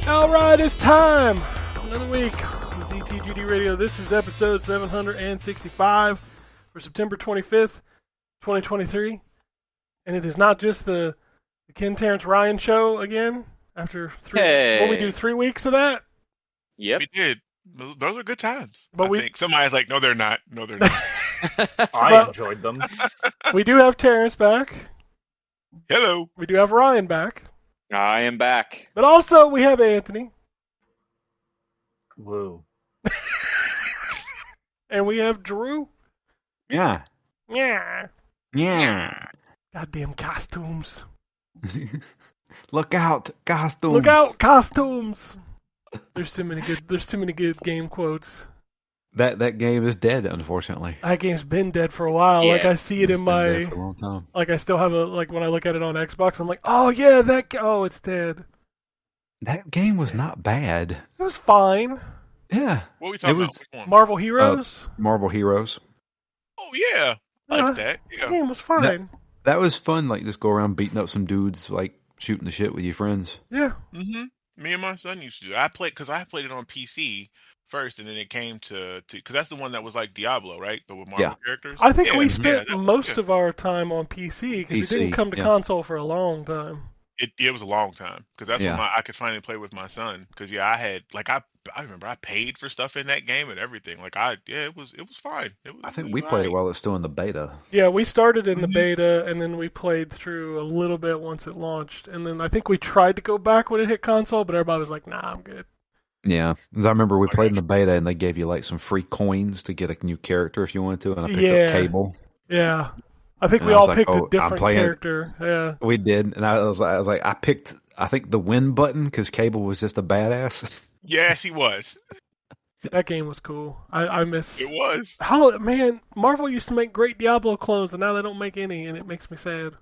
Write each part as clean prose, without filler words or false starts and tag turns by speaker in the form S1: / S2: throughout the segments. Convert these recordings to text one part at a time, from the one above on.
S1: Alright, it's time! Another week on ZTGD Radio. This is episode 765 for September 25th, 2023. And it is not just the Ken Terrence Ryan show again after will we do 3 weeks of that?
S2: Yep.
S3: We did. Those are good times.
S1: But
S3: I think somebody's like, no, they're not. No, they're not.
S4: I enjoyed them.
S1: We do have Terrence back.
S3: Hello.
S1: We do have Ryan back.
S2: I am back.
S1: But also we have Anthony.
S4: Woo.
S1: And we have Drew.
S4: Yeah.
S1: Yeah.
S4: Yeah.
S1: Goddamn costumes.
S4: Look out, costumes.
S1: Look out, costumes. There's too many good game quotes.
S4: That game is dead, unfortunately.
S1: That game's been dead for a while.
S2: Yeah.
S1: Like I see it
S4: It's
S1: in
S4: been
S1: my
S4: dead for a long time.
S1: like I still have when I look at it on Xbox, I'm like, oh yeah, it's dead.
S4: That game was not bad.
S1: It was fine.
S4: Yeah.
S3: What are we talking
S4: It was
S3: about? Which one?
S1: Marvel Heroes.
S4: Marvel Heroes.
S3: Oh, yeah. I like that.
S1: The
S3: Yeah.
S1: game was fine.
S4: That was fun. Like just go around beating up some dudes, like shooting the shit with your friends.
S1: Yeah.
S3: Mm-hmm. Me and my son used to do it. I played it on PC first, and then it came to because that's the one that was like Diablo, right? But with Marvel characters.
S1: I think we
S3: Yeah,
S1: spent
S3: that was
S1: most
S3: good.
S1: of our time on PC because it
S4: PC,
S1: didn't come to
S4: yeah.
S1: console for a long time.
S3: It was a long time because that's
S4: Yeah.
S3: when I could finally play with my son. Because I had I remember I paid for stuff in that game and everything. Like it was fine.
S4: I think we played it while it was still in the beta.
S1: Yeah, we started in the
S3: Mhm.
S1: beta and then we played through a little bit once it launched, and then I think we tried to go back when it hit console, but everybody was like, "Nah, I'm good."
S4: Yeah, 'cause I remember we played in the beta and they gave you like some free coins to get a new character if you wanted to, and I picked up Cable.
S1: Yeah. I think
S4: And
S1: we
S4: I was
S1: all
S4: like,
S1: picked
S4: "Oh,
S1: a
S4: I'm
S1: different
S4: playing it."
S1: character. Yeah.
S4: We did, and I was like, I picked, I think the win button because Cable was just a badass.
S3: Yes, he was.
S1: That game was cool. I miss
S3: It was.
S1: how Marvel used to make great Diablo clones and now they don't make any, and it makes me sad.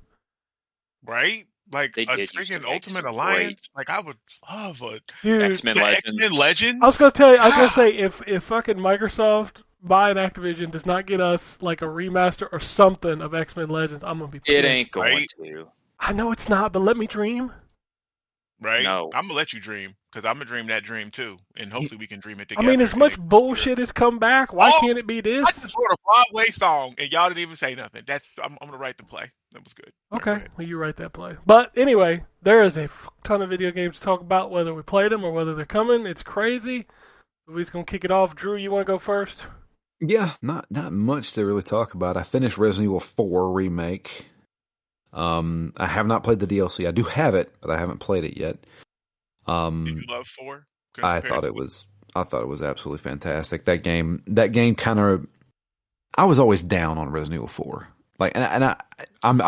S3: Right? Like
S2: They
S3: a
S2: did used to
S3: freaking
S2: make
S3: Ultimate
S2: some
S3: Alliance. Like I would love a
S1: Dude,
S2: X-Men
S3: the
S2: Legends.
S3: X-Men Legends.
S1: I was gonna say if fucking Microsoft buying Activision does not get us like a remaster or something of X-Men Legends, I'm gonna be pissed.
S2: It ain't going
S3: Right?
S2: to.
S1: I know it's not, but let me dream.
S3: Right?
S2: No.
S3: I'm gonna let you dream because I'm gonna dream that dream too, and hopefully we can dream it
S1: I
S3: together.
S1: mean, as much bullshit has come back, why can't it be this?
S3: I just wrote a Broadway song and y'all didn't even say nothing. I'm gonna write the play. That was good. All right, go
S1: Okay,
S3: ahead.
S1: well, you write that play. But anyway, there is a ton of video games to talk about, whether we played them or whether they're coming. It's crazy. We're just going to kick it off. Drew, you want to go first?
S4: Yeah, not much to really talk about. I finished Resident Evil 4 remake. I have not played the DLC. I do have it, but I haven't played it yet.
S3: Did you love 4?
S4: I thought it was absolutely fantastic. That game kind of. I was always down on Resident Evil 4. Like, I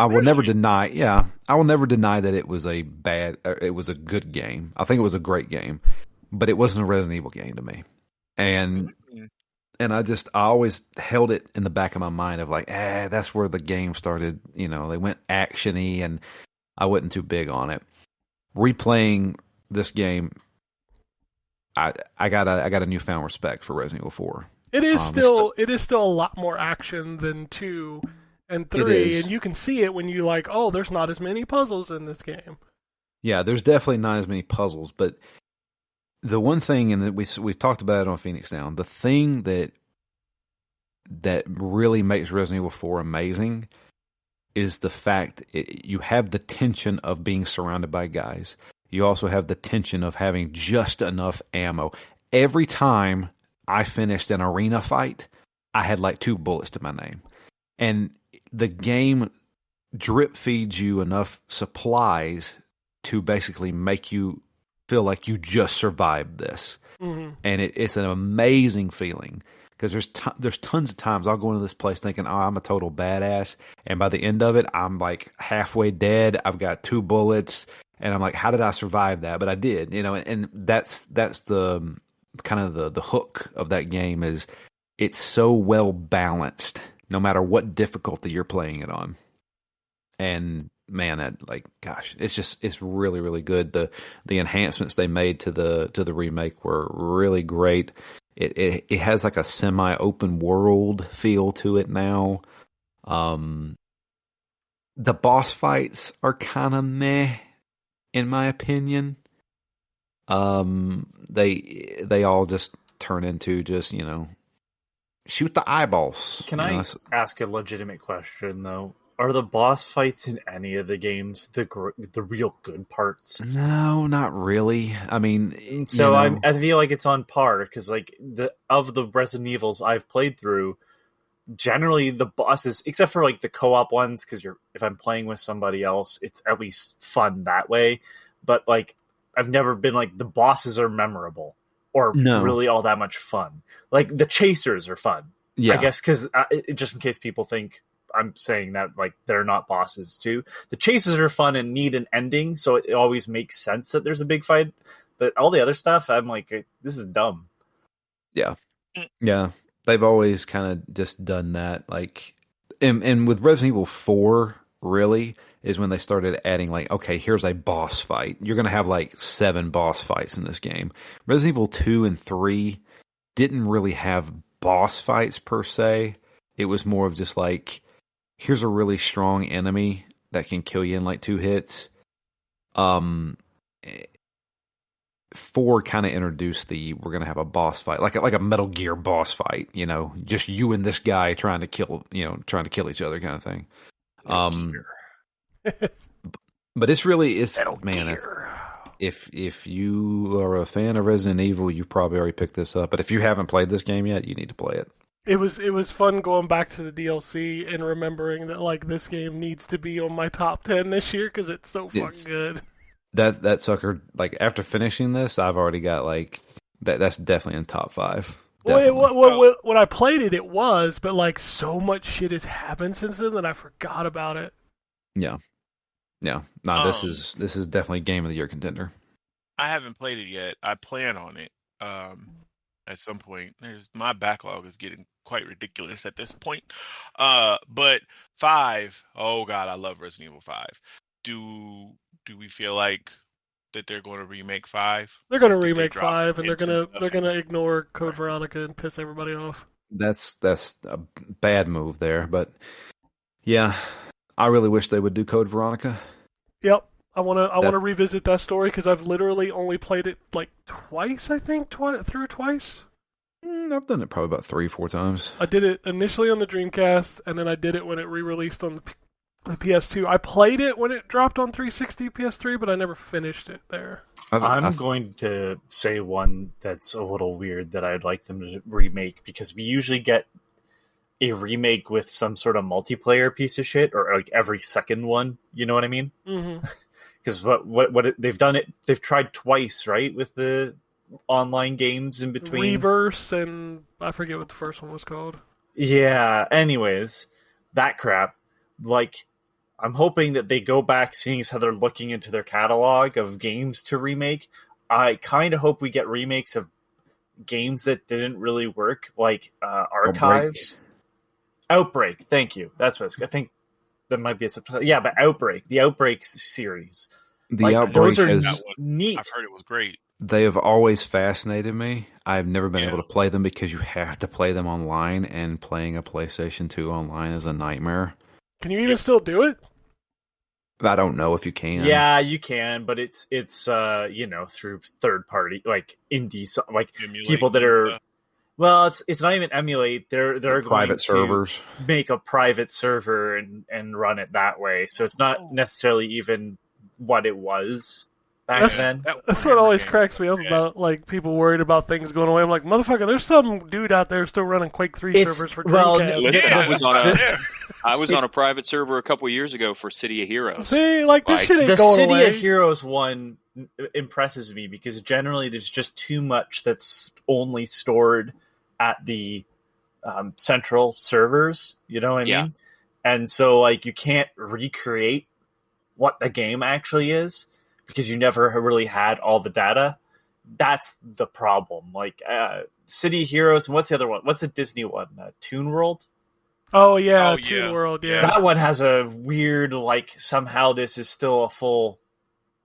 S4: will never deny. Yeah, I will never deny that it was a good game. I think it was a great game, but it wasn't a Resident Evil game to me. And I always held it in the back of my mind of like, that's where the game started. You know, they went action-y, and I wasn't too big on it. Replaying this game, I got a newfound respect for Resident Evil 4.
S1: It is still a lot more action than 2 and 3, and you can see it when you like, oh, there's not as many puzzles in this game.
S4: Yeah, there's definitely not as many puzzles, but the one thing, and we've talked about it on Phoenix Down, the thing that really makes Resident Evil 4 amazing is the fact you have the tension of being surrounded by guys. You also have the tension of having just enough ammo. Every time I finished an arena fight, I had like 2 bullets to my name. And the game drip feeds you enough supplies to basically make you feel like you just survived this.
S1: Mm-hmm.
S4: And it's an amazing feeling because there's tons of times I'll go into this place thinking, oh, I'm a total badass. And by the end of it, I'm like halfway dead. I've got 2 bullets. And I'm like, how did I survive that? But I did, you know, and that's the kind of the hook of that game is it's so well balanced no matter what difficulty you're playing it on. And man, it's really, really good. The enhancements they made to the remake were really great. It has like a semi-open world feel to it now. The boss fights are kind of meh, in my opinion. They all just turn into just shoot the eyeballs.
S5: Can I ask a legitimate question though? Are the boss fights in any of the games the real good parts?
S4: No, not really. I mean,
S5: so I feel like it's on par because like the Resident Evils I've played through, generally the bosses, except for like the co-op ones, because if I'm playing with somebody else, it's at least fun that way. But like I've never been like the bosses are memorable or really all that much fun. Like the chasers are fun, I guess, because just in case people think I'm saying that like they're not bosses too. The chases are fun and need an ending, so it always makes sense that there's a big fight. But all the other stuff, I'm like, this is dumb.
S4: Yeah. They've always kind of just done that. Like, and with Resident Evil 4, really, is when they started adding like, okay, here's a boss fight. You're going to have like 7 boss fights in this game. Resident Evil 2 and 3 didn't really have boss fights per se. It was more of just like, here's a really strong enemy that can kill you in like 2 hits. 4 kind of introduced we're going to have a boss fight, like a Metal Gear boss fight, just you and this guy trying to kill each other kind of thing. But it's man, if you are a fan of Resident Evil, you've probably already picked this up. But if you haven't played this game yet, you need to play it.
S1: It was fun going back to the DLC and remembering that like this game needs to be on my top 10 this year because it's so fucking good.
S4: That sucker, like after finishing this, I've already got like that's definitely in top 5.
S1: Well, when I played it, it was, but like so much shit has happened since then that I forgot about it.
S4: Yeah. No, this is definitely game of the year contender.
S3: I haven't played it yet. I plan on it. At some point, my backlog is getting quite ridiculous at this point. But 5, oh god, I love Resident Evil 5. Do we feel like that they're going to remake 5?
S1: They're going to remake 5, and they're going to ignore Code Veronica and piss everybody off.
S4: That's a bad move there, but yeah, I really wish they would do Code Veronica.
S1: Yep. I want to revisit that story because I've literally only played it like twice, I think, through twice.
S4: I've done it probably about 3-4 times.
S1: I did it initially on the Dreamcast, and then I did it when it re-released on the PS2. I played it when it dropped on 360 PS3, but I never finished it there.
S5: I'm going to say one that's a little weird that I'd like them to remake, because we usually get a remake with some sort of multiplayer piece of shit, or like every second one. You know what I mean?
S1: Mm-hmm.
S5: Because they've done it, they've tried twice, right, with the online games in between.
S1: Reverse, and I forget what the first one was called.
S5: Yeah. Anyways, that crap. Like, I'm hoping that they go back, seeing as how they're looking into their catalog of games to remake. I kind of hope we get remakes of games that didn't really work, like Archives. Outbreak. Thank you. That's what I think. That might be a subtitle. Yeah, but Outbreak. The Outbreak series.
S4: Outbreak
S5: those are neat.
S3: I've heard it was great.
S4: They have always fascinated me. I've never been able to play them because you have to play them online, and playing a PlayStation 2 online is a nightmare.
S1: Can you even still do it?
S4: I don't know if you can.
S5: Yeah, you can, but it's through third party, like indie, like people that are. Well, it's not even emulate. They're
S4: private servers.
S5: Make a private server and run it that way. So it's not necessarily even what it was back then.
S1: That's what always cracks me up about like people worried about things going away. I'm like, motherfucker, there's some dude out there still running Quake 3 servers for Dreamcast.
S2: Listen, I was on a private server a couple years ago for City of Heroes.
S1: See, like this shit ain't
S5: the
S1: going
S5: City
S1: away.
S5: of Heroes one impresses me because generally there's just too much that's only stored at the central servers. You know what I mean? And so like you can't recreate what the game actually is because you never really had all the data. That's the problem. Like City of Heroes, and what's the other one? What's the Disney one? Toon World?
S1: Oh yeah, Toon World. Yeah,
S5: that one has a weird like somehow this is still a full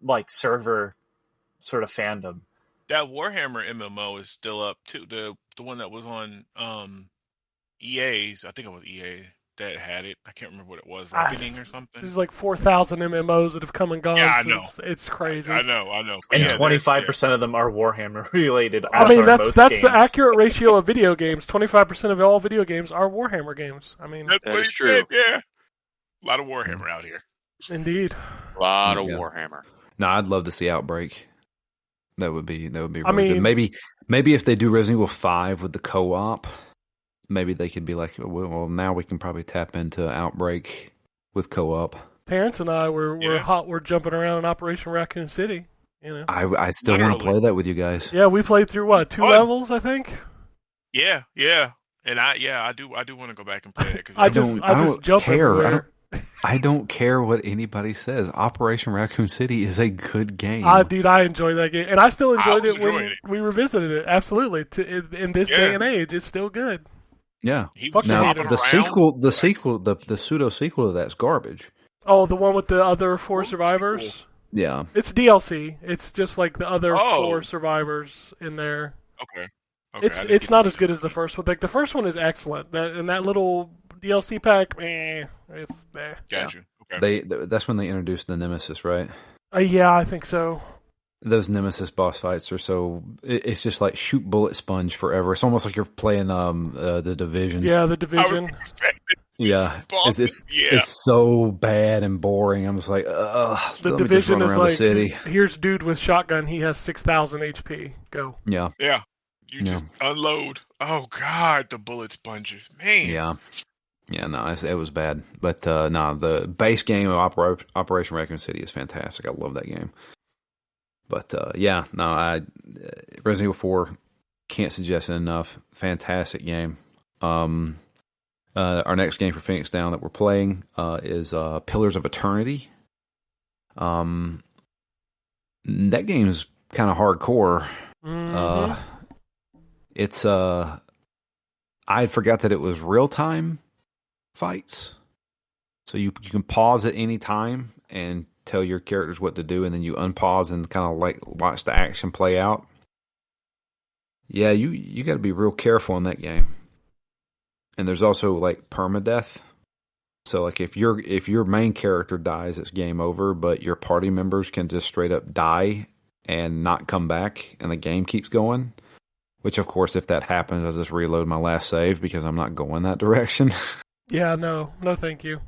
S5: like server sort of fandom.
S3: That Warhammer MMO is still up too. The one that was on EA's, I think it was EA. that had it. I can't remember what it was,
S1: Ah,
S3: Reckoning or something.
S1: There's like 4,000 MMOs that have come and gone.
S3: Yeah, I
S1: since.
S3: know.
S1: It's crazy.
S3: I know.
S5: And
S3: Yeah,
S5: 25% of them are Warhammer related.
S1: I
S5: as
S1: mean,
S5: are
S1: that's
S5: most
S1: the
S5: games.
S1: accurate ratio of video games. 25% of all video games are Warhammer games. I mean,
S3: That's
S2: That
S3: what
S2: is
S3: he
S2: true.
S3: said, yeah. A lot of Warhammer out here.
S1: indeed.
S2: A lot of
S4: Yeah.
S2: Warhammer.
S4: No, I'd love to see Outbreak. That would be really
S1: I mean-
S4: good. Maybe if they do Resident Evil 5 with the co-op, maybe they could be like, well, now we can probably tap into Outbreak with co-op.
S1: Terrence and I were
S3: Yeah.
S1: hot. We're jumping around in Operation Raccoon City. You know.
S4: I still want to
S3: Literally.
S4: play that with you guys.
S1: Yeah, we played through what, 2
S3: fun.
S1: levels, I think.
S3: Yeah. And I do want to go back and play it. Cause
S1: I
S4: don't
S1: just jump
S4: care.
S1: everywhere.
S4: I don't care what anybody says. Operation Raccoon City is a good game.
S1: Dude, I enjoy that game, and I still enjoyed
S3: was
S1: it when
S3: enjoying it.
S1: we revisited it. Absolutely, in this day
S3: Yeah.
S1: and age, it's still good.
S4: Yeah.
S3: he
S1: Fuck
S3: was
S1: yeah.
S4: Now
S3: hopping
S1: the
S3: around.
S4: the pseudo sequel to that's garbage.
S1: Oh, the one with the other 4
S3: What was the
S1: survivors.
S3: sequel?
S4: Yeah.
S1: It's DLC. It's just like the other
S3: Oh.
S1: 4 survivors in there.
S3: Okay. I
S1: It's
S3: didn't
S1: it's
S3: get
S1: not
S3: to
S1: as good as the first one. Like the first one is excellent. That little DLC pack, it's
S3: Got you. Okay.
S4: That's when they introduced the Nemesis, right?
S1: Yeah, I think so.
S4: Those Nemesis boss fights are so it's just like shoot bullet sponge forever. It's almost like you're playing the Division.
S1: Yeah, the
S3: I was
S1: Division.
S3: expecting
S4: Yeah.
S3: bosses.
S4: It's so bad and boring. I'm just like, ugh.
S1: The
S4: let me just
S1: Division
S4: run
S1: is
S4: around
S1: like,
S4: the city.
S1: here's dude with shotgun. He has 6,000 HP. Go.
S4: Yeah.
S3: Yeah. You
S4: Yeah.
S3: just unload. Oh God, the bullet sponges, man.
S4: Yeah. Yeah, no, it was bad. But no, the base game of Operation Raccoon City is fantastic. I love that game. But yeah, no, Resident Evil 4 can't suggest it enough. Fantastic game. Our next game for Phoenix Down that we're playing is Pillars of Eternity. That game is kind of hardcore.
S1: Mhm.
S4: It's I forgot that it was real time fights, so you can pause at any time and tell your characters what to do, and then you unpause and kind of like watch the action play out. Yeah, you got to be real careful in that game. And there's also like permadeath. So like if your main character dies, it's game over, but your party members can just straight up die and not come back, and the game keeps going. Which, of course, if that happens, I'll just reload my last save because I'm not going that direction.
S1: Yeah, no, thank you.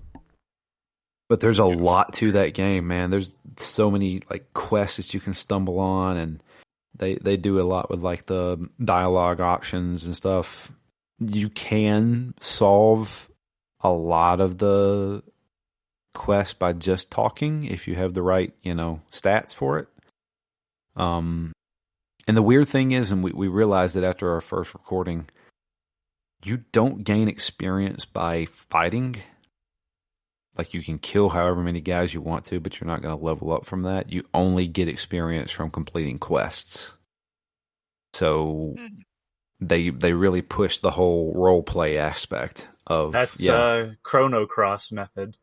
S4: But there's a lot to that game, man. There's so many like quests that you can stumble on, and they do a lot with like the dialogue options and stuff. You can solve a lot of the quests by just talking if you have the right, stats for it. And the weird thing is, and we realized that after our first recording, you don't gain experience by fighting. Like you can kill however many guys you want to, but you're not going to level up from that. You only get experience from completing quests. So they really push the whole role play aspect of
S5: That's Chrono Cross method.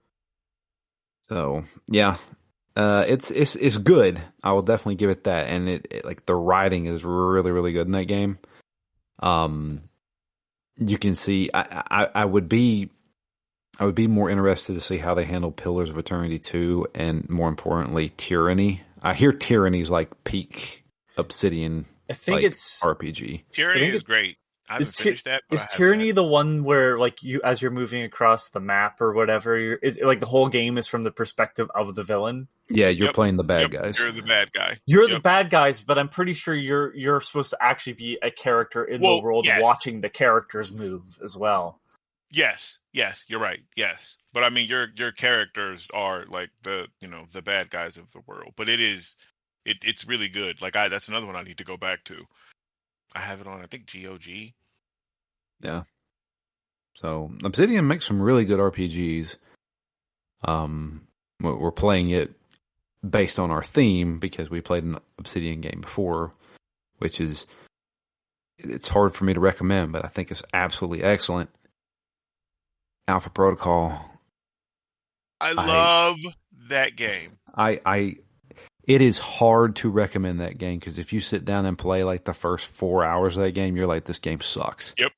S4: So yeah, it's good. I will definitely give it that, and it like the writing is really really good in that game. You can see I would be more interested to see how they handle Pillars of Eternity 2, and more importantly, Tyranny. I hear Tyranny's like peak Obsidian.
S5: I think it's
S4: RPG.
S3: Tyranny is great. I haven't finished that. But
S5: Is Tyranny the one where, like, you as you're moving across the map or whatever, like the whole game is from the perspective of the villain?
S4: Yeah, you're playing the bad guys.
S3: You're the bad guy.
S5: You're the bad guys, but I'm pretty sure you're supposed to actually be a character in the world, watching the characters move as well.
S3: Yes, you're right. Yes, but I mean, your characters are like the bad guys of the world. But it's really good. Like that's another one I need to go back to. I have it on, I think, GOG.
S4: Yeah. So Obsidian makes some really good RPGs. We're playing it based on our theme because we played an Obsidian game before, which is it's hard for me to recommend, but I think it's absolutely excellent. Alpha Protocol.
S3: I love that game.
S4: It is hard to recommend that game because if you sit down and play like the first 4 hours of that game, you're like, this game sucks.
S3: Yep.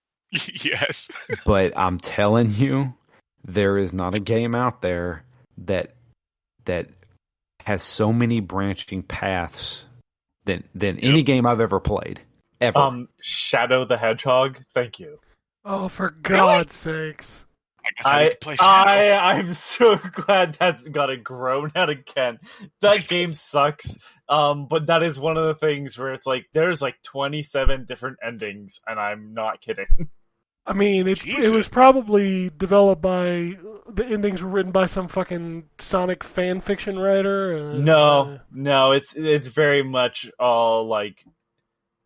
S3: Yes.
S4: But I'm telling you, there is not a game out there that has so many branching paths than any game I've ever played. Ever.
S5: Shadow the Hedgehog. Thank you.
S1: Oh, for God's sakes!
S3: I guess I need to play Shadow.
S5: I'm so glad that's got a groan out again. That game sucks. But that is one of the things where it's like there's like 27 different endings, and I'm not kidding.
S1: I mean, it was probably developed by the endings were written by some fucking Sonic fan fiction writer.
S5: No, it's very much all like,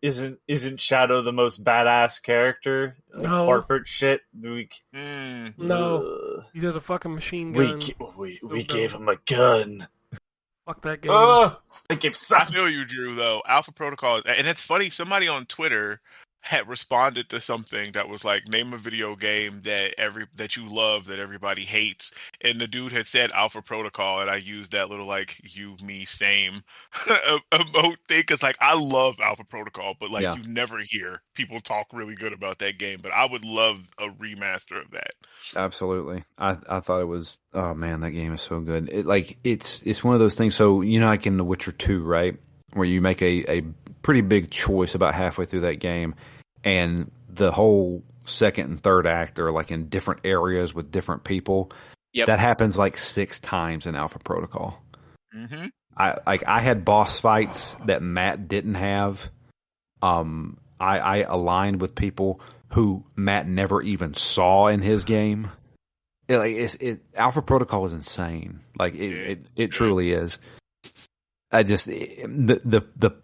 S5: isn't Shadow the most badass character?
S1: No.
S5: Corporate shit.
S1: No, he does a fucking machine gun.
S5: We gave him a gun.
S1: Fuck that game.
S5: That game
S3: I
S5: sucks.
S3: feel you, Drew. Though Alpha Protocol, and it's funny. Somebody on Twitter had responded to something that was like, name a video game that you love that everybody hates, and the dude had said Alpha Protocol, and I used that little like you, me, same emote thing because like I love Alpha Protocol, but like you never hear people talk really good about that game. But I would love a remaster of that.
S4: Absolutely. I thought it was, oh man, that game is so good. It's one of those things. So like in The Witcher 2, right, where you make a pretty big choice about halfway through that game, and the whole second and third act are like in different areas with different people. Yep. That happens like 6 times in Alpha Protocol.
S3: Mm-hmm.
S4: I had boss fights that Matt didn't have. I aligned with people who Matt never even saw in his game. Alpha Protocol is insane. Like it truly is. The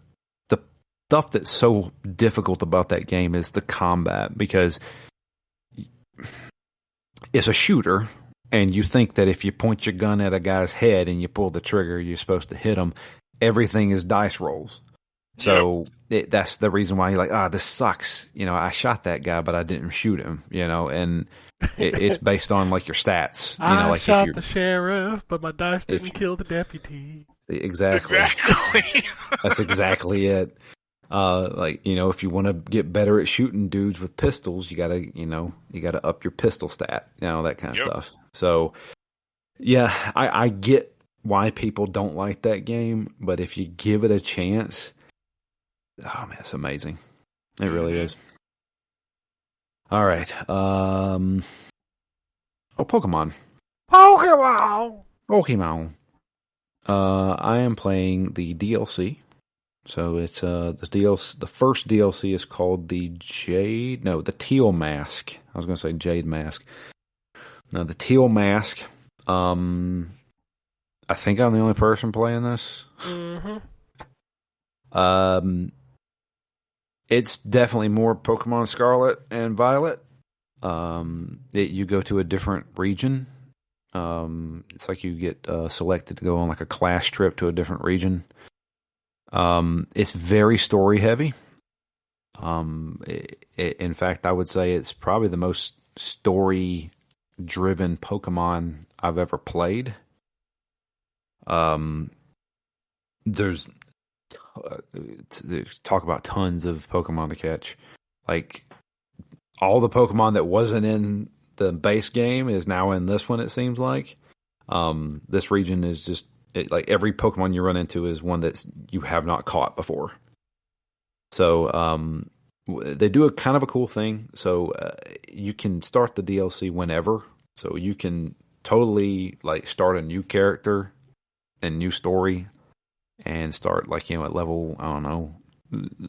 S4: stuff that's so difficult about that game is the combat, because it's a shooter, and you think that if you point your gun at a guy's head and you pull the trigger, you're supposed to hit him. Everything is dice rolls. So that's the reason why you're like, this sucks. I shot that guy, but I didn't shoot him, and it's based on like your stats.
S1: I shot the sheriff, but my dice didn't kill the deputy.
S4: Exactly. That's exactly it. If you want to get better at shooting dudes with pistols, you gotta up your pistol stat, that kind of stuff. So, yeah, I get why people don't like that game, but if you give it a chance, oh man, it's amazing. It really is. All right. Pokemon. I am playing the DLC. So it's the first DLC is called the Teal Mask. I was going to say Jade Mask. No, the Teal Mask. I think I'm the only person playing this.
S1: Mm-hmm.
S4: It's definitely more Pokemon Scarlet and Violet. You go to a different region. It's like you get selected to go on like a class trip to a different region. It's very story heavy. In fact, I would say it's probably the most story driven Pokemon I've ever played. There's talk about tons of Pokemon to catch. Like all the Pokemon that wasn't in the base game is now in this one, it seems like. This region is just like every Pokemon you run into is one that you have not caught before. So they do a kind of a cool thing. So you can start the DLC whenever. So you can totally like start a new character and new story and start like, at level, I don't know,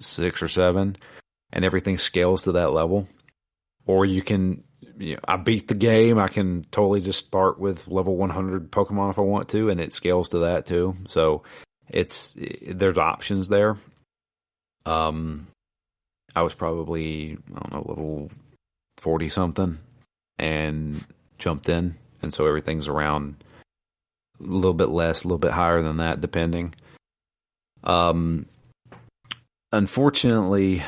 S4: 6 or 7, and everything scales to that level. Or you can, I beat the game, I can totally just start with level 100 Pokemon if I want to, and it scales to that too. So there's options there. I was probably, I don't know, level 40 something and jumped in. And so everything's around a little bit less, a little bit higher than that, depending. Unfortunately,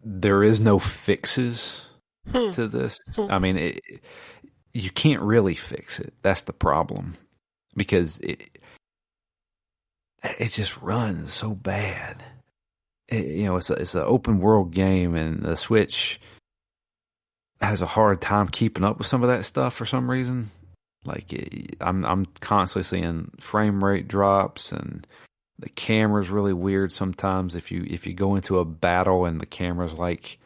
S4: there is no fixes to this. I mean, you can't really fix it. That's the problem, because it just runs so bad. It's an open world game, and the Switch. has a hard time keeping up with some of that stuff for some reason. Like I'm constantly seeing frame rate drops, and the camera's really weird sometimes. If you go into a battle and the camera's like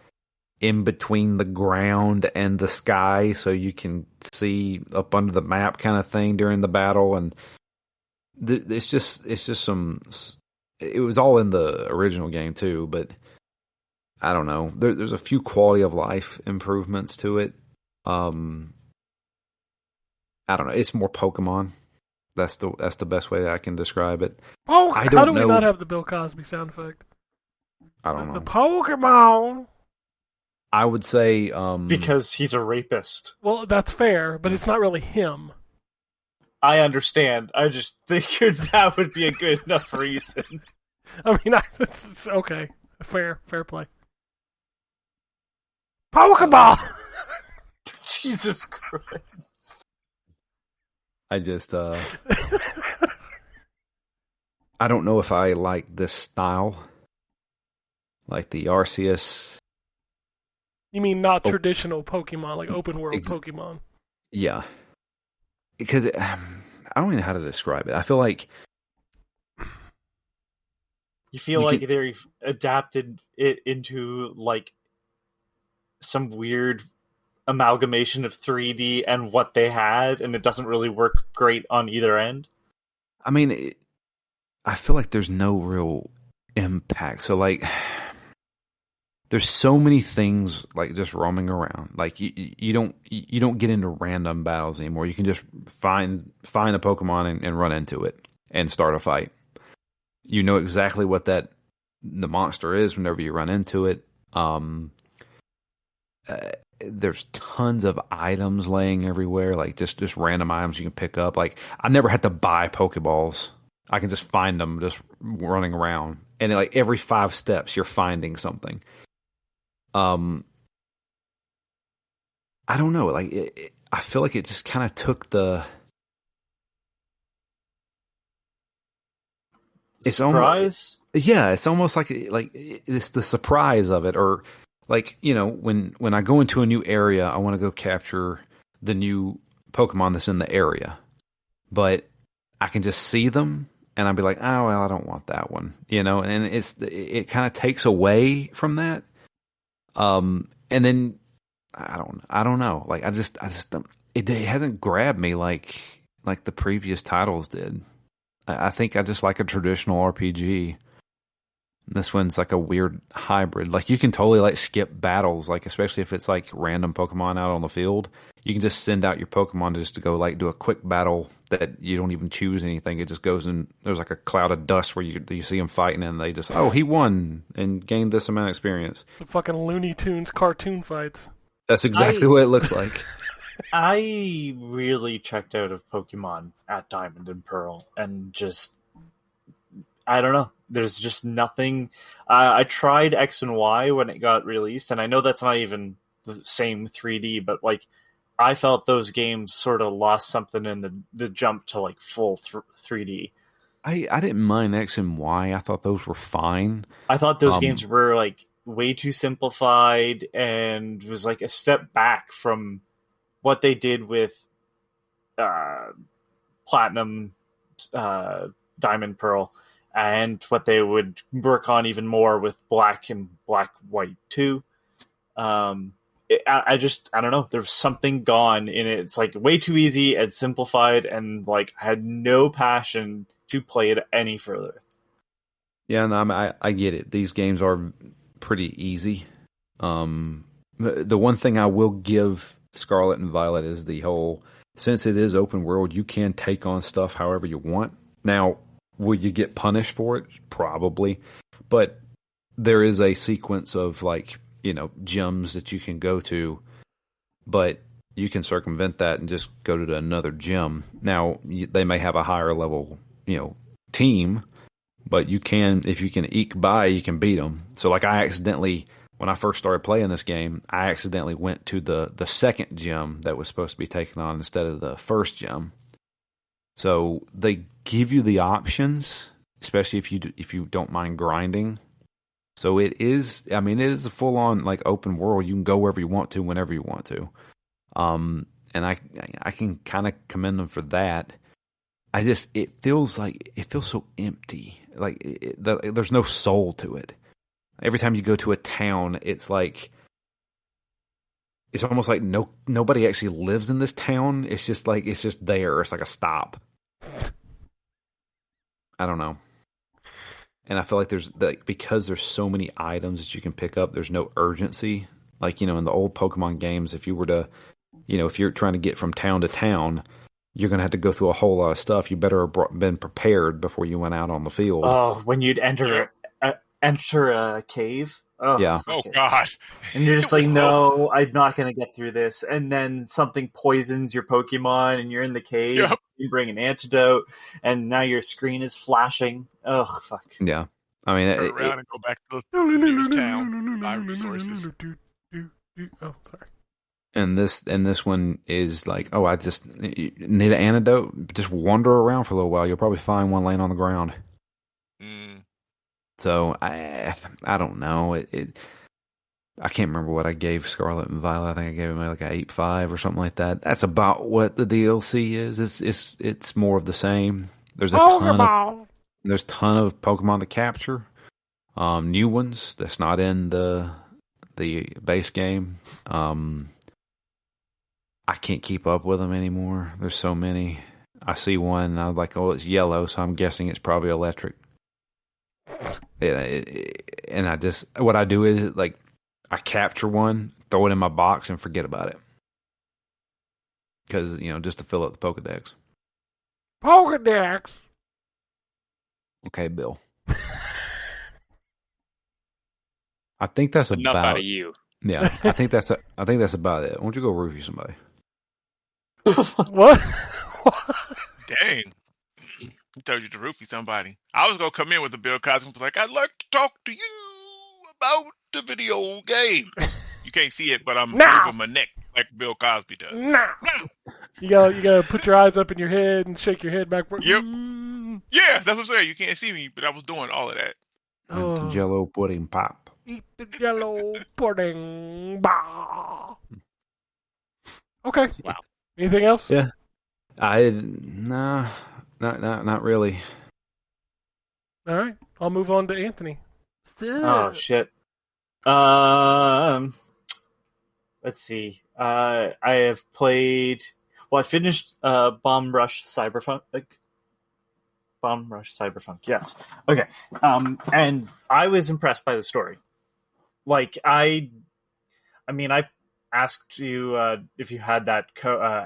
S4: in between the ground and the sky, so you can see up under the map kind of thing during the battle, and it's just some. It was all in the original game too, but I don't know. There's a few quality of life improvements to it. I don't know. It's more Pokemon. That's the best way that I can describe it.
S1: Oh,
S4: I
S1: how
S4: don't
S1: do we
S4: know.
S1: not have the Bill Cosby sound effect?
S4: I don't
S1: The
S4: know.
S1: Pokemon.
S4: I would say
S5: Because he's a rapist.
S1: Well, that's fair, but it's not really him.
S5: I understand. I just figured that would be a good enough reason.
S1: I mean, it's okay. Fair play. Pokeball!
S5: Jesus Christ.
S4: I just I don't know if I like this style, like the Arceus.
S1: You mean not traditional Pokemon, like open world
S4: Ex-
S1: Pokemon?
S4: Yeah, because I don't even know how to describe it. I feel like
S5: You feel
S4: You
S5: like
S4: can-
S5: they've adapted it into like some weird amalgamation of 3D and what they had, and it doesn't really work great on either end.
S4: I mean, I feel like there's no real impact. So like, there's so many things like just roaming around. Like you don't get into random battles anymore. You can just find a Pokemon and run into it and start a fight. You know exactly what the monster is whenever you run into it. There's tons of items laying everywhere, like just random items you can pick up. Like I never had to buy Pokeballs. I can just find them just running around, and like every 5 steps you're finding something. I don't know. Like I feel like it just kind of took the. It's
S5: Surprise?
S4: It's almost like it's the surprise of it, or like when I go into a new area, I want to go capture the new Pokemon that's in the area, but I can just see them and I'll be like, oh well, I don't want that one, and it kind of takes away from that. And then I don't know, like I just it hasn't grabbed me like the previous titles did. I think I just like a traditional RPG. This one's like a weird hybrid. Like you can totally like skip battles, like especially if it's like random Pokemon out on the field. You can just send out your Pokemon just to go like do a quick battle that you don't even choose anything. It just goes in. There's like a cloud of dust where you see them fighting, and they just he won and gained this amount of experience.
S1: The fucking Looney Tunes cartoon fights.
S4: That's exactly what it looks like.
S5: I really checked out of Pokemon at Diamond and Pearl, and just I don't know. There's just nothing. I tried X and Y when it got released, and I know that's not even the same 3D, but like I felt those games sort of lost something in the jump to like full 3D.
S4: I didn't mind X and Y. I thought those were fine.
S5: I thought those games were like way too simplified and was like a step back from what they did with Platinum, Diamond, Pearl, and what they would work on even more with Black and Black White 2. I don't know. There's something gone in it. It's like way too easy and simplified, and like I had no passion to play it any further.
S4: Yeah, no, I get it. These games are pretty easy. The one thing I will give Scarlet and Violet is the whole, since it is open world, you can take on stuff however you want. Now, will you get punished for it? Probably. But there is a sequence of like, gyms that you can go to, but you can circumvent that and just go to another gym. Now, they may have a higher level, team, but you can, if you can eke by, you can beat them. So like I accidentally, when I first started playing this game, I accidentally went to the second gym that was supposed to be taken on instead of the first gym. So they give you the options, especially if you don't mind grinding. So it is. I mean, it is a full on like open world. You can go wherever you want to, whenever you want to. And I can kind of commend them for that. It feels so empty. Like there's no soul to it. Every time you go to a town, it's like it's almost like nobody actually lives in this town. It's just there. It's like a stop. I don't know. And I feel like because there's so many items that you can pick up, there's no urgency. Like, in the old Pokemon games, if you were to, if you're trying to get from town to town, you're going to have to go through a whole lot of stuff. You better have been prepared before you went out on the field.
S5: Oh, when you'd enter a cave. Oh,
S4: yeah.
S3: Oh, gosh.
S5: And you're just like, no, I'm not going to get through this. And then something poisons your Pokemon and you're in the cave.
S3: Yep.
S5: You bring an antidote and now your screen is flashing. Oh, fuck.
S4: Yeah. I mean,
S3: Turn around and go back to the nearest town. Buy resources.
S1: Oh, sorry.
S4: And this one is like, oh, I just need an antidote. Just wander around for a little while. You'll probably find one laying on the ground.
S3: Mm.
S4: So I don't know. I can't remember what I gave Scarlet and Violet. I think I gave him like an 8.5 or something like that. That's about what the DLC is. It's more of the same. There's a ton of Pokemon to capture. New ones that's not in the base game. I can't keep up with them anymore. There's so many. I see one and I'm like, oh, it's yellow, so I'm guessing it's probably electric. And what I do is like I capture one, throw it in my box, and forget about it. Because just to fill up the Pokedex.
S1: Pokedex.
S4: Okay, Bill. I think that's
S2: Enough
S4: about
S2: out of you.
S4: Yeah, I think that's about it. Why don't you go roofie somebody?
S1: What?
S3: Dang. He told you to roofie somebody. I was going to come in with the Bill Cosby. Was like, I'd like to talk to you about the video games. You can't see it, but I'm moving my neck like Bill Cosby does.
S1: No. You gotta put your eyes up in your head and shake your head back.
S3: Yep. Yeah, that's what I'm saying. You can't see me, but I was doing all of that.
S4: The Jello pudding pop.
S1: Eat the Jello pudding. Bah. Okay.
S2: Wow.
S1: Anything else?
S4: Yeah. Not really.
S1: All right. I'll move on to Anthony.
S5: Oh, shit. Let's see. I have played. Well, I finished Bomb Rush Cyberpunk. Yes. Okay. And I was impressed by the story. Like I asked you if you had that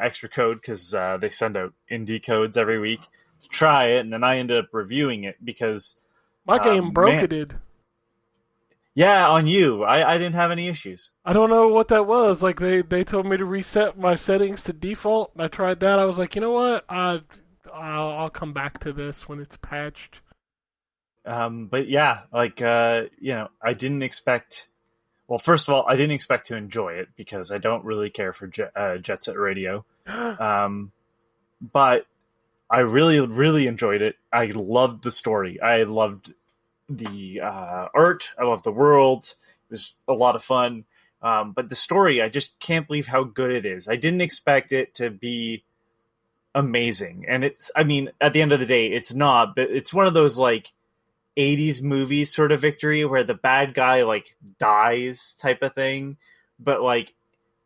S5: extra code because they send out indie codes every week to try it, and then I ended up reviewing it because
S1: my game broke it.
S5: Yeah, on you. I didn't have any issues.
S1: I don't know what that was. Like they told me to reset my settings to default. I tried that. I was like, you know what? I'll come back to this when it's patched.
S5: But yeah, like I didn't expect. Well, first of all, I didn't expect to enjoy it because I don't really care for Jet Set Radio. But I really, really enjoyed it. I loved the story. I loved the art. I loved the world. It was a lot of fun. But the story, I just can't believe how good it is. I didn't expect it to be amazing. And at the end of the day, it's not, but it's one of those like 80s movies sort of victory where the bad guy like dies type of thing. But like,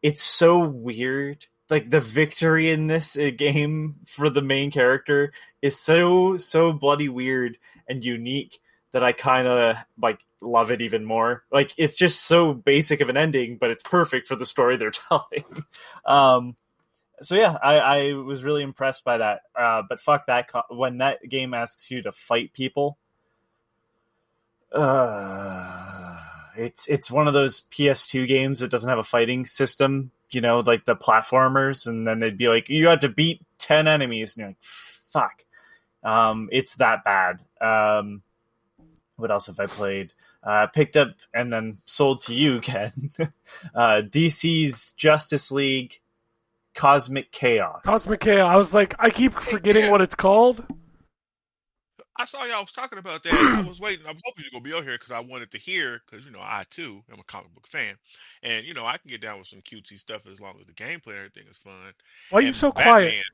S5: it's so weird. Like the victory in this game for the main character is so bloody weird and unique that I kind of like love it even more. Like it's just so basic of an ending, but it's perfect for the story they're telling. So yeah, I was really impressed by that. But fuck that, when that game asks you to fight people, it's one of those PS2 games that doesn't have a fighting system, like the platformers, and then they'd be like, you had to beat 10 enemies, and you're like, fuck. It's that bad. What else have I played? Picked up and then sold to you, Ken. DC's Justice League Cosmic Chaos.
S1: Cosmic Chaos. I was like, I keep forgetting what it's called.
S3: I saw y'all was talking about that. I was waiting. I was hoping you were gonna be on here because I wanted to hear. Because I too am a comic book fan, and I can get down with some cutesy stuff as long as the gameplay and everything is fun.
S1: Why are you
S3: And
S1: so
S3: Batman,
S1: quiet?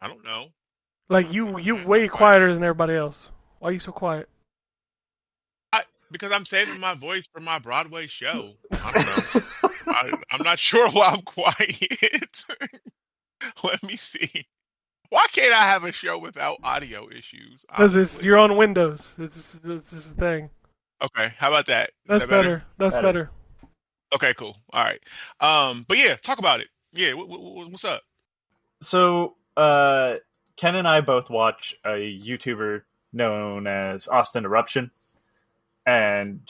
S3: I don't know.
S1: Like you
S3: I'm
S1: way
S3: quiet.
S1: quieter than everybody else. Why are you so quiet?
S3: Because I'm saving my voice for my Broadway show. I don't know. I'm not sure why I'm quiet. Let me see. Why can't I have a show without audio issues?
S1: Because you're on Windows. It's the thing.
S3: Okay, how about that?
S1: That's
S3: Is that
S1: better. That's better.
S3: Okay, cool. All right. But yeah, talk about it. Yeah, what's up?
S5: So, Ken and I both watch a YouTuber known as Austin Eruption. And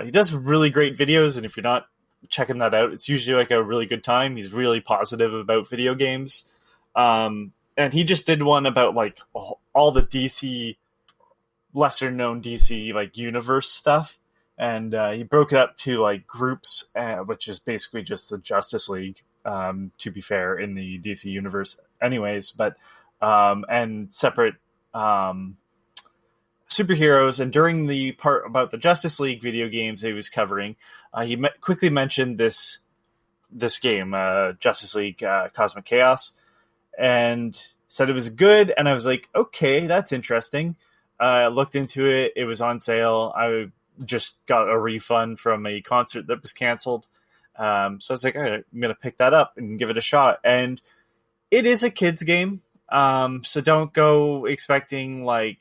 S5: he does really great videos, and if you're not checking that out, it's usually like a really good time. He's really positive about video games. And he just did one about like all the DC, lesser known DC like universe stuff. And he broke it up to like groups, which is basically just the Justice League, to be fair, in the DC universe anyways, but and separate superheroes. And during the part about the Justice League video games he was covering, he quickly mentioned this game, Justice League Cosmic Chaos, and said it was good. And I was like, okay, that's interesting. I looked into it. It was on sale. I just got a refund from a concert that was canceled. So I was like, all right, I'm going to pick that up and give it a shot. And it is a kid's game. So don't go expecting like,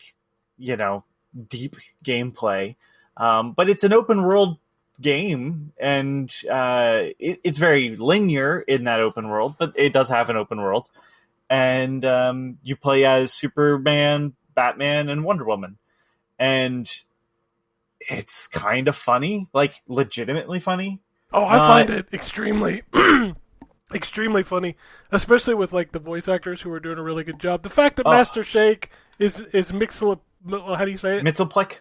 S5: deep gameplay. But it's an open world game, and it's very linear in that open world, but it does have an open world. And you play as Superman, Batman, and Wonder Woman. And it's kind of funny, like legitimately funny.
S1: Oh, I find it extremely, extremely funny, especially with like the voice actors who are doing a really good job. The fact that Master Shake is how do you say it?
S5: Mitzelplick?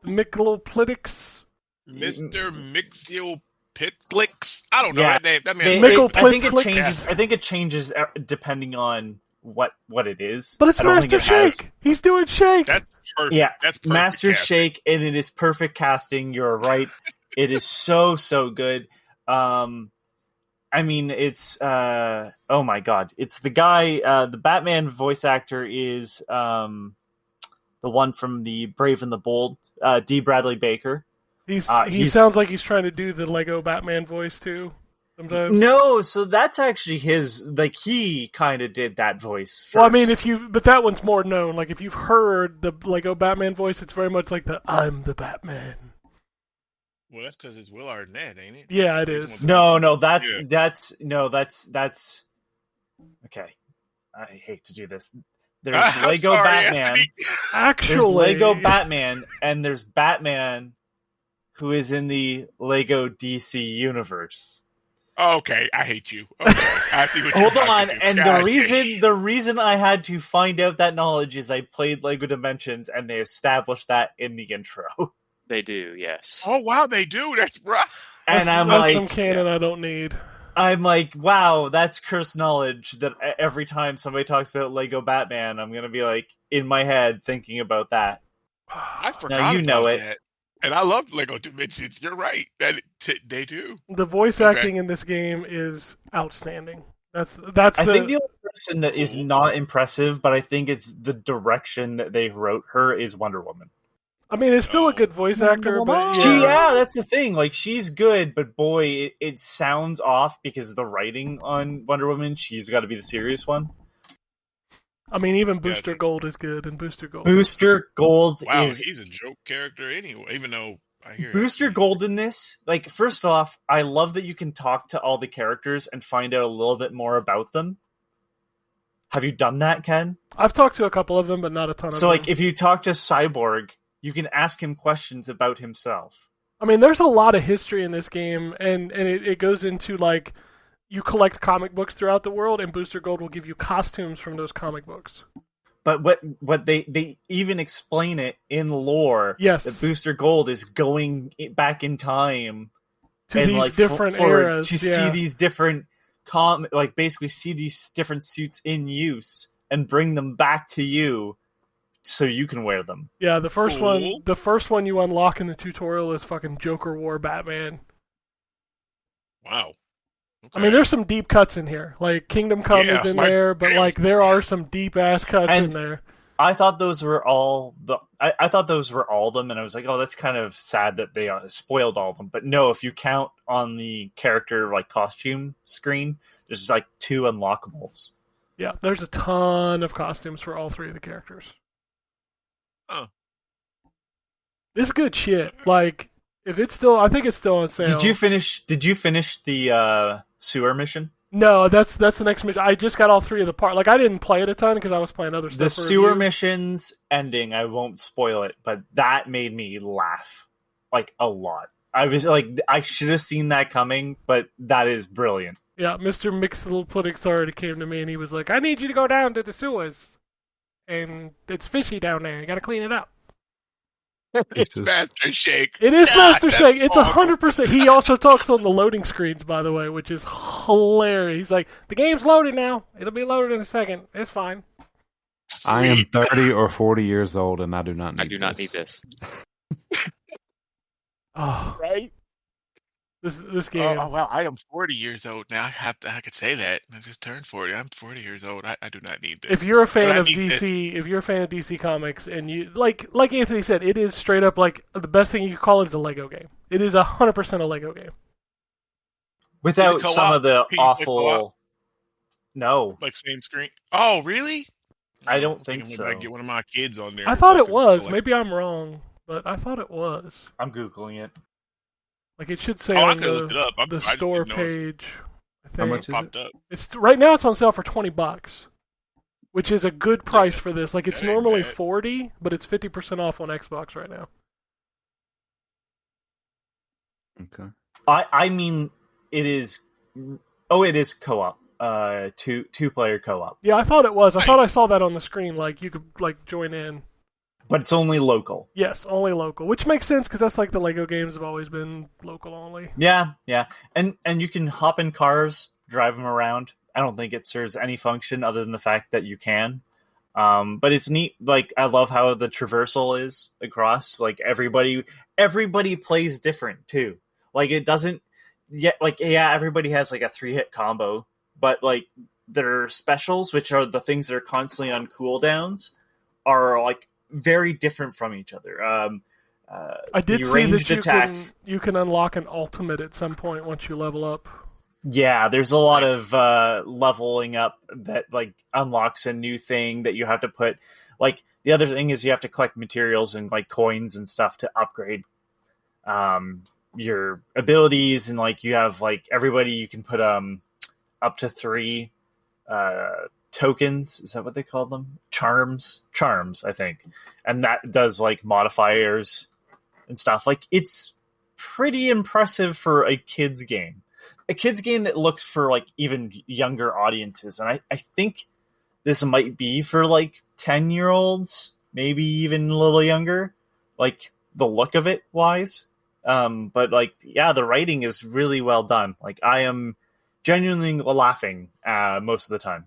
S1: Micheloplytics?
S3: Mr. Mixiopitlix? I don't know that name. That man.
S5: I think it changes depending on what it is.
S1: But it's Master Shake. He's doing Shake.
S3: That's perfect.
S5: Yeah,
S3: that's perfect
S5: Master
S3: casting.
S5: Shake, and it is perfect casting. You're right. It is so good. I mean, it's oh my god, it's the guy. The Batman voice actor is the one from the Brave and the Bold, D. Bradley Baker.
S1: He sounds like he's trying to do the Lego Batman voice too. Sometimes.
S5: No, so that's actually his. Like he kind of did that voice first.
S1: Well, I mean, but that one's more known. Like if you've heard the Lego Batman voice, it's very much like the "I'm the Batman."
S3: Well, that's because it's Will Arnett, ain't it?
S1: Yeah, it is.
S5: No, that's okay. I hate to do this. There's Lego Batman.
S1: Actually,
S5: there's Lego Batman, and there's Batman, who is in the Lego DC universe.
S3: Okay, I hate you. Okay, I see what you're
S5: Hold on, and
S3: God,
S5: the reason I had to find out that knowledge is I played Lego Dimensions, and they established that in the intro.
S2: They do, yes.
S3: Oh wow, they do. That's right.
S5: And I'm
S1: that's
S5: like,
S1: some canon I don't need.
S5: I'm like, wow, that's cursed knowledge. That every time somebody talks about Lego Batman, I'm gonna be like in my head thinking about that.
S3: I forgot.
S5: Now you know
S3: about
S5: it.
S3: that. And I love Lego Dimensions. You're right. They do.
S1: The voice acting in this game is outstanding. I think
S5: the only person that is not impressive, but I think it's the direction that they wrote her, is Wonder Woman.
S1: I mean, it's still a good voice actor, but
S5: that's the thing. Like, she's good, but boy, it sounds off because of the writing on Wonder Woman. She's got to be the serious one.
S1: I mean, even Booster Gold is good, and Booster Gold.
S3: Wow, he's a joke character anyway. Even though I hear
S5: Booster Gold in this, like, first off, I love that you can talk to all the characters and find out a little bit more about them. Have you done that, Ken?
S1: I've talked to a couple of them, but not a ton of them.
S5: So, like, if you talk to Cyborg, you can ask him questions about himself.
S1: I mean, there's a lot of history in this game, and it goes into, like, you collect comic books throughout the world, and Booster Gold will give you costumes from those comic books.
S5: But what they even explain it in lore,
S1: yes,
S5: that Booster Gold is going back in time
S1: to
S5: and
S1: these
S5: like
S1: different eras
S5: to see these different basically see these different suits in use and bring them back to you so you can wear them.
S1: Yeah, the first
S3: Cool.
S1: one you unlock in the tutorial is fucking Joker War Batman.
S3: Wow.
S1: I mean, there's some deep cuts in here. Like Kingdom Come
S3: Yeah,
S1: is in
S3: like,
S1: there, but
S3: damn.
S1: like there are some deep ass cuts
S5: And-
S1: in there.
S5: I thought those were all I thought those were all of them, and I was like, oh, that's kind of sad that they spoiled all of them. But no, if you count on the character like costume screen, there's like 2 unlockables.
S1: Yeah, there's a ton of costumes for all 3 of the characters.
S3: Huh.
S1: It's good shit. Like, if it's still, I think it's still on sale.
S5: Did you finish the sewer mission?
S1: No, that's the next mission. I just got all 3 of the parts. Like, I didn't play it a ton because I was playing other stuff.
S5: The
S1: for
S5: sewer
S1: review.
S5: mission's ending, I won't spoil it, but that made me laugh like a lot. I was like, I should have seen that coming, but that is brilliant.
S1: Yeah, Mr. Mixelpudding already came to me and he was like, I need you to go down to the sewers. And it's fishy down there. You gotta clean it up.
S3: It's
S4: just-
S3: Master Shake.
S1: It is
S3: God,
S1: Master
S3: that's
S1: Shake. It's
S3: awesome.
S1: 100%. He also talks on the loading screens, by the way, which is hilarious. He's like, the game's loaded now. It'll be loaded in a second. It's fine.
S4: I am
S3: Sweet.
S4: 30 or 40 years old, and I do not need
S2: I do not need this.
S1: Oh,
S3: Right?
S1: this game.
S3: Oh, well, I am 40 years old now. I could say that. I just turned 40. I'm 40 years old. I do not need this.
S1: If you're a fan
S3: But I
S1: of
S3: need
S1: DC, if you're a fan of DC Comics, and you like Anthony said, it is straight up like the best thing you could call it is a Lego game. It is 100% a Lego game.
S5: Without
S3: co-op?
S5: some of the
S3: Can you play
S5: awful.
S3: co-op?
S5: No,
S3: Like same screen. Oh, really?
S5: I don't
S3: think
S5: think
S3: I'm gonna
S5: so.
S3: get one of my kids on there.
S1: I thought it
S3: Focus
S1: was.
S3: Select.
S1: Maybe I'm wrong, but I thought it was.
S5: I'm googling it.
S1: Like it should say
S3: Oh, I
S1: on
S3: could have looked it up.
S1: the
S3: I just
S1: store
S3: didn't know if
S1: page. I think.
S4: How much is it?
S3: popped up.
S1: It's right now. It's on sale for $20, which is a good price for this. Like it's
S3: that ain't
S1: normally
S3: bad.
S1: $40, but it's 50% off on Xbox right now.
S4: Okay.
S5: I mean, it is. Oh, it is co-op. Two player co-op,
S1: Yeah, I thought it was. I
S3: Right.
S1: thought I saw that on the screen. Like you could like join in.
S5: but it's only local.
S1: Yes, only local, which makes sense because that's like the Lego games have always been local only.
S5: Yeah, and you can hop in cars, drive them around. I don't think it serves any function other than the fact that you can. But it's neat. Like I love how the traversal is across. Like everybody plays different too. Like it doesn't yet. Like yeah, everybody has like a 3-hit combo, but like their specials, which are the things that are constantly on cooldowns, are like very different from each other.
S1: I did
S5: the
S1: see
S5: ranged
S1: that
S5: attack.
S1: you can unlock an ultimate at some point once you level up.
S5: Yeah, there's a lot of leveling up that like unlocks a new thing that you have to put. Like the other thing is you have to collect materials and like coins and stuff to upgrade your abilities, and like you have like everybody you can put up to 3 tokens. Is that what they call them? Charms, I think, and that does like modifiers and stuff. Like it's pretty impressive for a kids game. A kids game that looks for like even younger audiences, and I think this might be for like 10-year-olds, maybe even a little younger, like the look of it wise. But like, yeah, the writing is really well done. Like I am genuinely laughing most of the time.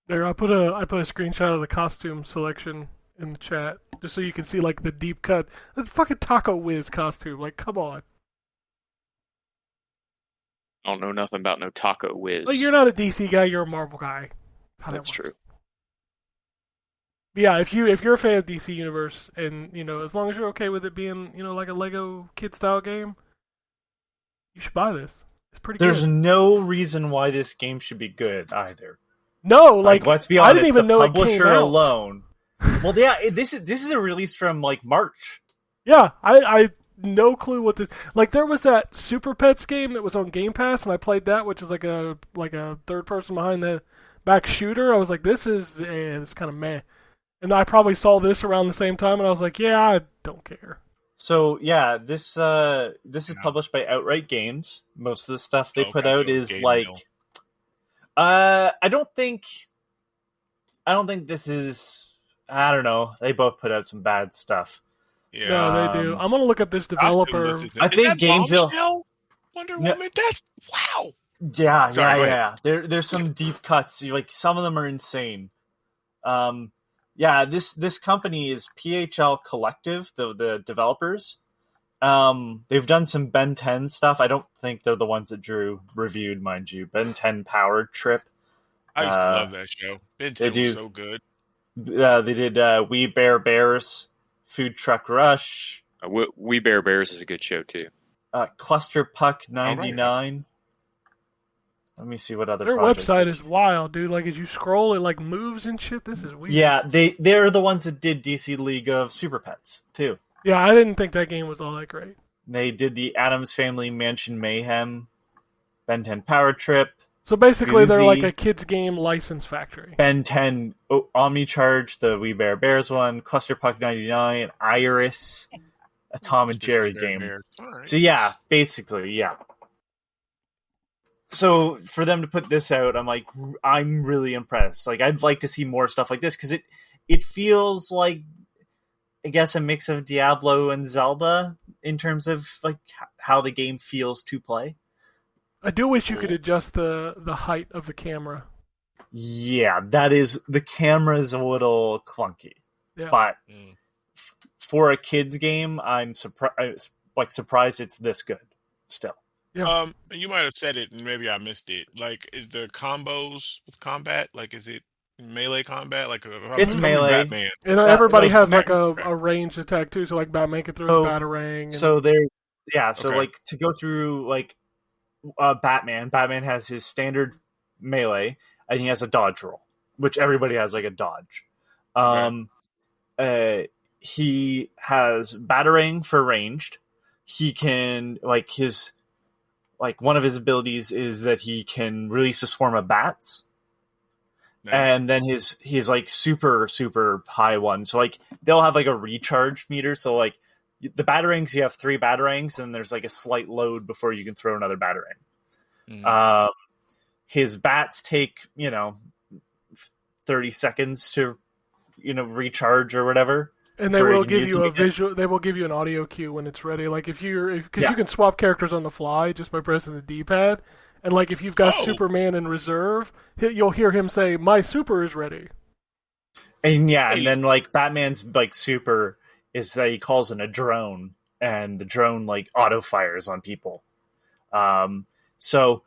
S1: There, I put a screenshot of the costume selection in the chat just so you can see like the deep cut. That fucking Taco Wiz costume, like come on.
S2: I don't know nothing about no Taco Wiz.
S1: Like, you're not a DC guy, you're a Marvel guy. How that
S2: That's
S1: works.
S2: true.
S1: But yeah, if you're a fan of DC Universe, and you know, as long as you're okay with it being, you know, like a Lego kid style game, you should buy this. It's pretty
S5: There's
S1: good.
S5: no reason why this game should be good either.
S1: No, like
S5: let's be
S1: I
S5: honest,
S1: didn't even
S5: the
S1: know it came
S5: publisher
S1: out.
S5: alone. Well, yeah, this is a release from like March.
S1: Yeah, I no clue what to like. There was that Super Pets game that was on Game Pass, and I played that, which is like a third person behind the back shooter. I was like, this is kind of meh. And I probably saw this around the same time, and I was like, yeah, I don't care.
S5: So yeah, this is published by Outright Games. Most of the stuff they put
S3: Okay,
S5: out
S3: so
S5: is
S3: Game
S5: like,
S3: Mill.
S5: I don't think this is. I don't know. They both put out some bad stuff.
S3: Yeah.
S1: No, they do. I'm gonna look up this
S3: Costume
S1: developer.
S3: list is-
S5: I
S3: is
S5: think
S3: that
S5: Gameville-
S3: Bombshell Wonder
S5: No.
S3: Woman. That's wow.
S5: Yeah,
S3: Sorry, go
S5: yeah. There's some deep cuts. Like some of them are insane. Yeah, this company is PHL Collective, the developers. They've done some Ben 10 stuff. I don't think they're the ones that Drew reviewed, mind you. Ben 10 Power Trip.
S3: I used to love that show. Ben 10 was so good.
S5: They did We Bear Bears, Food Truck Rush.
S2: We Bear Bears is a good show too.
S5: Cluster Puck 99. Let me see what other
S1: Their
S5: projects
S1: website is wild, dude. Like, as you scroll, it like moves and shit. This is weird.
S5: Yeah, they're the ones that did DC League of Super Pets too.
S1: Yeah, I didn't think that game was all that great.
S5: They did the Addams Family Mansion Mayhem, Ben 10 Power Trip.
S1: So basically, they're
S5: Goozy,
S1: like a kids game license factory.
S5: Ben 10 Omnicharge, the We Bear Bears one, Cluster Puck 99, Iris, a Tom and Jerry game.
S3: Right.
S5: So yeah, basically, yeah. So for them to put this out, I'm really impressed. Like, I'd like to see more stuff like this because it feels like, I guess, a mix of Diablo and Zelda in terms of like how the game feels to play.
S1: I do wish you could adjust the height of the camera.
S5: Yeah, the camera's a little clunky,
S1: Yeah.
S5: but for a kids game, I'm surprised it's this good still.
S1: Yeah.
S3: You might have said it, and maybe I missed it. Like, is the combos with combat? Like, is it melee combat? Like,
S5: It's melee.
S3: Batman.
S1: And everybody has
S5: like,
S1: like a ranged attack too. So like Batman can throw his batarang. And...
S5: So there, yeah. So
S3: Okay.
S5: like to go through like Batman has his standard melee, and he has a dodge roll, which everybody has like a dodge. He has batarang for ranged. He can one of his abilities is that he can release a swarm of bats.
S3: Nice.
S5: And then his like super high one. So like they'll have like a recharge meter. So like the batarangs, you have 3 batarangs, and there's like a slight load before you can throw another batarang.
S3: Mhm.
S5: His bats take 30 seconds to recharge or whatever.
S1: And they will give you a visual. They will give you an audio cue when it's ready. Like because you can swap characters on the fly just by pressing the D-pad. And like if you've got Superman in reserve, you'll hear him say, "My super is ready."
S5: And and then like Batman's like super is that he calls in a drone, and the drone like auto fires on people. So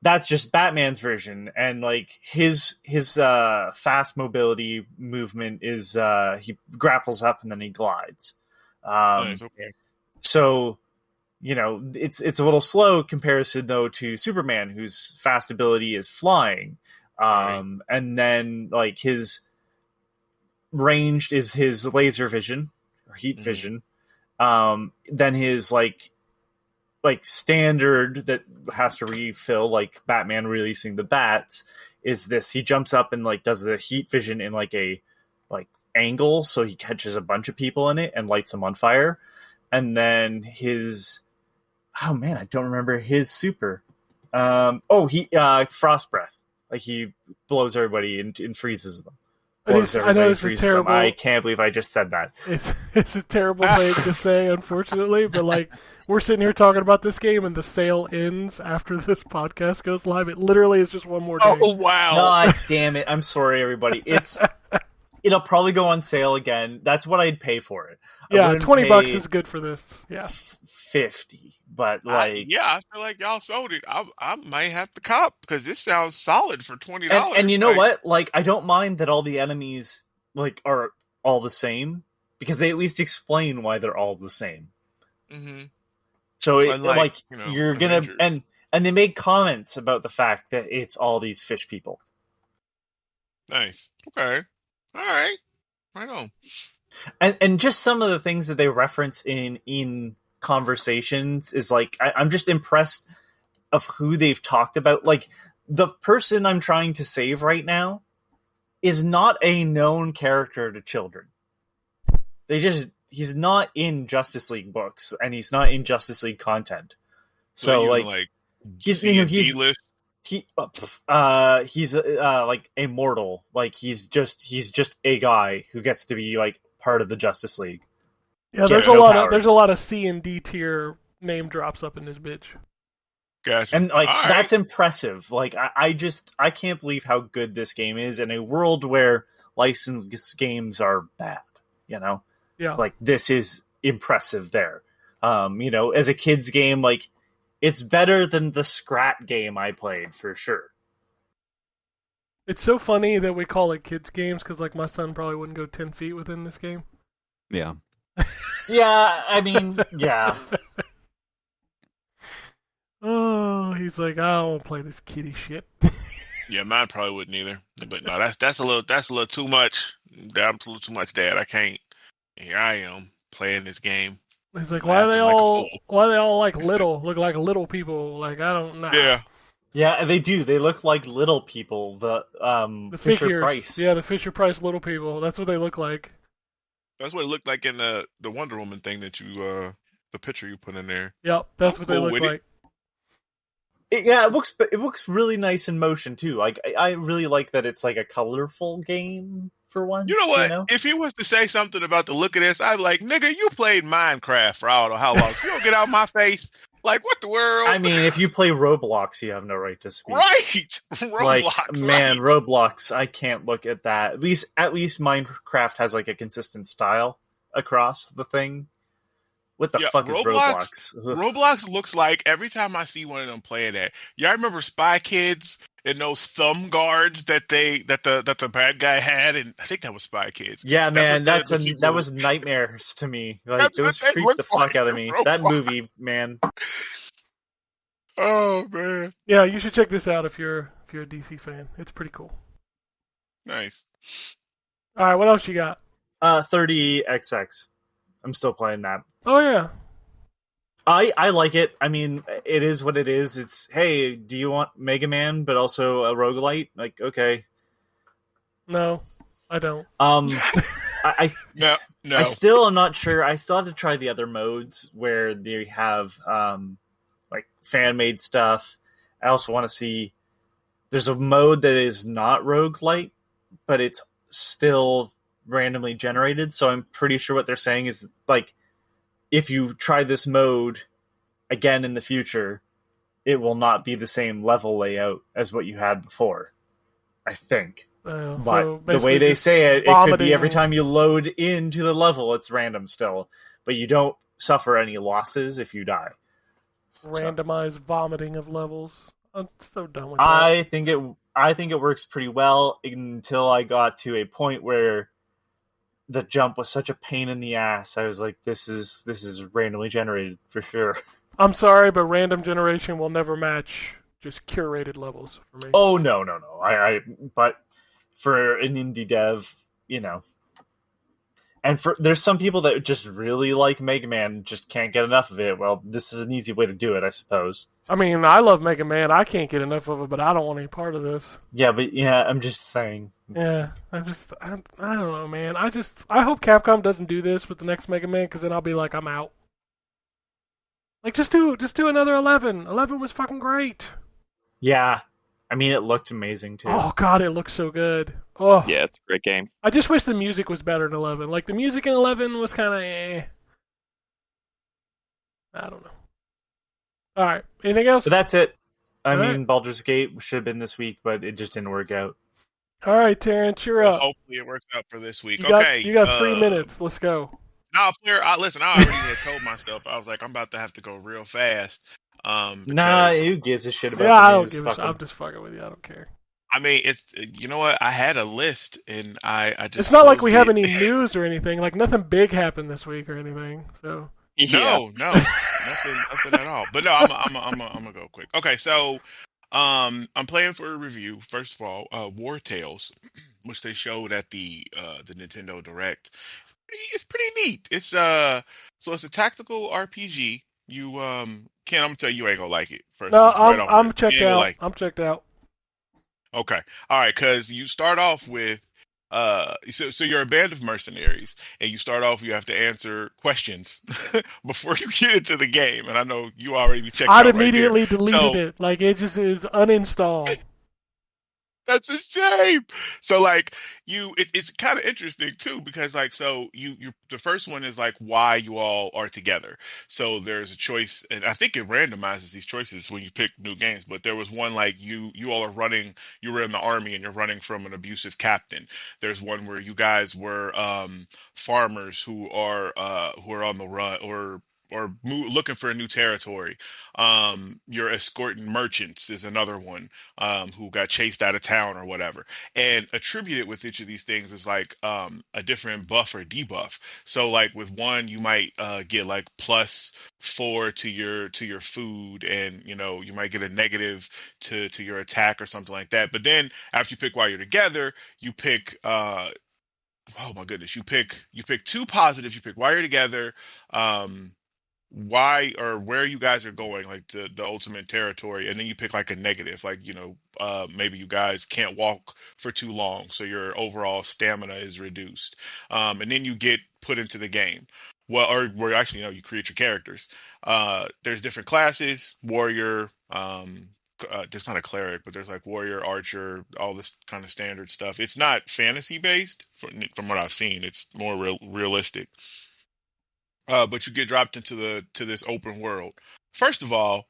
S5: that's just Batman's version, and like his fast mobility movement is he grapples up and then he glides.
S3: Nice, okay.
S5: So it's a little slow comparison though to Superman, whose fast ability is flying. And then like his ranged is his laser vision or heat vision. Then his like standard that has to refill, like Batman releasing the bats, is this. He jumps up and like does the heat vision in like a angle, so he catches a bunch of people in it and lights them on fire. And then his I don't remember his super. He frost breath. Like he blows everybody and freezes them.
S1: I know this is terrible.
S5: I can't believe I just said that.
S1: It's a terrible thing to say, unfortunately, but like we're sitting here talking about this game and the sale ends after this podcast goes live. It literally is just one more day.
S3: Oh wow!
S5: God damn it! I'm sorry, everybody. It'll probably go on sale again. That's what I'd pay for it.
S1: Yeah, $20 is good for this. Yeah,
S5: 50, but like
S3: I feel like y'all sold it. I might have to cop because this sounds solid for $20.
S5: And you know what? Like, I don't mind that all the enemies like are all the same because they at least explain why they're all the same.
S3: Mm-hmm.
S5: So you're
S3: Avengers.
S5: gonna and they make comments about the fact that it's all these fish people.
S3: Nice. Okay. All right. Right on.
S5: And just some of the things that they reference in conversations is like I'm just impressed of who they've talked about. Like the person I'm trying to save right now is not a known character to children. He's not in Justice League books and he's not in Justice League content. So he's
S3: D-list?
S5: he's like immortal. Like he's just a guy who gets to be like part of the Justice League.
S1: Yeah, there's a lot of C and D tier name drops up in this bitch.
S3: Gotcha.
S5: And like
S3: All
S5: that's impressive. Like I can't believe how good this game is in a world where licensed games are bad. You know,
S1: Yeah.
S5: like this is impressive there. As a kid's game, like it's better than the Scrat game I played for sure.
S1: It's so funny that we call it kids games because like my son probably wouldn't go 10 feet within this game.
S4: Yeah.
S5: Yeah, I mean, yeah.
S1: Oh, he's like, I don't want to play this kiddie shit.
S3: Yeah, mine probably wouldn't either. But no, that's a little too much. That's a little too much, Dad. I can't. Here I am playing this game.
S1: He's like, why are they all like little? Look like little people? Like I don't know.
S3: Yeah.
S5: Yeah, they do. They look like little people. The Fisher
S1: figures.
S5: Price.
S1: Yeah, the Fisher Price little people. That's what they look like.
S3: That's what it looked like in the Wonder Woman thing that you the picture you put in there.
S1: Yep, that's what they
S3: cool
S1: look
S3: with
S1: like.
S5: It looks really nice in motion too. Like I really like that it's like a colorful game for once.
S3: You know what?
S5: You know?
S3: If he was to say something about the look of this, I'd be like, nigga, you played Minecraft for I don't know how long. You don't get out of my face. Like, what the world?
S5: I mean, if you play Roblox, you have no right to speak.
S3: Right. Roblox.
S5: Like, man,
S3: right.
S5: Roblox, I can't look at that. At least Minecraft has like a consistent style across the thing. What the fuck is Roblox?
S3: Roblox looks like every time I see one of them playing that. Y'all remember Spy Kids and those thumb guards that the bad guy had, and I think that was Spy Kids.
S5: Yeah, man, that was nightmares to me. Like those creeped the fuck out of me.
S3: Roblox.
S5: That movie, man.
S3: Oh man.
S1: Yeah, you should check this out if you're a DC fan. It's pretty cool.
S3: Nice.
S1: All right, what else you got?
S5: 30XX. I'm still playing that.
S1: Oh yeah.
S5: I like it. I mean, it is what it is. It's, hey, do you want Mega Man but also a roguelite? Like, okay.
S1: No, I don't.
S3: No.
S5: I still am not sure. I still have to try the other modes where they have like fan made stuff. I also want to see. There's a mode that is not roguelite, but it's still randomly generated. So I'm pretty sure what they're saying is like, if you try this mode again in the future, it will not be the same level layout as what you had before. I think. But
S1: so
S5: the way they say it could be every
S1: vomiting.
S5: time you load into the level, it's random still. But you don't suffer any losses if you die.
S1: Randomized vomiting of levels. I'm so done with that.
S5: I think it works pretty well until I got to a point where the jump was such a pain in the ass. I was like, this is randomly generated for sure.
S1: I'm sorry, but random generation will never match just curated levels for me.
S5: Oh no. But for an indie dev, and there's some people that just really like Mega Man, just can't get enough of it. Well, this is an easy way to do it, I suppose.
S1: I mean, I love Mega Man. I can't get enough of it, but I don't want any part of this.
S5: Yeah, but I'm just saying.
S1: Yeah, I don't know, man. I hope Capcom doesn't do this with the next Mega Man, because then I'll be like, I'm out. Like, just do another 11. 11 was fucking great.
S5: Yeah, I mean, it looked amazing too.
S1: Oh god, it looks so good. Oh
S2: Yeah, it's a great game.
S1: I just wish the music was better in 11. Like, the music in 11 was kind of I don't know. All right, anything else?
S5: But that's it. I
S1: All
S5: mean,
S1: right.
S5: Baldur's Gate should have been this week, but it just didn't work out.
S1: All right, Terrence, you're up.
S3: Hopefully it works out for this week.
S1: You
S3: Okay.
S1: got 3 minutes. Let's go.
S3: No, listen, I already had told myself. I was like, I'm about to have to go real fast.
S5: Nah, who gives a shit about
S1: Yeah, I
S5: the
S1: don't
S5: news?
S1: give a
S5: Fuck
S1: shit.
S5: 'em.
S1: I'm just fucking with you. I don't care.
S3: I mean, you know what? I had a list, and I just.
S1: It's not like we have
S3: closed
S1: any
S3: it.
S1: news or anything. Like, nothing big happened this week or anything. So
S3: No, nothing at all. But no, I'm gonna go quick. Okay, so I'm playing for a review. First of all, War Tales, which they showed at the Nintendo Direct. It's pretty neat. It's so it's a tactical RPG. You Ken, I'm gonna tell you ain't gonna like it. First,
S1: no,
S3: just right off
S1: I'm
S3: rip.
S1: checked
S3: You ain't gonna
S1: out.
S3: like it.
S1: I'm checked out.
S3: Okay, all right, because you start off with so you're a band of mercenaries, and you start off. You have to answer questions before you get into the game. And I know you already checked.
S1: I'd
S3: out right
S1: immediately
S3: there.
S1: deleted
S3: So-
S1: it. Like, it just is uninstalled.
S3: That's a shame. So like it's kind of interesting too because like so you the first one is like why you all are together. So there's a choice, and I think it randomizes these choices when you pick new games. But there was one like you all are running. You were in the army and you're running from an abusive captain. There's one where you guys were farmers who are on the run or looking for a new territory. You're escorting merchants is another one who got chased out of town or whatever. And attributed with each of these things is like a different buff or debuff. So like with one, you might get like +4 to your food, and you might get a negative to your attack or something like that. But then after you pick while you're together, you pick oh my goodness, you pick two positives. You pick while you're together. Why or where you guys are going, like the ultimate territory, and then you pick like a negative, like maybe you guys can't walk for too long, so your overall stamina is reduced, and then you get put into the game. Well, or where actually, you create your characters. There's different classes, warrior. There's not a cleric, but there's like warrior, archer, all this kind of standard stuff. It's not fantasy based from what I've seen. It's more realistic, but you get dropped into to this open world. First of all,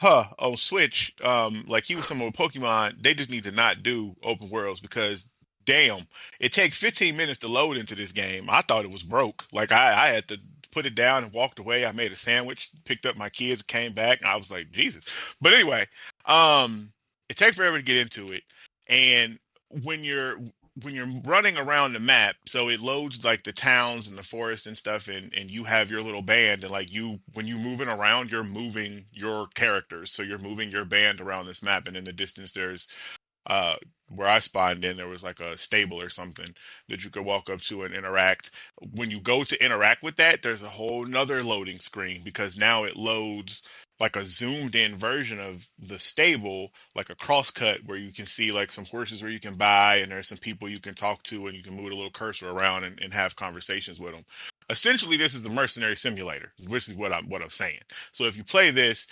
S3: on Switch, like you with some of Pokemon, they just need to not do open worlds because damn, it takes 15 minutes to load into this game. I thought it was broke. Like I had to put it down and walked away. I made a sandwich, picked up my kids, came back, and I was like, Jesus. But anyway, it takes forever to get into it. And when you're running around the map, so it loads like the towns and the forests and stuff, and you have your little band, and like when you moving around, you're moving your characters, so you're moving your band around this map, and in the distance there's where I spawned in, there was like a stable or something that you could walk up to and interact. When you go to interact with that, there's a whole nother loading screen because now it loads like a zoomed in version of the stable, like a crosscut where you can see like some horses where you can buy, and there's some people you can talk to, and you can move a little cursor around and have conversations with them. Essentially, this is the mercenary simulator, which is what I'm saying. So if you play this,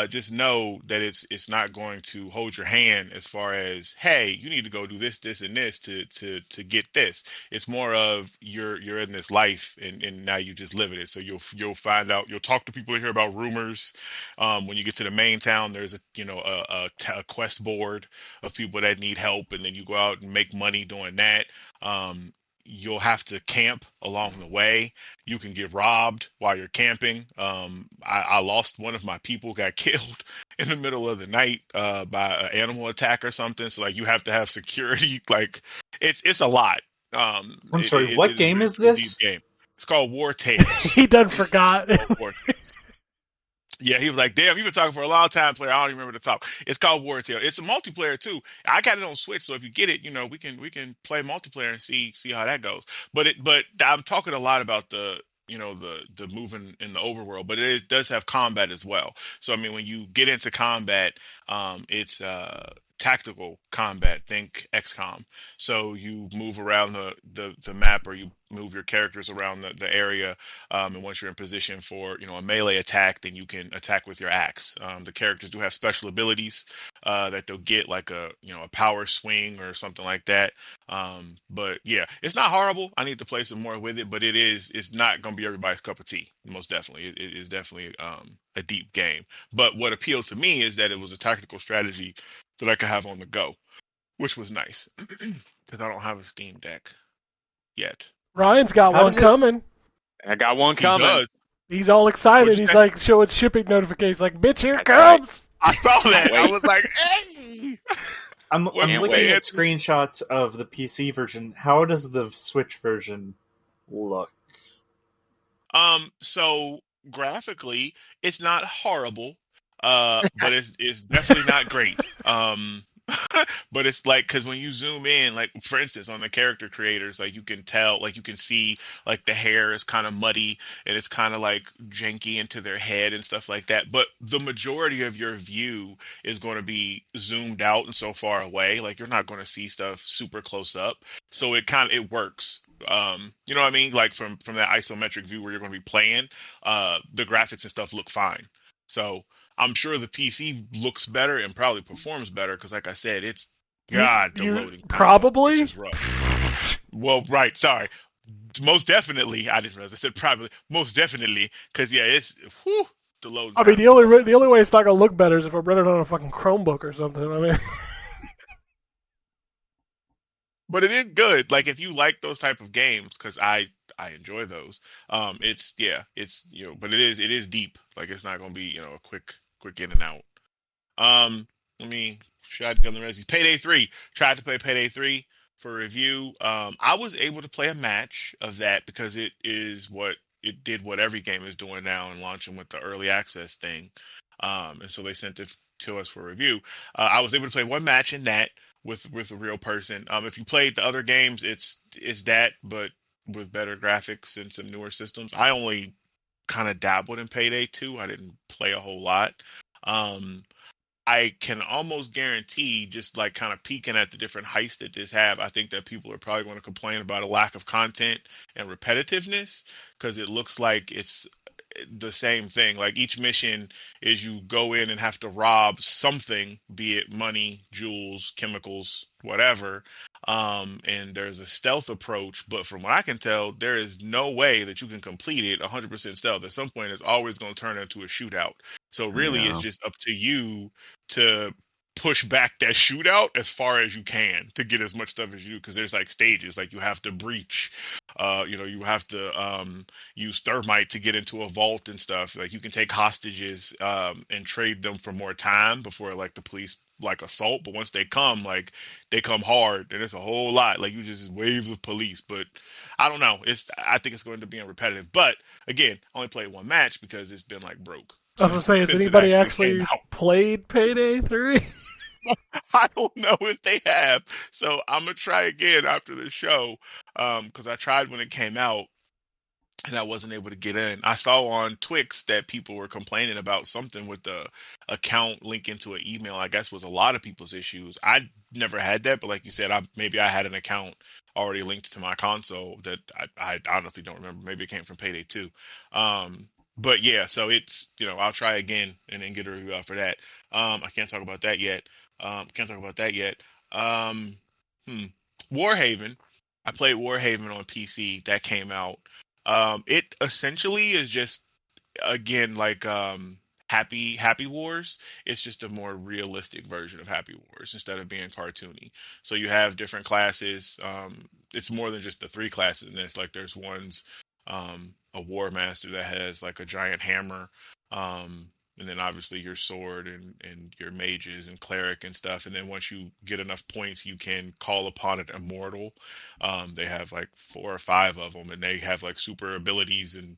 S3: just know that it's not going to hold your hand as far as, hey, you need to go do this, this, and this to get this. It's more of you're in this life, and now you just live in it. So you'll find out, you'll talk to people to hear about rumors. When you get to the main town, there's a quest board of people that need help, and then you go out and make money doing that. You'll have to camp along the way. You can get robbed while you're camping. I lost one of my people, got killed in the middle of the night by an animal attack or something. So like you have to have security. Like it's a lot.
S5: I'm sorry, what game is
S3: a deep
S5: this?
S3: game. It's called War Tales.
S1: He done forgot.
S3: War Tales. Yeah, he was like, damn, you've been talking for a long time, player. I don't even remember the talk. It's called Wartail. It's a multiplayer too. I got it on Switch, so if you get it, we can play multiplayer and see how that goes. But I'm talking a lot about the moving in the overworld, but it does have combat as well. So I mean, when you get into combat, it's tactical combat. Think XCOM. So you move around the map, or you move your characters around the area, and once you're in position for a melee attack, then you can attack with your axe. The characters do have special abilities that they'll get, like a power swing or something like that. But yeah, it's not horrible. I need to play some more with it, but it's not going to be everybody's cup of tea. Most definitely, it is definitely a deep game. But what appealed to me is that it was a tactical strategy that I could have on the go, which was nice because I don't have a Steam Deck yet.
S1: Ryan's got
S5: How
S1: one
S5: does it-
S1: coming.
S2: I got one
S3: He
S2: coming.
S3: does.
S1: He's all excited.
S3: What'd you
S1: He's
S3: say?
S1: like showing shipping notifications, like, bitch, here it
S2: That's right.
S1: comes.
S3: I saw that. I
S2: Wait.
S3: was like, hey.
S5: I'm
S3: Can't
S5: looking
S3: wait.
S5: at screenshots of the PC version. How does the Switch version look?
S3: So graphically, it's not horrible, but it's definitely not great. But it's like, because when you zoom in, like for instance on the character creators, like you can tell, like you can see like the hair is kind of muddy and it's kind of like janky into their head and stuff like that. But the majority of your view is going to be zoomed out and so far away, like you're not going to see stuff super close up. So it works. You know what I mean? Like from that isometric view where you're going to be playing, the graphics and stuff look fine. So I'm sure the PC looks better and probably performs better because, like I said, it's God, the
S1: You
S3: loading
S1: probably.
S3: is rough. Well, right, sorry. Most definitely, I didn't realize I said probably. Most definitely, because yeah, it's the loading.
S1: I mean, the only way it's not gonna look better is if I run it on a fucking Chromebook or something. I mean,
S3: But it is good. Like if you like those type of games, because I enjoy those. It's but it is deep. Like it's not gonna be a quick in and out. Let me shotgun the rest. Payday 3. Tried to play Payday 3 for review. I was able to play a match of that because it did what every game is doing now and launching with the early access thing. And so they sent it to us for review. I was able to play one match in that with a real person. If you played the other games, it's that, but with better graphics and some newer systems. I only kind of dabbled in Payday 2. I didn't play a whole lot. I can almost guarantee, just like kind of peeking at the different heists that this have, I think that people are probably going to complain about a lack of content and repetitiveness because it looks like it's the same thing. Like each mission is you go in and have to rob something, be it money, jewels, chemicals, whatever. And there's a stealth approach, but from what I can tell, there is no way that you can complete it 100% stealth. At some point, it's always going to turn into a shootout. So really, it's just up to you to push back that shootout as far as you can to get as much stuff as you do, because there's like stages. Like you have to breach, you have to use thermite to get into a vault and stuff. Like you can take hostages and trade them for more time before like the police like assault. But once they come, like they come hard, and it's a whole lot. Like you just waves of police. But I don't know. I think it's going to be repetitive. But again, I only played one match because it's been like broke.
S1: I was gonna say, has anybody actually played Payday 3?
S3: I don't know if they have. So I'm gonna try again after the show, because I tried when it came out and I wasn't able to get in. I saw on Twix that people were complaining about something with the account linking to an email. I guess was a lot of people's issues. I never had that, but like you said, maybe I had an account already linked to my console that I honestly don't remember. Maybe it came from Payday 2. But yeah, so it's I'll try again and then get a review out for that. I can't talk about that yet. Warhaven. I played Warhaven on PC. That came out. It essentially is just again like Happy Wars. It's just a more realistic version of Happy Wars instead of being cartoony. So you have different classes. It's more than just the 3 classes in this. Like there's one's a war master that has like a giant hammer. And then obviously your sword and your mages and cleric and stuff. And then once you get enough points, you can call upon an immortal. They have like 4 or 5 of them, and they have like super abilities and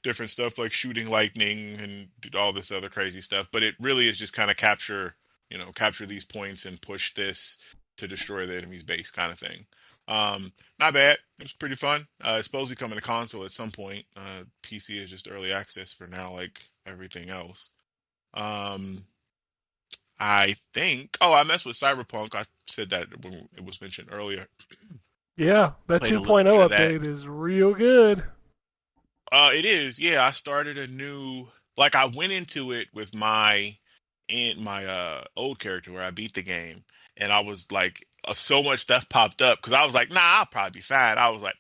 S3: different stuff like shooting lightning and all this other crazy stuff. But it really is just kind of capture these points and push this to destroy the enemy's base kind of thing. Not bad. It was pretty fun. It's supposed to be coming to console at some point. PC is just early access for now, like everything else. I think. Oh, I messed with Cyberpunk. I said that when it was mentioned earlier.
S1: Yeah, that 2.0 update is real good.
S3: It is. Yeah, I started a new. Like I went into it with my old character where I beat the game, and I was like, so much stuff popped up because I was like, nah, I'll probably be fine. I was like,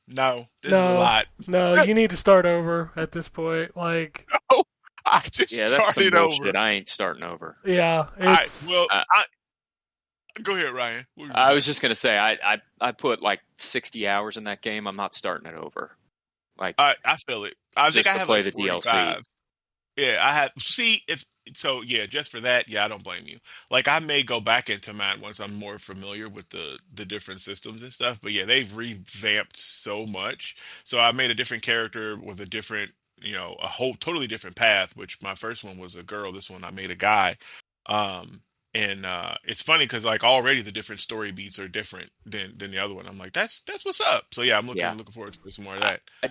S3: no, this is a lot.
S1: No, you need to start over at this point. Like.
S3: I just
S2: that's some
S3: started
S2: bullshit.
S3: over.
S2: I ain't starting over.
S1: Yeah.
S3: Go ahead, Ryan.
S2: I was just gonna say I put like 60 hours in that game. I'm not starting it over. Like
S3: I feel it. I think I have
S2: play
S3: like
S2: the
S3: 45.
S2: DLC.
S3: Yeah, I have. See, just for that, yeah, I don't blame you. Like I may go back into mine once I'm more familiar with the different systems and stuff. But yeah, they've revamped so much. So I made a different character with a different. A whole totally different path, which my first one was a girl. This one I made a guy. And it's funny because like already the different story beats are different than the other one. I'm like, that's what's up. So yeah, I'm looking forward to some more of that.
S2: I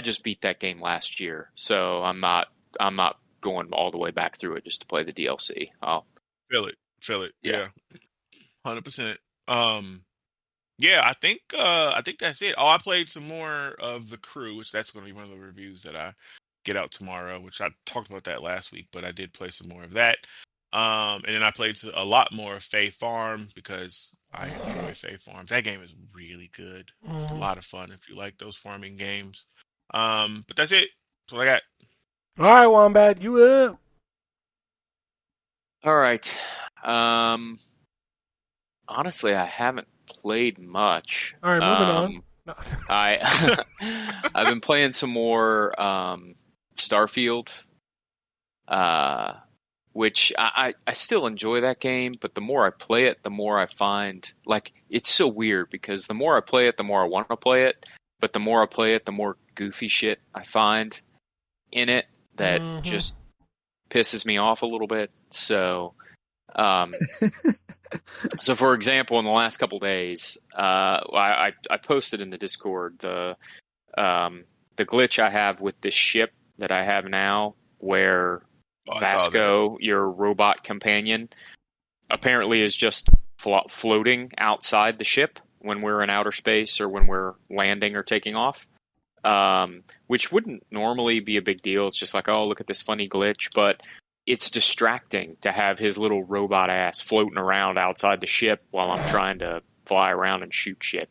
S2: just beat that game last year, so I'm not going all the way back through it just to play the DLC. I'll
S3: feel it. Yeah. 100%. Yeah, I think that's it. Oh, I played some more of The Crew, which that's going to be one of the reviews that I get out tomorrow, which I talked about that last week, but I did play some more of that. And then I played a lot more Fae Farm because I enjoy Fae Farm. That game is really good. It's a lot of fun if you like those farming games. But that's it. That's what I got.
S1: All right, Wombat, you up?
S2: All right. Honestly, I haven't played much.
S1: All right, moving on. No.
S2: I've been playing some more Starfield, which I still enjoy that game, but the more I play it, the more I find, like, it's so weird because the more I play it, the more I want to play it, but the more I play it, the more goofy shit I find in it that just pisses me off a little bit. So, so for example, in the last couple days, I posted in the Discord the glitch I have with this ship that I have now, where Vasco, your robot companion, apparently is just floating outside the ship when we're in outer space or when we're landing or taking off, which wouldn't normally be a big deal. It's just like, oh, look at this funny glitch, but it's distracting to have his little robot ass floating around outside the ship while I'm trying to fly around and shoot shit.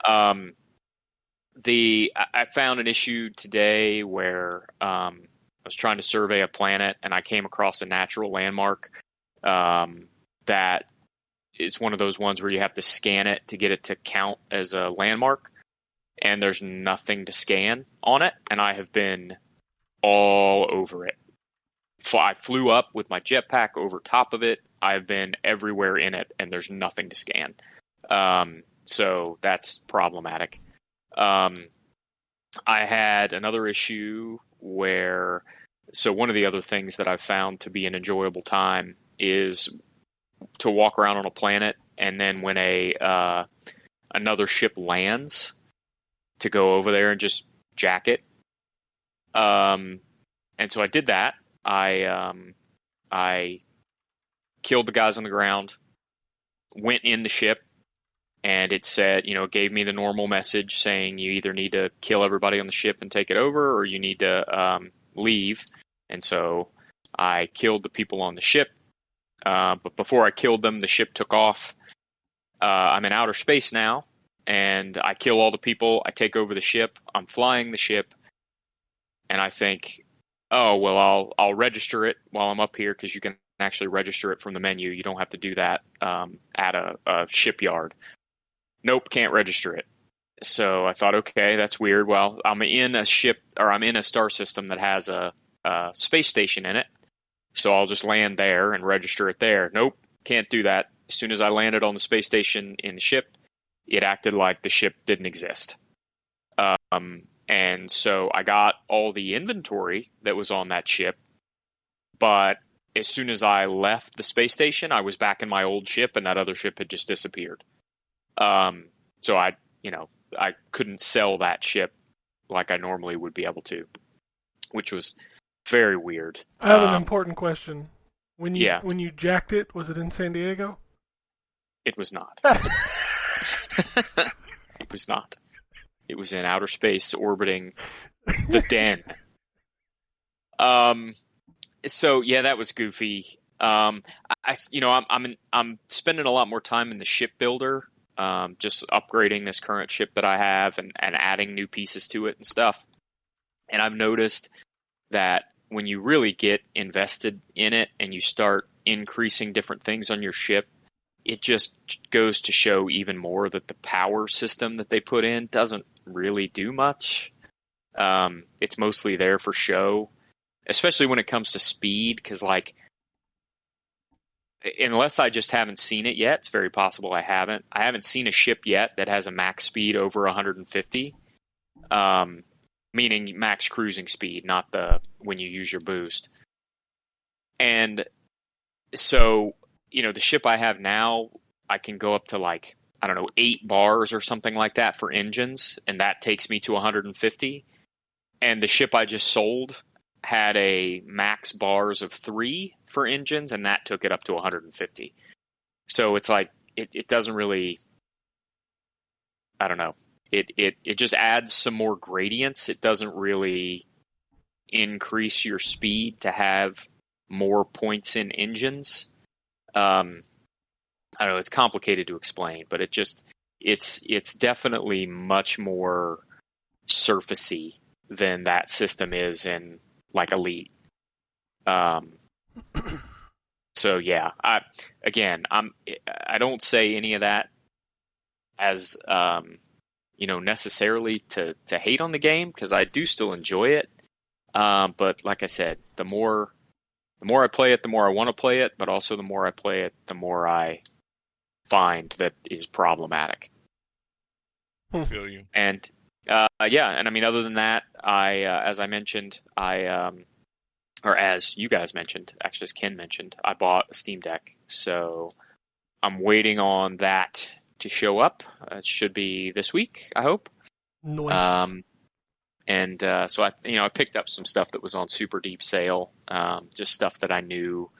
S2: I found an issue today where I was trying to survey a planet and I came across a natural landmark that is one of those ones where you have to scan it to get it to count as a landmark, and there's nothing to scan on it, and I have been all over it. I flew up with my jetpack over top of it. I've been everywhere in it, and there's nothing to scan. So that's problematic. I had another issue where, so one of the other things that I've found to be an enjoyable time is to walk around on a planet, and then when another ship lands, to go over there and just jack it. And so I did that. I killed the guys on the ground, went in the ship, and it said, it gave me the normal message saying you either need to kill everybody on the ship and take it over, or you need to leave. And so I killed the people on the ship. But before I killed them, the ship took off. I'm in outer space now, and I kill all the people. I take over the ship. I'm flying the ship, and I think, oh, well, I'll register it while I'm up here, because you can actually register it from the menu. You don't have to do that at a shipyard. Nope, can't register it. So I thought, okay, that's weird. Well, I'm in a ship, or I'm in a star system that has a space station in it. So I'll just land there and register it there. Nope, can't do that. As soon as I landed on the space station in the ship, it acted like the ship didn't exist. And so I got all the inventory that was on that ship, but as soon as I left the space station, I was back in my old ship, and that other ship had just disappeared. So I couldn't sell that ship like I normally would be able to, which was very weird.
S1: I have an important question. When you jacked it, was it in San Diego?
S2: It was not. It was not. It was in outer space orbiting the den. So yeah, that was goofy. I'm spending a lot more time in the ship builder, just upgrading this current ship that I have and adding new pieces to it and stuff. And I've noticed that when you really get invested in it and you start increasing different things on your ship, it just goes to show even more that the power system that they put in doesn't really do much. It's mostly there for show, especially when it comes to speed, because, like, unless I just haven't seen it yet, it's very possible I haven't. I haven't seen a ship yet that has a max speed over 150, meaning max cruising speed, not when you use your boost. And so, the ship I have now, I can go up to 8 bars or something like that for engines, and that takes me to 150. And the ship I just sold had a max bars of 3 for engines, and that took it up to 150. So it's like, it doesn't really, I don't know. It just adds some more gradients. It doesn't really increase your speed to have more points in engines. I don't know, it's complicated to explain, but it's definitely much more surfacey than that system is in like Elite. So yeah, I don't say any of that as necessarily to hate on the game, because I do still enjoy it. But like I said, the more I play it, the more I want to play it, but also the more I play it, the more I find that is problematic.
S3: I feel you.
S2: And and I mean, other than that, as I mentioned, or as you guys mentioned, actually as Ken mentioned, I bought a Steam Deck, so I'm waiting on that to show up. It should be this week, I hope.
S1: Nice.
S2: So I picked up some stuff that was on super deep sale, just stuff that I knew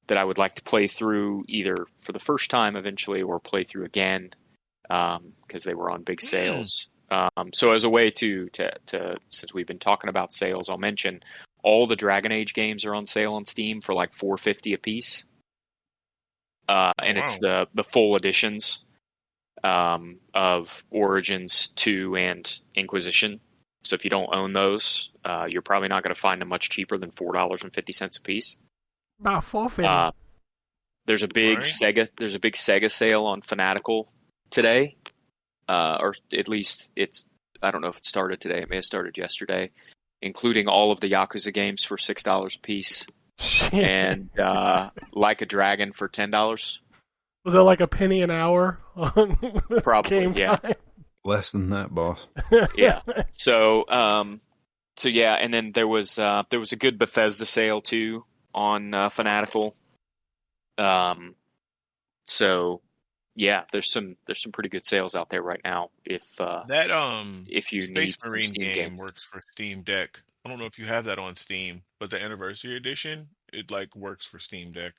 S2: that I would like to play through either for the first time eventually or play through again, because they were on big sales. So as a way to since we've been talking about sales, I'll mention all the Dragon Age games are on sale on Steam for like $4.50 a piece, and it's the full editions of Origins 2 and Inquisition. So if you don't own those, you're probably not going to find them much cheaper than $4.50 a piece.
S1: About $4.50.
S2: There's a big Sega sale on Fanatical today, or at least I don't know if it started today. It may have started yesterday, including all of the Yakuza games for $6 a piece, and Like a Dragon for $10.
S1: Was that like a penny an hour on
S2: Probably,
S1: game time?
S4: Less than that, boss.
S2: Yeah. So yeah, and then there was a good Bethesda sale too on Fanatical. So yeah, there's some pretty good sales out there right now. If you
S3: Space
S2: need
S3: Marine
S2: Steam
S3: game works for Steam Deck. I don't know if you have that on Steam, but the Anniversary Edition, it like works for Steam Deck.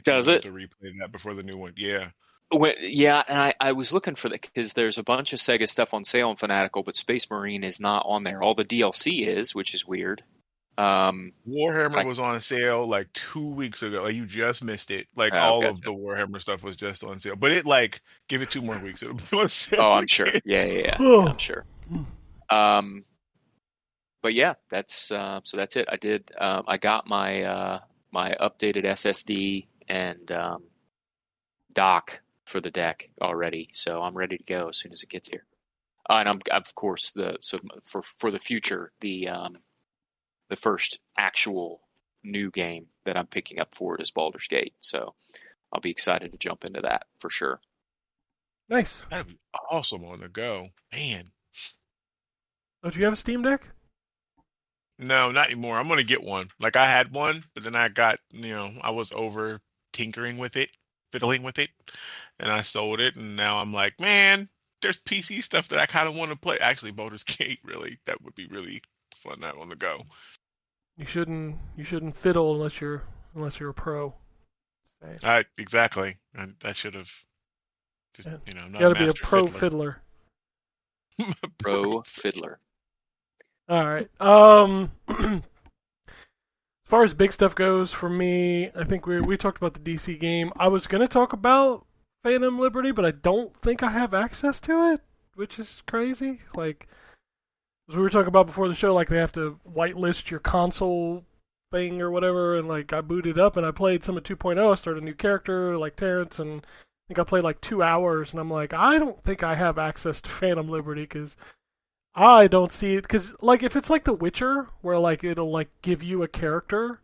S2: Does it?
S3: To replay that before the new one, yeah.
S2: Yeah, and I was looking for that because there's a bunch of Sega stuff on sale on Fanatical, but Space Marine is not on there. All the DLC is, which is weird.
S3: Warhammer was on sale like 2 weeks ago. Like you just missed it. Like all of the Warhammer stuff was just on sale. But it give it 2 more weeks. It'll be on sale.
S2: Oh, I'm sure. Yeah, I'm sure. But yeah, that's it. I did. I got my my updated SSD and dock for the deck already, so I'm ready to go as soon as it gets here. And I'm of course for the future the first actual new game that I'm picking up for it is Baldur's Gate, so I'll be excited to jump into that for sure.
S1: Nice.
S3: That'd be awesome on the go, man.
S1: Don't you have a Steam Deck?
S3: No, not anymore. I'm gonna get one. Like I had one, but then I got I was over tinkering with it, fiddling with it, and I sold it, and now I'm like, man, there's PC stuff that I kind of want to play. Actually, Baldur's Gate, really, that would be really fun that on the go.
S1: You shouldn't fiddle unless you're a pro.
S3: Exactly. I should have just not
S1: you gotta be a pro
S3: fiddler.
S2: Pro fiddler.
S1: All right. As far as big stuff goes, for me, I think we talked about the DC game. I was gonna talk about Phantom Liberty, but I don't think I have access to it, which is crazy. Like, as we were talking about before the show, like they have to whitelist your console thing or whatever, and like I booted up and I played some of 2.0. I started a new character like Terrence, and I think I played like 2 hours, and I'm like, I don't think I have access to Phantom Liberty because I don't see it. Because like if it's like The Witcher, where like it'll like give you a character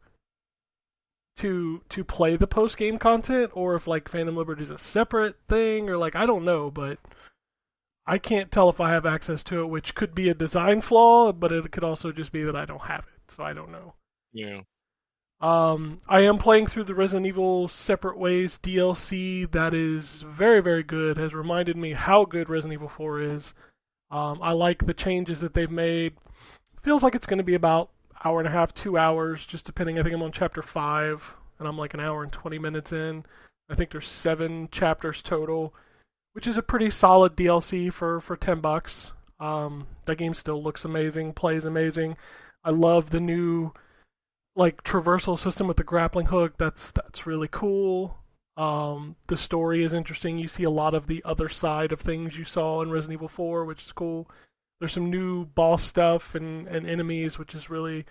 S1: to play the post game content, or if like Phantom Liberty is a separate thing, or like I don't know, but I can't tell if I have access to it, which could be a design flaw, but it could also just be that I don't have it, so I don't know.
S3: Yeah.
S1: I am playing through the Resident Evil Separate Ways DLC. That is very, very good. Has reminded me how good Resident Evil 4 is. I like the changes that they've made. Feels like it's going to be about hour and a half, 2 hours, just depending. I think I'm on chapter 5, and I'm like an hour and 20 minutes in. I think there's 7 chapters total, which is a pretty solid DLC for $10. That game still looks amazing, plays amazing. I love the new like traversal system with the grappling hook. That's really cool. The story is interesting. You see a lot of the other side of things you saw in Resident Evil 4, which is cool. There's some new boss stuff and enemies, which is really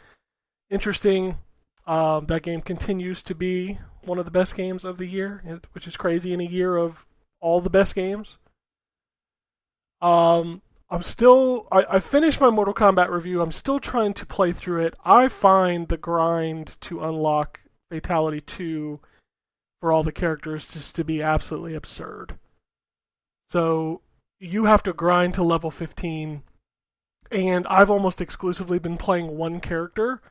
S1: interesting. That game continues to be one of the best games of the year, which is crazy in a year of all the best games. I finished my Mortal Kombat review. I'm still trying to play through it. I find the grind to unlock Fatality 2 for all the characters just to be absolutely absurd. So you have to grind to level 15, and I've almost exclusively been playing one character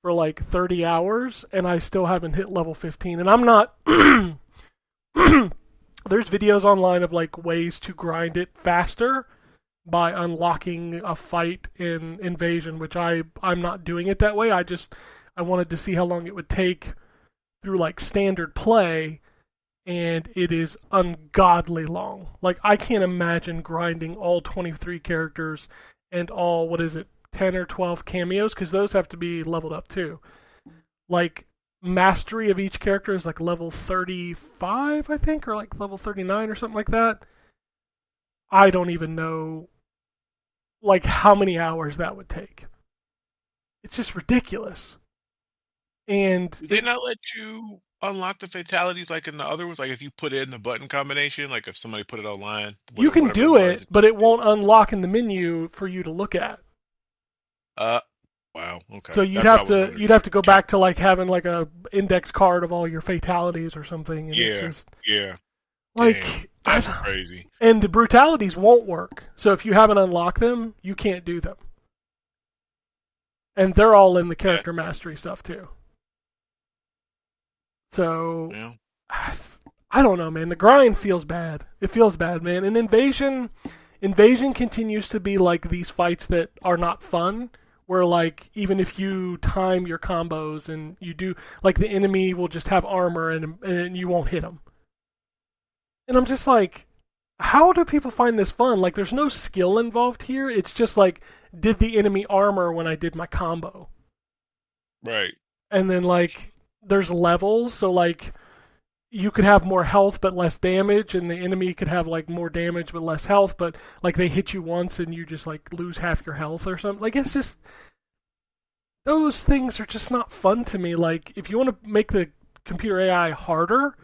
S1: for like 30 hours, and I still haven't hit level 15. And I'm not... There's videos online of like ways to grind it faster by unlocking a fight in Invasion, which I'm not doing it that way. I wanted to see how long it would take through like standard play, and it is ungodly long. Like, I can't imagine grinding all 23 characters and all, 10 or 12 cameos, because those have to be leveled up too. Like, mastery of each character is like level 35, I think, or like level 39 or something like that. I don't even know like how many hours that would take. It's just ridiculous. And
S3: did they not let you unlock the fatalities like in the other ones? Like if you put in the button combination, like if somebody put it online,
S1: you can do it, but it won't unlock in the menu for you to look at.
S3: Wow. Okay.
S1: So you'd have to go back to like having like a index card of all your fatalities or something. And it's just, like,
S3: damn, that's crazy.
S1: And the brutalities won't work. So if you haven't unlocked them, you can't do them. And they're all in the character mastery stuff too. So I don't know, man. The grind feels bad. It feels bad, man. And Invasion continues to be like these fights that are not fun. Where, like, even if you time your combos and you do, like, the enemy will just have armor and you won't hit them. And I'm just like, how do people find this fun? Like, there's no skill involved here. It's just like, did the enemy armor when I did my combo?
S3: Right.
S1: And then, like, there's levels, so, like, you could have more health but less damage, and the enemy could have, like, more damage but less health, but, like, they hit you once and you just, like, lose half your health or something. Like, it's just... Those things are just not fun to me. Like, if you want to make the computer AI harder,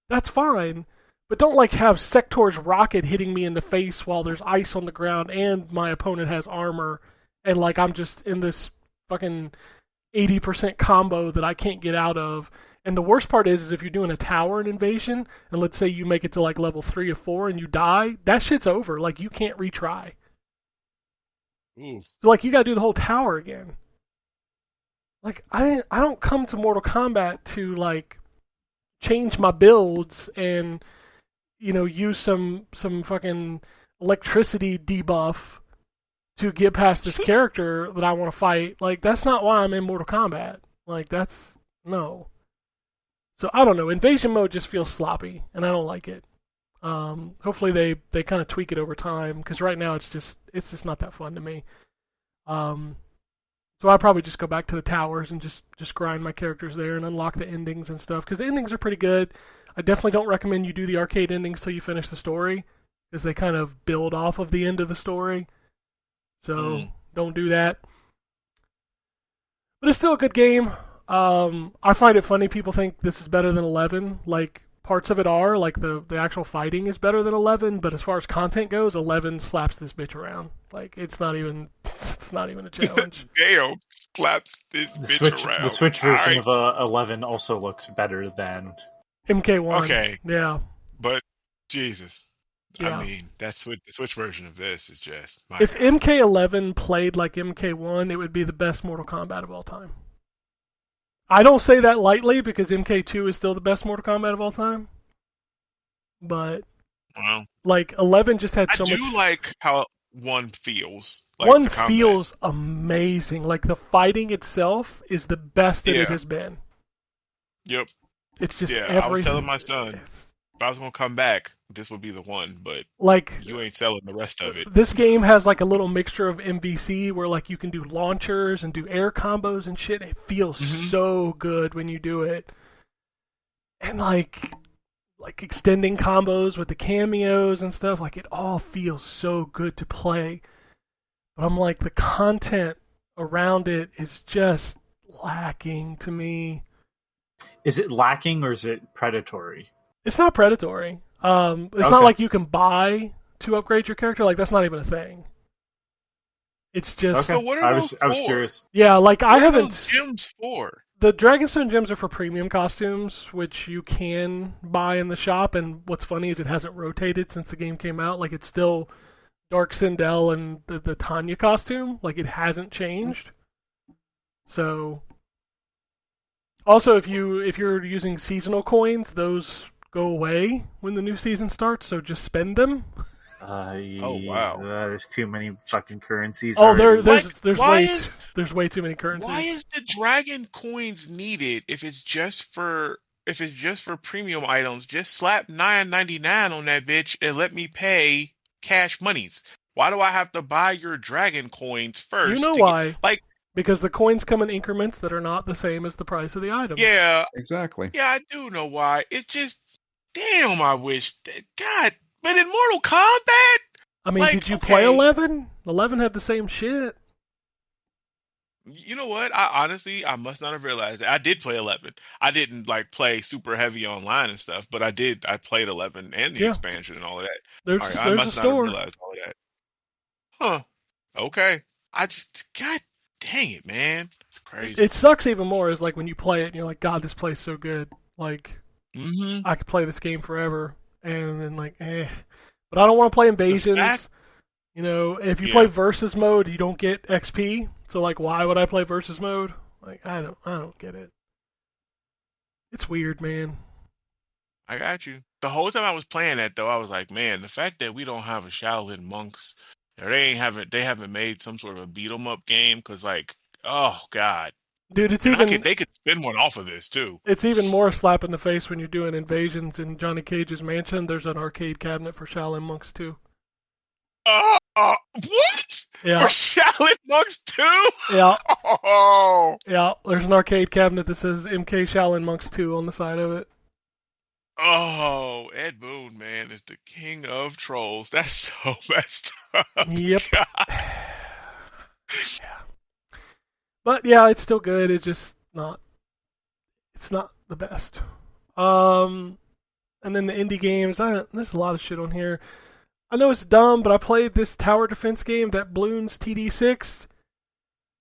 S1: that's fine. But don't, like, have Sector's rocket hitting me in the face while there's ice on the ground and my opponent has armor, and, like, I'm just in this fucking 80% combo that I can't get out of. And the worst part is if you're doing a tower in Invasion, and let's say you make it to like level 3 or 4 and you die, that shit's over. Like, you can't retry.
S3: Ooh.
S1: So, like, you gotta do the whole tower again. Like, I don't come to Mortal Kombat to, like, change my builds and, you know, use some fucking electricity debuff to get past this character that I want to fight. Like, that's not why I'm in Mortal Kombat. Like, no. So, I don't know. Invasion mode just feels sloppy, and I don't like it. Hopefully they kind of tweak it over time, because right now it's just not that fun to me. So I'll probably just go back to the towers and just grind my characters there and unlock the endings and stuff, because the endings are pretty good. I definitely don't recommend you do the arcade endings till you finish the story, because they kind of build off of the end of the story. So don't do that. But it's still a good game. I find it funny people think this is better than 11. Like, parts of it are, like the actual fighting is better than 11, but as far as content goes, 11 slaps this bitch around. Like, it's not even a challenge.
S3: Damn, slaps this bitch around.
S5: The Switch version of 11 also looks better than
S1: MK1.
S3: Okay.
S1: Yeah.
S3: But Jesus.
S1: Yeah.
S3: I mean, the Switch version of this is just...
S1: If MK11 played like MK1, it would be the best Mortal Kombat of all time. I don't say that lightly, because MK2 is still the best Mortal Kombat of all time. But, like, 11 just had so much...
S3: I do like how one feels. Like,
S1: one feels amazing. Like, the fighting itself is the best that it has been.
S3: Yep.
S1: It's just
S3: everything. I was telling my son, I was gonna come back, this would be the one, but
S1: Like,
S3: you ain't selling the rest of it.
S1: this game has like a little mixture of MVC where like you can do launchers and do air combos and shit. It feels so good when you do it. And like extending combos with the cameos and stuff, like it all feels so good to play. But I'm like, the content around it is just lacking to me.
S5: Is it lacking or is it predatory?
S1: It's not predatory. It's not like you can buy to upgrade your character. Like, that's not even a thing. It's just...
S3: So what are those
S5: I was
S3: for?
S5: curious.
S1: Yeah, like,
S3: What
S1: I
S3: are
S1: haven't...
S3: those gems for?
S1: The Dragonstone gems are for premium costumes, which you can buy in the shop, and what's funny is it hasn't rotated since the game came out. Like, it's still Dark Sindel and the Tanya costume. Like, it hasn't changed. So... Also, if you're using seasonal coins, those go away when the new season starts, so just spend them.
S3: Oh, wow.
S5: There's too many fucking currencies.
S1: Oh,
S5: already.
S1: there's way too many currencies.
S3: Why is the dragon coins needed if it's just for premium items? Just slap $9.99 on that bitch and let me pay cash monies. Why do I have to buy your dragon coins first?
S1: You know why? Because the coins come in increments that are not the same as the price of the item.
S3: Yeah,
S4: Exactly.
S3: yeah, I do know why. It just, damn, I wish, God, but in Mortal Kombat?
S1: I mean,
S3: Like,
S1: did you play
S3: okay.
S1: 11? 11 had the same shit.
S3: You know what? I must not have realized that. I did play 11. I didn't play super heavy online and stuff, but I did. I played 11 and the expansion and all of that.
S1: There's
S3: I must
S1: a
S3: not have
S1: store.
S3: realized all of that. Huh. Okay. God dang it, man. It's crazy.
S1: It sucks even more is like when you play it and you're like, God, this play's so good. Like, I could play this game forever. And then like, But I don't want to play Invasions. You know, if you play versus mode, you don't get XP. So like, why would I play versus mode? Like, I don't get it. It's weird, man.
S3: I got you. The whole time I was playing that though, I was like, man, the fact that we don't have a Shaolin Monks, or they haven't made some sort of a beat 'em up game, because like, oh god,
S1: Dude,
S3: they could spin one off of this too.
S1: It's even more a slap in the face when you're doing Invasions in Johnny Cage's mansion. There's an arcade cabinet for Shaolin Monks 2.
S3: What?
S1: Yeah.
S3: For Shaolin Monks 2?
S1: Yeah.
S3: Oh.
S1: Yeah, there's an arcade cabinet that says MK Shaolin Monks 2 on the side of it.
S3: Oh, Ed Boon, man, is the king of trolls. That's so messed up.
S1: Yep.
S3: God.
S1: Yeah. But yeah, it's still good. It's just not. It's not the best. And then the indie games. There's a lot of shit on here. I know it's dumb, but I played this tower defense game, that Bloons TD6.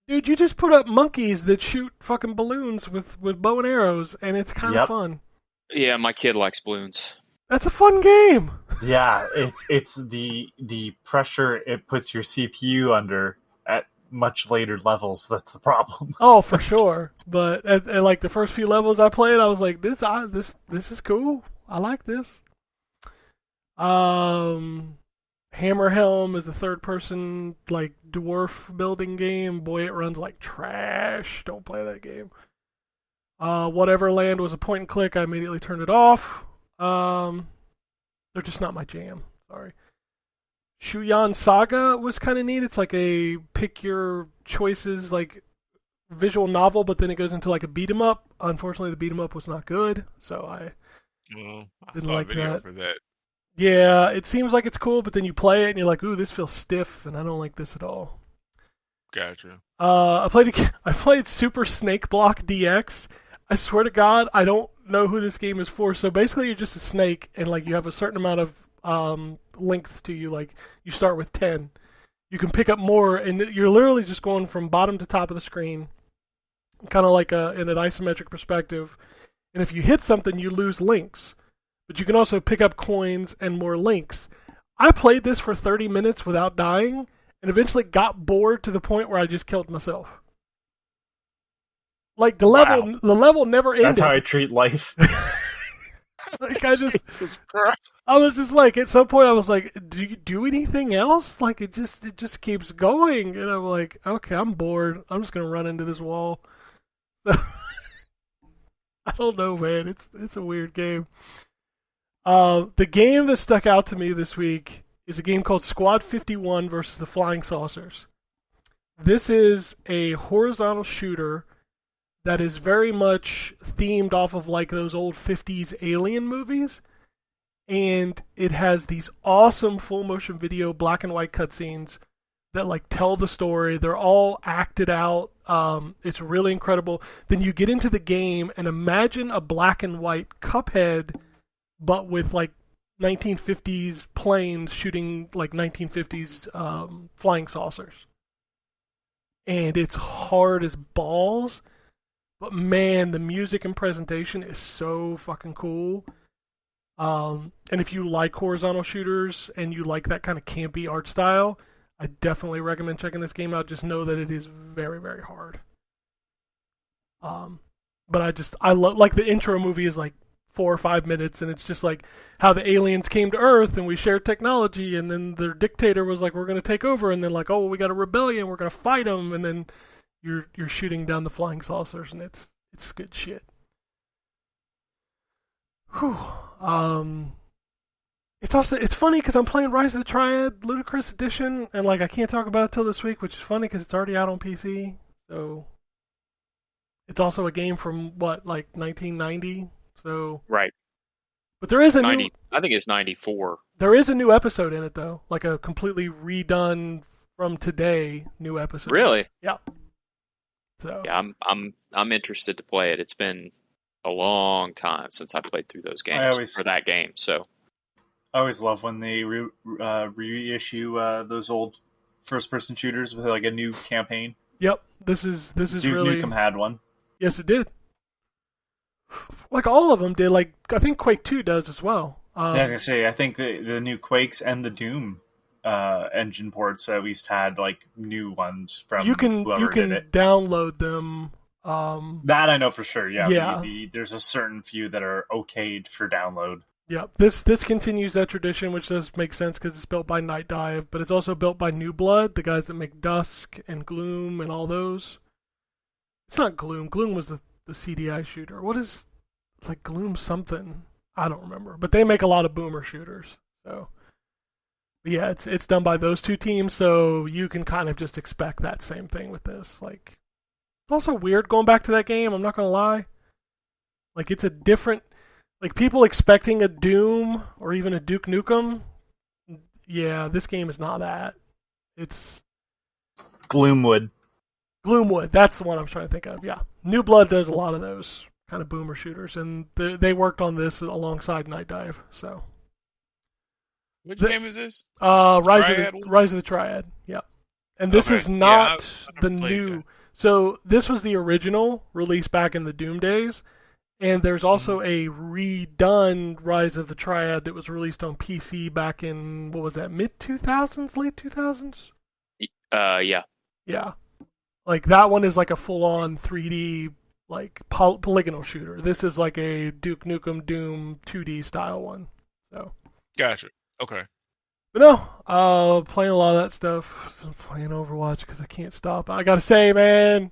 S1: Dude, you just put up monkeys that shoot fucking balloons with bow and arrows, and it's kind of fun.
S2: Yeah, my kid likes balloons.
S1: That's a fun game.
S5: Yeah, it's the pressure it puts your CPU under at much later levels. That's the problem.
S1: Oh, for sure. But at like the first few levels I played, I was like, this is cool. I like this. Hammerhelm is a third-person like dwarf building game. Boy, it runs like trash. Don't play that game. Whateverland was a point and click. I immediately turned it off. They're just not my jam. Sorry. Shuyan Saga was kind of neat. It's like a pick your choices like visual novel, but then it goes into like a beat 'em up. Unfortunately, the beat 'em up was not good, so I didn't
S3: saw
S1: like
S3: a video
S1: that.
S3: for that.
S1: Yeah, it seems like it's cool, but then you play it and you're like, ooh, this feels stiff, and I don't like this at all.
S3: Gotcha.
S1: I played Super Snake Block DX. I swear to God, I don't know who this game is for. So basically, you're just a snake, and like you have a certain amount of length to you. Like you start with 10. You can pick up more, and you're literally just going from bottom to top of the screen, kind of like in an isometric perspective. And if you hit something, you lose links. But you can also pick up coins and more links. I played this for 30 minutes without dying, and eventually got bored to the point where I just killed myself. Like the level never ended.
S5: That's how I treat life.
S1: Like I was just like, at some point I was like, do you do anything else? Like it just keeps going, and I'm like, okay, I'm bored. I'm just gonna run into this wall. I don't know, man. It's a weird game. The game that stuck out to me this week is a game called Squad 51 versus the Flying Saucers. This is a horizontal shooter that is very much themed off of like those old 50s Alien movies. And it has these awesome full motion video black and white cutscenes that like tell the story. They're all acted out. It's really incredible. Then you get into the game and imagine a black and white Cuphead, but with like 1950s planes shooting like 1950s flying saucers. And it's hard as balls, but man, the music and presentation is so fucking cool. And if you like horizontal shooters and you like that kind of campy art style, I definitely recommend checking this game out. Just know that it is very, very hard. But I love, like, the intro movie is like 4 or 5 minutes, and it's just like how the aliens came to Earth and we shared technology, and then their dictator was like, we're going to take over, and then like, oh, we got a rebellion, we're going to fight them, and then you're shooting down the flying saucers, and it's good shit. Whew. It's funny because I'm playing Rise of the Triad Ludicrous Edition, and like I can't talk about it till this week, which is funny because it's already out on PC. So it's also a game from what, like 1990. So
S2: Right.
S1: But there is a
S2: 90.
S1: new.
S2: I think it's 94.
S1: There is a new episode in it though, like a completely redone from today new episode.
S2: Really?
S1: Yeah. So
S2: Yeah, I'm interested to play it. It's been a long time since I played through those games for that game. So
S5: I always love when they reissue those old first-person shooters with like a new campaign.
S1: Yep, this is
S5: Duke
S1: really.
S5: Nukem had one.
S1: Yes, it did. Like all of them did. Like I think Quake 2 does as well.
S5: Yeah, I was gonna say, I think the new Quakes and the Doom engine ports at least had like new ones from whoever did it.
S1: Download them.
S5: That I know for sure. Yeah.
S1: Yeah.
S5: There's a certain few that are okayed for download.
S1: Yeah, this continues that tradition, which does make sense because it's built by Night Dive, but it's also built by New Blood, the guys that make Dusk and Gloom and all those. It's not Gloom. Gloom was the CDI shooter. What is... It's like Gloom something. I don't remember. But they make a lot of boomer shooters. So, but yeah, it's done by those two teams, so you can kind of just expect that same thing with this. Like, it's also weird going back to that game, I'm not going to lie. Like, it's a different... Like, people expecting a Doom or even a Duke Nukem, yeah, this game is not that. It's...
S5: Gloomwood.
S1: Gloomwood, that's the one I'm trying to think of, yeah. New Blood does a lot of those kind of boomer shooters, and they worked on this alongside Night Dive, so...
S3: Which game is this?
S1: Rise of the Triad, yeah. And this is not the new...
S3: That.
S1: So, this was the original, released back in the Doom days, and there's also a redone Rise of the Triad that was released on PC back in, what was that, mid-2000s, late 2000s?
S2: Yeah.
S1: Yeah. Like, that one is like a full-on 3D, like, polygonal shooter. This is like a Duke Nukem Doom 2D style one. So.
S3: Gotcha. Okay.
S1: But no, playing a lot of that stuff. So playing Overwatch because I can't stop. I gotta say, man,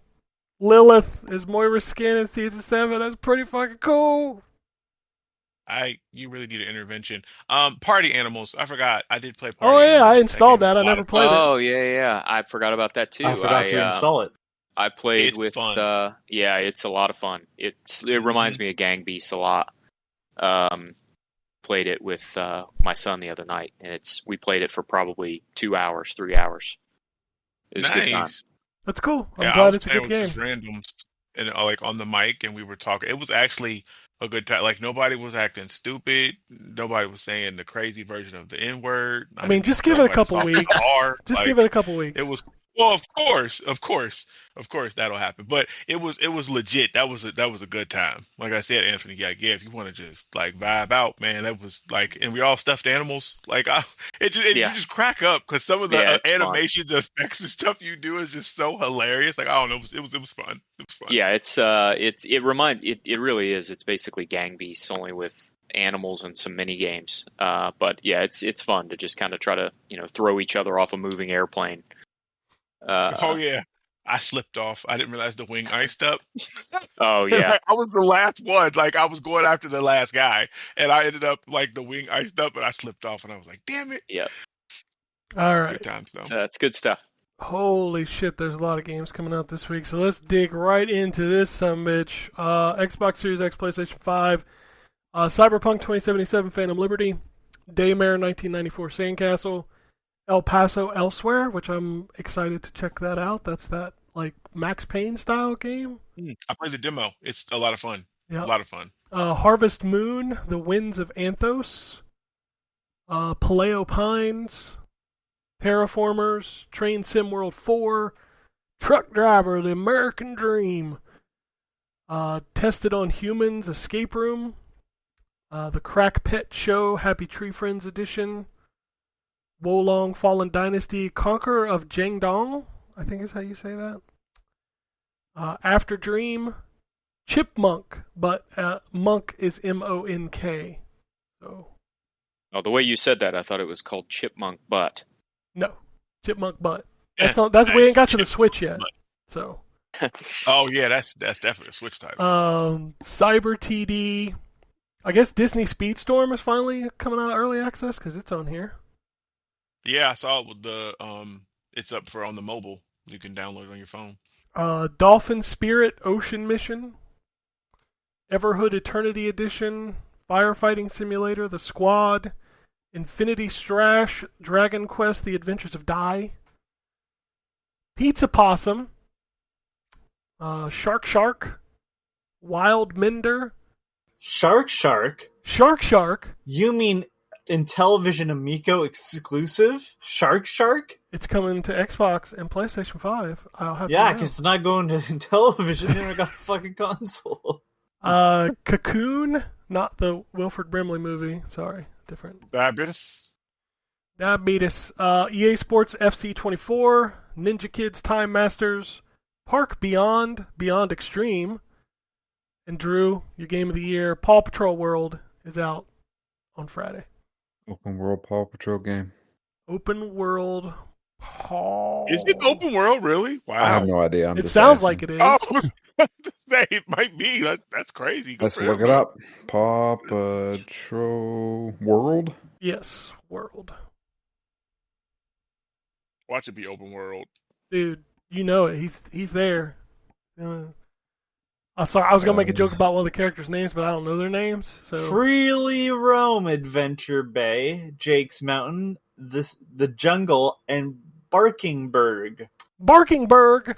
S1: Lilith is Moira's skin in Season 7. That's pretty fucking cool.
S3: You really need an intervention. Party Animals. I forgot. I did play
S1: Oh
S3: Party
S1: yeah,
S3: Animals.
S1: I installed that. I never played it.
S2: Oh yeah. I forgot about that too.
S5: I forgot to install it.
S2: I played
S3: It's
S2: with.
S3: fun.
S2: Yeah, it's a lot of fun. It reminds me of Gang Beasts a lot. Played it with my son the other night, and we played it for probably 2 hours, 3 hours. It was a good time.
S3: Nice.
S1: That's cool. I'm
S3: Yeah, I
S1: glad
S3: was
S1: it's a
S3: playing
S1: good
S3: with
S1: game.
S3: just randoms and like on the mic, and we were talking. It was actually a good time. Like nobody was acting stupid. Nobody was saying the crazy version of the N word.
S1: I mean, just give it a couple weeks. Just give it a couple weeks.
S3: It was of course, that'll happen. But it was legit. That was a good time. Like I said, Anthony, yeah, if you want to just like vibe out, man, that was like, and we all stuffed animals. Like you just crack up because some of the animations, effects, and stuff you do is just so hilarious. Like I don't know, it was fun. It was fun.
S2: Yeah, it really is. It's basically Gang Beasts only with animals and some mini games. But yeah, it's fun to just kind of try to throw each other off a moving airplane.
S3: Oh yeah, I slipped off. I didn't realize the wing iced up.
S2: Oh yeah.
S3: I was the last one. Like I was going after the last guy, and I ended up like the wing iced up, and I slipped off, and I was like, "Damn it!"
S2: Yeah.
S1: All right.
S3: Good times though.
S2: So that's good stuff.
S1: Holy shit, there's a lot of games coming out this week. So let's dig right into this sumbitch. Xbox Series X, PlayStation 5, Cyberpunk 2077, Phantom Liberty, Daymare 1994, Sandcastle, El Paso Elsewhere, which I'm excited to check that out. That's that like Max Payne style game.
S3: I played the demo. It's a lot of fun.
S1: Yeah.
S3: A lot of fun.
S1: Harvest Moon, The Winds of Anthos, Paleo Pines, Terraformers, Train Sim World 4, Truck Driver, The American Dream, Tested on Humans, Escape Room, The Crack Pet Show, Happy Tree Friends Edition, Wolong Fallen Dynasty, Conqueror of Jiangdong, I think is how you say that, After Dream, Chipmunk, but Monk is M-O-N-K. So.
S2: Oh, the way you said that, I thought it was called Chipmunk Butt.
S1: No, Chipmunk Butt.
S3: Yeah,
S1: That's we ain't got to the
S3: Chipmunk
S1: Switch yet.
S3: Butt.
S1: So.
S3: Oh yeah, that's definitely a Switch title.
S1: Cyber TD. I guess Disney Speedstorm is finally coming out of early access because it's on here.
S3: Yeah, I saw it with the it's up for on the mobile. You can download it on your phone.
S1: Dolphin Spirit Ocean Mission, Everhood Eternity Edition, Firefighting Simulator, The Squad, Infinity Strash, Dragon Quest: The Adventures of Dai, Pizza Possum, Shark, Wild Mender,
S5: Shark.
S1: Shark.
S5: You mean Intellivision Amico exclusive? Shark?
S1: It's coming to Xbox and PlayStation 5. I'll have
S5: Yeah,
S1: to
S5: because it's not going to Intellivision. They never got a fucking console.
S1: Cocoon, not the Wilford Brimley movie. Sorry, different.
S3: Diabetes.
S1: EA Sports FC 24, Ninja Kids Time Masters, Park Beyond Extreme, and Drew, your game of the year, Paw Patrol World is out on Friday.
S4: Open world Paw Patrol game.
S1: Open world Paw.
S3: Is it open world really? Wow.
S4: I have no idea.
S1: It sounds like it is.
S3: Oh, it might be. That's crazy. Good
S4: Let's
S3: for
S4: look
S3: him.
S4: it up. Paw Patrol World.
S1: Yes, world.
S3: Watch it be open world.
S1: Dude, you know it. He's there. I was gonna make a joke about one of the characters' names, but I don't know their names. So
S5: Freely roam Adventure Bay, Jake's Mountain, the Jungle, and Barkingburg.
S1: Barkingburg.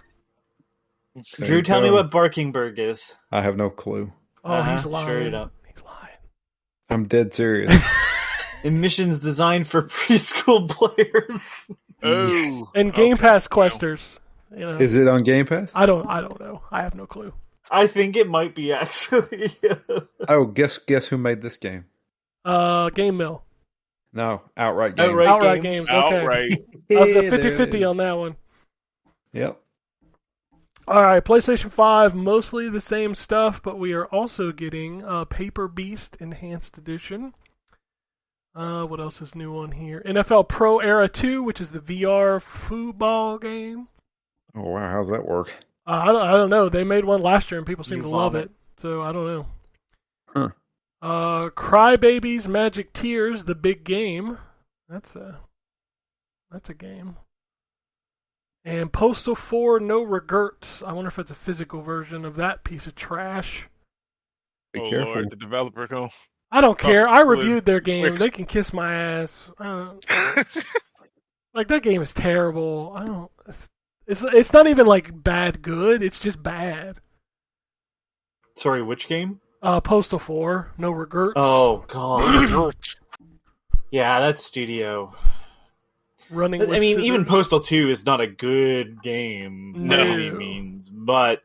S4: There
S5: Drew,
S4: you
S5: tell me
S4: go.
S5: what Barkingburg is.
S4: I have no clue.
S1: Oh, he's lying.
S5: Sure you don't.
S1: He's lying.
S4: I'm dead serious.
S5: Emissions designed for preschool players.
S3: Oh.
S1: And Game
S3: okay.
S1: Pass questers. You know,
S4: Is it on Game Pass?
S1: I don't know. I have no clue.
S5: I think it might be actually.
S4: Oh, guess who made this game?
S1: Game Mill.
S4: No, Outright Games.
S1: Outright Games. Okay.
S3: Outright.
S1: I was at
S4: Yeah, there it
S1: 50-50
S4: is.
S1: on that one.
S4: Yep.
S1: All right, PlayStation 5, mostly the same stuff, but we are also getting Paper Beast Enhanced Edition. What else is new on here? NFL Pro Era 2, which is the VR football game.
S4: Oh wow, how's that work?
S1: I don't know. They made one last year and people seem
S5: You
S1: to love
S5: vomit.
S1: it, so I don't know.
S4: Huh.
S1: Crybabies Magic Tears, the big game. That's a game. And Postal 4 No Regrets. I wonder if it's a physical version of that piece of trash.
S4: Be
S3: Oh
S4: careful.
S3: Lord, the developer go.
S1: I don't care. I
S3: Twix.
S1: reviewed their game.
S3: Twix.
S1: They can kiss my ass. Like, that game is terrible. I don't. It's not even like bad good. It's just bad.
S5: Sorry, which game?
S1: Postal 4 No Regrets.
S5: Oh god. Yeah, that studio.
S1: Running.
S5: I
S1: With
S5: mean,
S1: scissors.
S5: even Postal 2 is not a good game by
S1: No.
S5: any means, but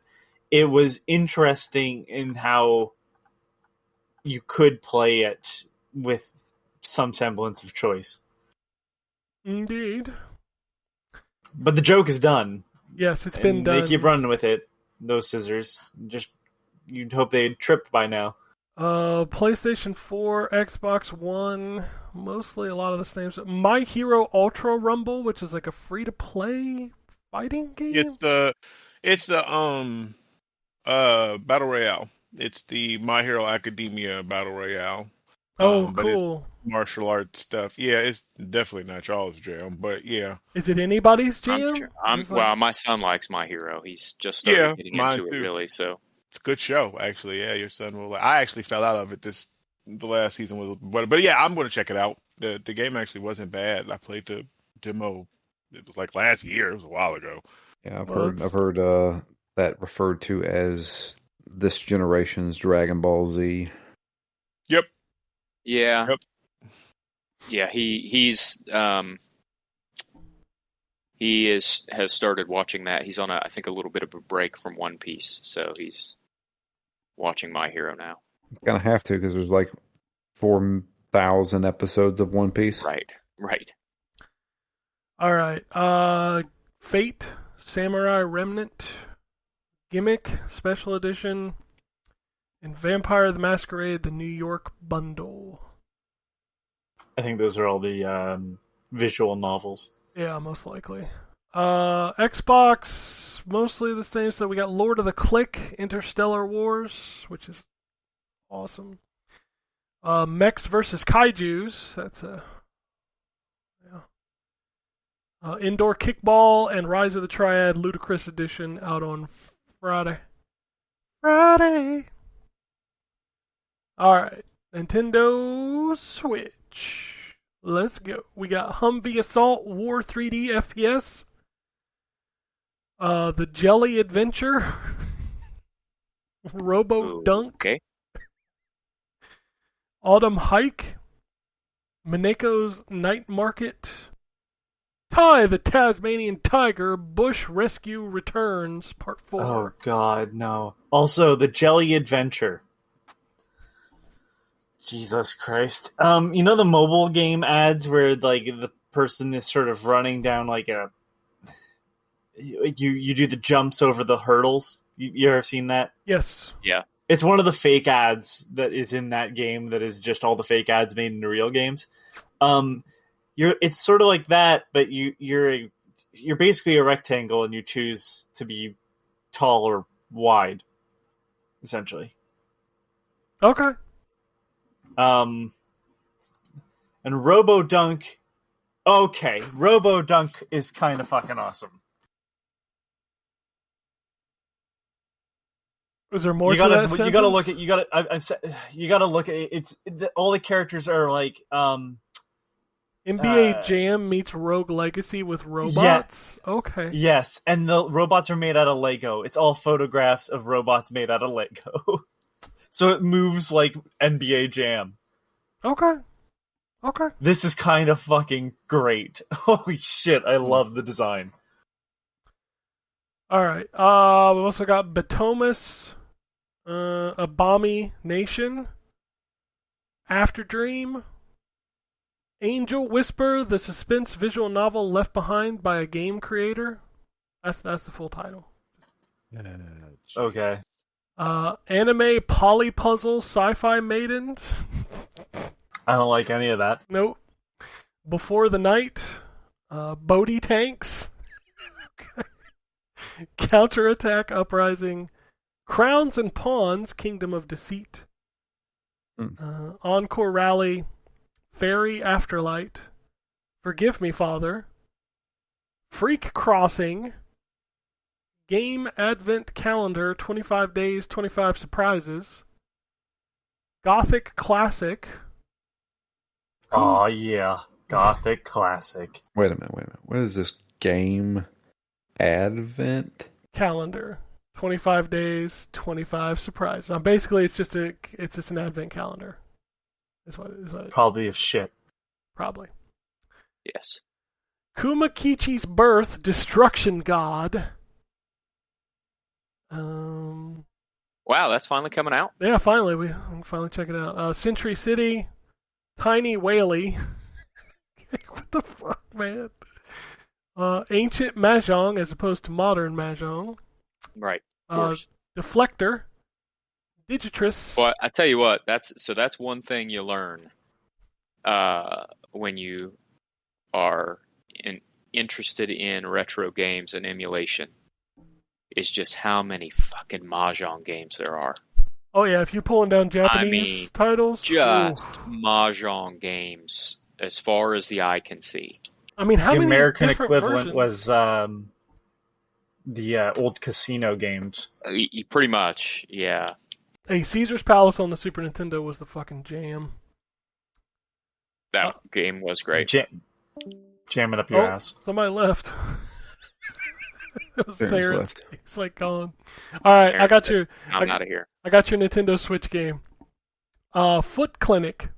S5: it was interesting in how you could play it with some semblance of choice.
S1: Indeed.
S5: But the joke is done.
S1: Yes, it's been
S5: And
S1: done.
S5: They keep running with it. Those scissors. Just you'd hope they'd tripped by now.
S1: PlayStation 4, Xbox One, mostly a lot of the same stuff. My Hero Ultra Rumble, which is like a free-to-play fighting game?
S3: It's the battle royale. It's the My Hero Academia battle royale.
S1: Oh,
S3: But it's
S1: cool.
S3: martial arts stuff. Yeah, it's definitely not y'all's jam, but yeah.
S1: Is it anybody's
S2: I'm
S1: jam?
S2: sure.
S1: Just like-
S2: My son likes My Hero. He's just started
S3: Yeah,
S2: getting
S3: mine
S2: into it,
S3: too.
S2: really. So
S3: It's a good show, actually. Yeah, your son will. I actually fell out of it the last season was, but yeah, I'm going to check it out. The game actually wasn't bad. I played the demo. It was like last year. It was a while ago.
S4: Yeah, I've
S1: Well,
S4: heard that referred to as this generation's Dragon Ball Z.
S3: Yep.
S2: yeah,
S3: Yep.
S2: yeah. Has started watching that. He's on I think a little bit of a break from One Piece, so he's watching My Hero now.
S4: Kind of have to because there's like 4,000 episodes of One Piece.
S2: Right.
S1: All right. Fate, Samurai Remnant, Gimmick, Special Edition, and Vampire the Masquerade, the New York Bundle.
S5: I think those are all the visual novels.
S1: Yeah, most likely. Xbox, mostly the same. So we got Lord of the Click, Interstellar Wars, which is awesome. Mechs versus Kaijus. That's a... Indoor Kickball and Rise of the Triad Ludicrous Edition out on Friday. Alright. Nintendo Switch. Let's go. We got Humvee Assault War 3D FPS. The Jelly Adventure. Robo Dunk.
S2: Okay.
S1: Autumn Hike. Mineko's Night Market. Ty the Tasmanian Tiger, Bush Rescue Returns, Part 4.
S5: Oh, God, no. Also, the Jelly Adventure. Jesus Christ. You know the mobile game ads where, like, the person is sort of running down, like, You do the jumps over the hurdles? You ever seen that?
S1: Yes.
S2: Yeah.
S5: It's one of the fake ads that is in that game that is just all the fake ads made into real games. It's sort of like that, but you're basically a rectangle and you choose to be tall or wide, essentially.
S1: Okay.
S5: And Robo Dunk. Okay, Robo Dunk is kind of fucking awesome.
S1: Is there more
S5: You
S1: to that
S5: gotta
S1: sentence?
S5: look at you gotta look at it's all the characters are like
S1: NBA Jam meets Rogue Legacy with robots? Yeah. Okay.
S5: Yes, and the robots are made out of Lego. It's all photographs of robots made out of Lego. So it moves like NBA Jam.
S1: Okay.
S5: This is kind of fucking great. Holy shit, I love the design.
S1: Alright. We've also got Batomus, Abami Nation, After Dream, Angel Whisper, the suspense visual novel left behind by a game creator. That's the full title.
S5: Okay.
S1: Anime Polypuzzle Sci-Fi Maidens.
S5: I don't like any of that.
S1: Nope. Before the Night, Bodhi Tanks, Counterattack Uprising, Crowns and Pawns, Kingdom of Deceit, Encore Rally, Fairy Afterlight, Forgive Me Father, Freak Crossing, Game Advent Calendar, 25 Days, 25 Surprises, Gothic Classic.
S5: Oh yeah, Gothic Classic.
S4: Wait a minute. What is this game? Advent
S1: Calendar, 25 days, 25 surprises. Basically, it's just an advent calendar. Is what it
S5: Probably of shit.
S1: Probably.
S2: Yes.
S1: Kumakichi's Birth, Destruction God. Wow,
S2: that's finally coming out.
S1: Yeah, finally we can finally check it out. Century City, Tiny Whaley. What the fuck, man? Ancient Mahjong as opposed to modern Mahjong.
S2: Right. Of course.
S1: Deflector. Digitress.
S2: Well, I tell you what, that's one thing you learn when you are interested in retro games and emulation is just how many fucking Mahjong games there are.
S1: Oh yeah, if you're pulling down Japanese titles,
S2: just Mahjong games as far as the eye can see.
S1: I mean, how
S5: the
S1: many
S5: American
S1: different
S5: equivalent
S1: versions?
S5: was the old casino games.
S2: Pretty much, yeah.
S1: Hey, Caesar's Palace on the Super Nintendo was the fucking jam.
S2: That game was great.
S5: Jam it up your ass.
S1: Somebody left. It was
S4: Terrence
S1: Terrence.
S4: left.
S1: He's like gone. All right,
S2: Terrence
S1: I got
S2: said,
S1: your.
S2: I'm out of here.
S1: I got your Nintendo Switch game. Foot Clinic.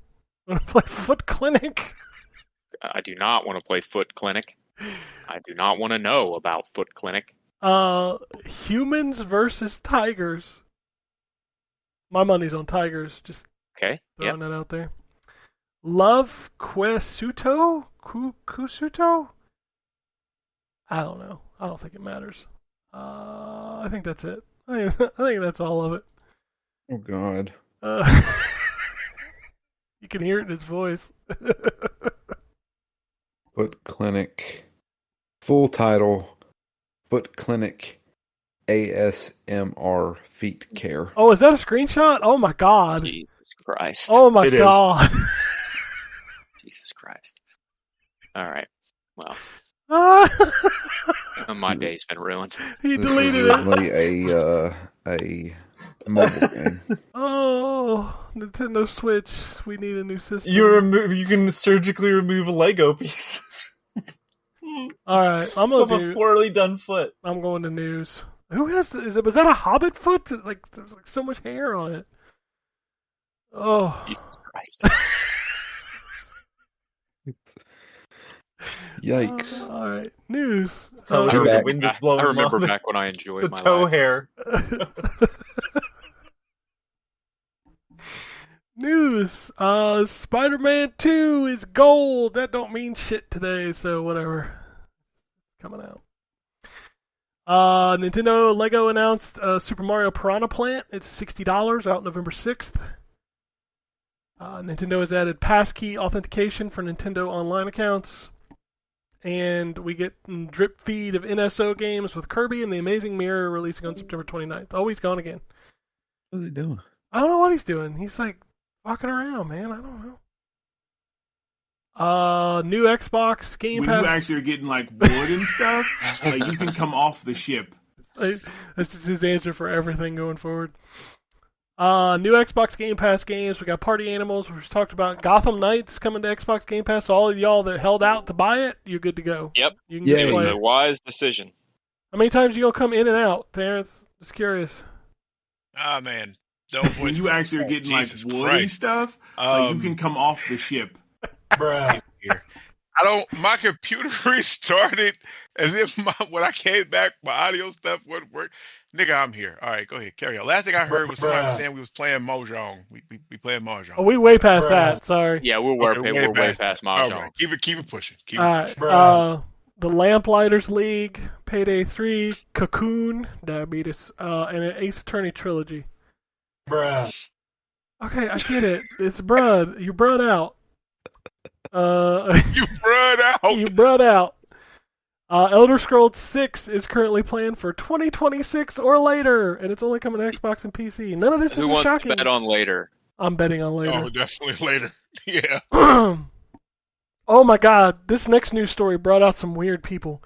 S1: Want to play Foot Clinic?
S2: I do not want to play Foot Clinic. I do not want to know about Foot Clinic.
S1: Humans versus tigers. My money's on tigers. Just
S2: Okay.
S1: throwing that out there. Love Quesuto? Kusuto? I don't know. I don't think it matters. I think that's it. I think that's all of it.
S4: Oh God.
S1: You can hear it in his voice.
S4: Foot Clinic. Full title. Foot Clinic. ASMR Feet Care.
S1: Oh, is that a screenshot? Oh my god.
S2: Jesus Christ.
S1: Oh my
S5: It is.
S1: god.
S2: Jesus Christ. All right. Well,
S1: Ah!
S2: my day's been ruined.
S1: He
S4: This
S1: deleted
S4: is
S1: it.
S4: usually a mobile game.
S1: Oh, Nintendo Switch. We need a new system.
S5: You can surgically remove Lego pieces
S1: All right, I'm
S5: of
S1: gonna
S5: a
S1: do.
S5: poorly done foot.
S1: I'm going to news. Who has? Was that a Hobbit foot? Like there's like so much hair on it. Oh,
S2: Jesus Christ.
S4: Yikes.
S1: all right, news.
S5: Tell
S4: I'll
S5: me
S4: be
S5: the
S4: back.
S5: wind is
S2: I
S5: blowing
S2: remember
S5: off
S2: back when I enjoyed
S5: the
S2: my
S5: toe
S2: life.
S5: hair.
S1: News. Spider-Man 2 is gold. That don't mean shit today, so whatever. Coming out. Nintendo Lego announced Super Mario Piranha Plant. It's $60 out November 6th. Nintendo has added passkey authentication for Nintendo Online accounts. And we get drip feed of NSO games with Kirby and the Amazing Mirror releasing on September 29th. Oh, he's gone again.
S4: What are they doing?
S1: I don't know what he's doing. He's like walking around, man. I don't know. New Xbox Game
S6: When
S1: Pass.
S6: you actually are getting like wood and stuff, like, you can come off the ship.
S1: That's just his answer for everything going forward. New Xbox Game Pass games. We got Party Animals, which we talked about. Gotham Knights coming to Xbox Game Pass. So all of y'all that held out to buy it, you're good to go.
S2: Yep.
S1: You can
S4: Yay.
S1: just
S2: It was
S1: play
S2: a
S1: it.
S2: wise decision.
S1: How many times you gonna come in and out, Terrence? Just curious.
S3: Ah, man. Don't
S6: When you actually are getting like
S3: Jesus
S6: wood and
S3: Christ.
S6: stuff, like, you can come off the ship.
S3: Bruh. My computer restarted as if when I came back, my audio stuff wouldn't work. Nigga, I'm here. All right, go ahead, carry on. Last thing I heard was somebody saying we was playing Mahjong. We playing Mahjong.
S1: Oh, we way past that. Sorry.
S2: Yeah, we're way past
S3: All
S2: Mahjong.
S3: right, keep it pushing. Keep
S1: All
S3: it
S1: right. The Lamplighters League, Payday 3, Cocoon, Diabetes, and an Ace Attorney trilogy.
S3: Bruh.
S1: Okay, I get it. It's Brud. You Brud out.
S3: You brought out.
S1: You Brud out. Elder Scrolls 6 is currently planned for 2026 or later, and it's only coming to Xbox and PC. None of this
S2: Who
S1: is
S2: wants
S1: shocking.
S2: to bet on later?
S1: I'm betting on
S3: Oh,
S1: later.
S3: definitely later. Yeah.
S1: Oh my god, this next news story brought out some weird people.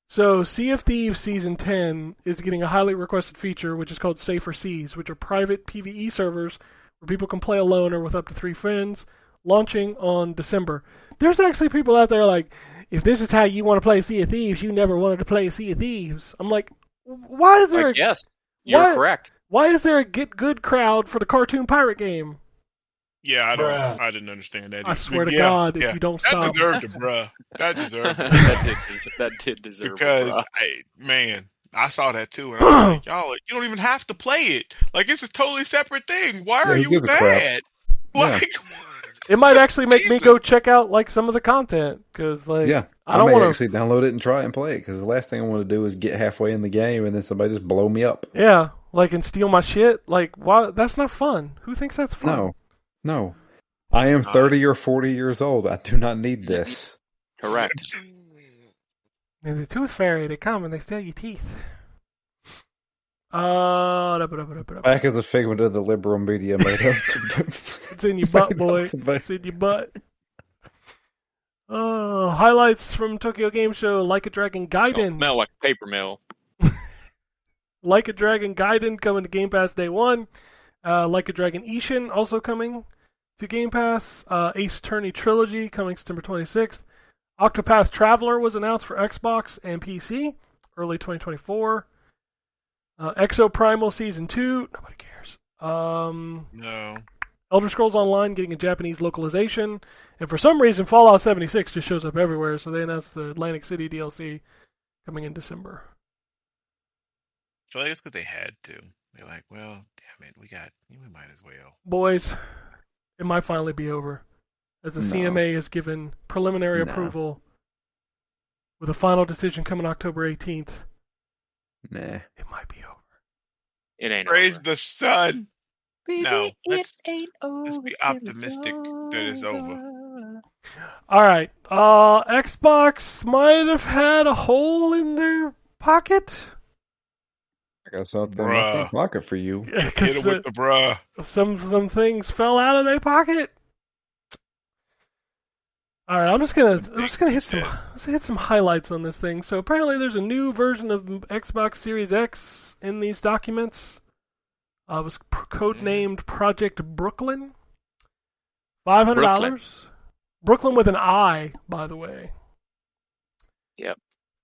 S1: So, Sea of Thieves Season 10 is getting a highly requested feature, which is called Safer Seas, which are private PvE servers where people can play alone or with up to 3 friends, launching on December. There's actually people out there like, if this is how you want to play Sea of Thieves, you never wanted to play Sea of Thieves. I'm like, why is there
S2: Yes, you're
S1: What?
S2: correct.
S1: why is there a get good crowd for the cartoon pirate game?
S3: Yeah, I didn't understand that.
S1: I
S3: either.
S1: swear to
S3: Yeah,
S1: God, if
S3: yeah.
S1: you don't
S3: That
S1: stop.
S3: deserved it, bruh. That deserved it.
S2: that did deserve
S3: Because
S2: it.
S3: I saw that too, and I was like, y'all, you don't even have to play it. Like, it's a totally separate thing. Why are
S4: who
S3: you
S4: gives a crap?
S3: mad?
S4: Yeah.
S3: Like,
S1: It might actually make me
S3: Jesus.
S1: go check out like some of the content because like
S4: Yeah,
S1: I don't
S4: may
S1: want to.
S4: actually download it and try and play it because the last thing I want to do is get halfway in the game and then somebody just blow me up.
S1: Yeah, like and steal my shit. Like, why? That's not fun. Who thinks that's fun?
S4: No. I am 30 or 40 years old. I do not need this.
S2: Correct.
S1: And the tooth fairy, they come and they steal your teeth.
S4: Back as a figment of the liberal media made up to...
S1: It's in your butt, boy. It's in your butt. Highlights from Tokyo Game Show: Like a Dragon
S2: Don't
S1: Gaiden.
S2: smell like a paper mill.
S1: Like a Dragon Gaiden coming to Game Pass day one. Like a Dragon Ishin also coming to Game Pass. Ace Attorney Trilogy coming September 26th. Octopath Traveler was announced for Xbox and PC early 2024. Exo Primal Season 2. Nobody cares.
S3: No.
S1: Elder Scrolls Online getting a Japanese localization. And for some reason, Fallout 76 just shows up everywhere, so they announced the Atlantic City DLC coming in December.
S3: I feel like it's because they had to. They're like, well, damn it, we might as well.
S1: Boys, it might finally be over, as the CMA has given preliminary approval with a final decision coming October 18th.
S4: Nah.
S1: It might be over.
S2: It ain't
S3: Praise
S2: over.
S3: the sun.
S2: Baby,
S3: No, let's
S2: let's
S3: be optimistic that it's over.
S1: All right. Xbox might have had a hole in their pocket.
S4: I got something in my
S3: Bruh.
S4: front pocket for you.
S3: Hit it with the bruh.
S1: Some things fell out of their pocket. All right, I'm just gonna hit some highlights on this thing. So apparently, there's a new version of Xbox Series X in these documents. It was codenamed Project Brooklyn. $500. Brooklyn with an I, by the way.
S2: Yep.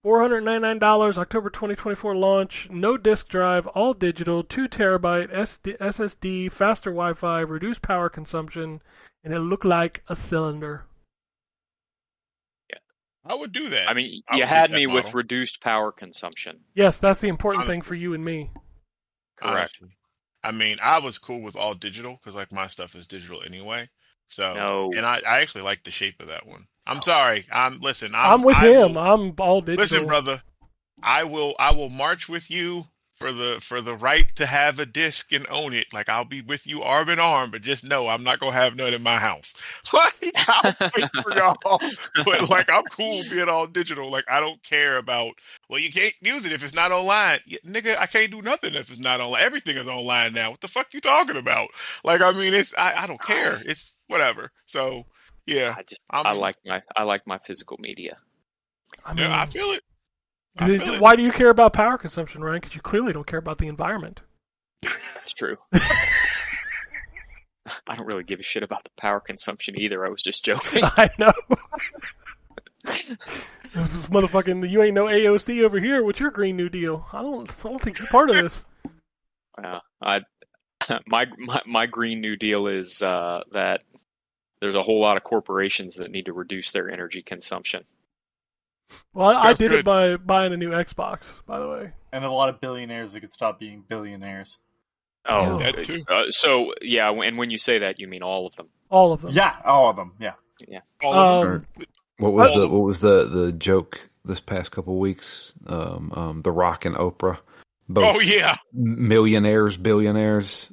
S1: $499, October 2024 launch. No disk drive, all digital, 2 terabyte SSD, faster Wi-Fi, reduced power consumption, and it looked like a cylinder.
S3: I would do that.
S2: I mean,
S3: I
S2: you
S3: would
S2: had
S3: do that
S2: me with
S3: model.
S2: reduced power consumption.
S1: Yes, that's the important thing
S3: Honestly.
S1: for you and me.
S2: Correct.
S3: Honestly. I mean, I was cool with all digital because like my stuff is digital anyway. So,
S2: No.
S3: and I actually like the shape of that one. I'm sorry. I'm with
S1: I
S3: him.
S1: will, I'm all digital.
S3: Listen, brother. I will march with you for the right to have a disc and own it. Like I'll be with you arm in arm, but just know I'm not gonna have none in my house. Like I'll fight for y'all, but like I'm cool being all digital. Like I don't care about. Well, you can't use it if it's not online, nigga. I can't do nothing if it's not online. Everything is online now. What the fuck you talking about? Like I mean, I don't care. It's whatever. So yeah,
S2: I like my physical media.
S1: I mean,
S3: I feel it. I feel it.
S1: why do you care about power consumption, Ryan? Because you clearly don't care about the environment.
S2: That's true. I don't really give a shit about the power consumption either. I was just joking.
S1: I know. Motherfucking, you ain't no AOC over here. What's your Green New Deal? I don't think you're part of this.
S2: My Green New Deal is that there's a whole lot of corporations that need to reduce their energy consumption.
S1: Well, I
S3: That's
S1: did
S3: good.
S1: it by buying a new Xbox, by the way.
S5: And a lot of billionaires that could stop being billionaires.
S2: Oh,
S3: That too.
S2: So yeah, and when you say that, you mean all of them.
S1: All of them.
S5: Yeah, all of them. Yeah.
S2: Yeah.
S3: All of them.
S4: What was the joke this past couple weeks? The Rock and Oprah, both
S3: Oh yeah.
S4: millionaires, billionaires,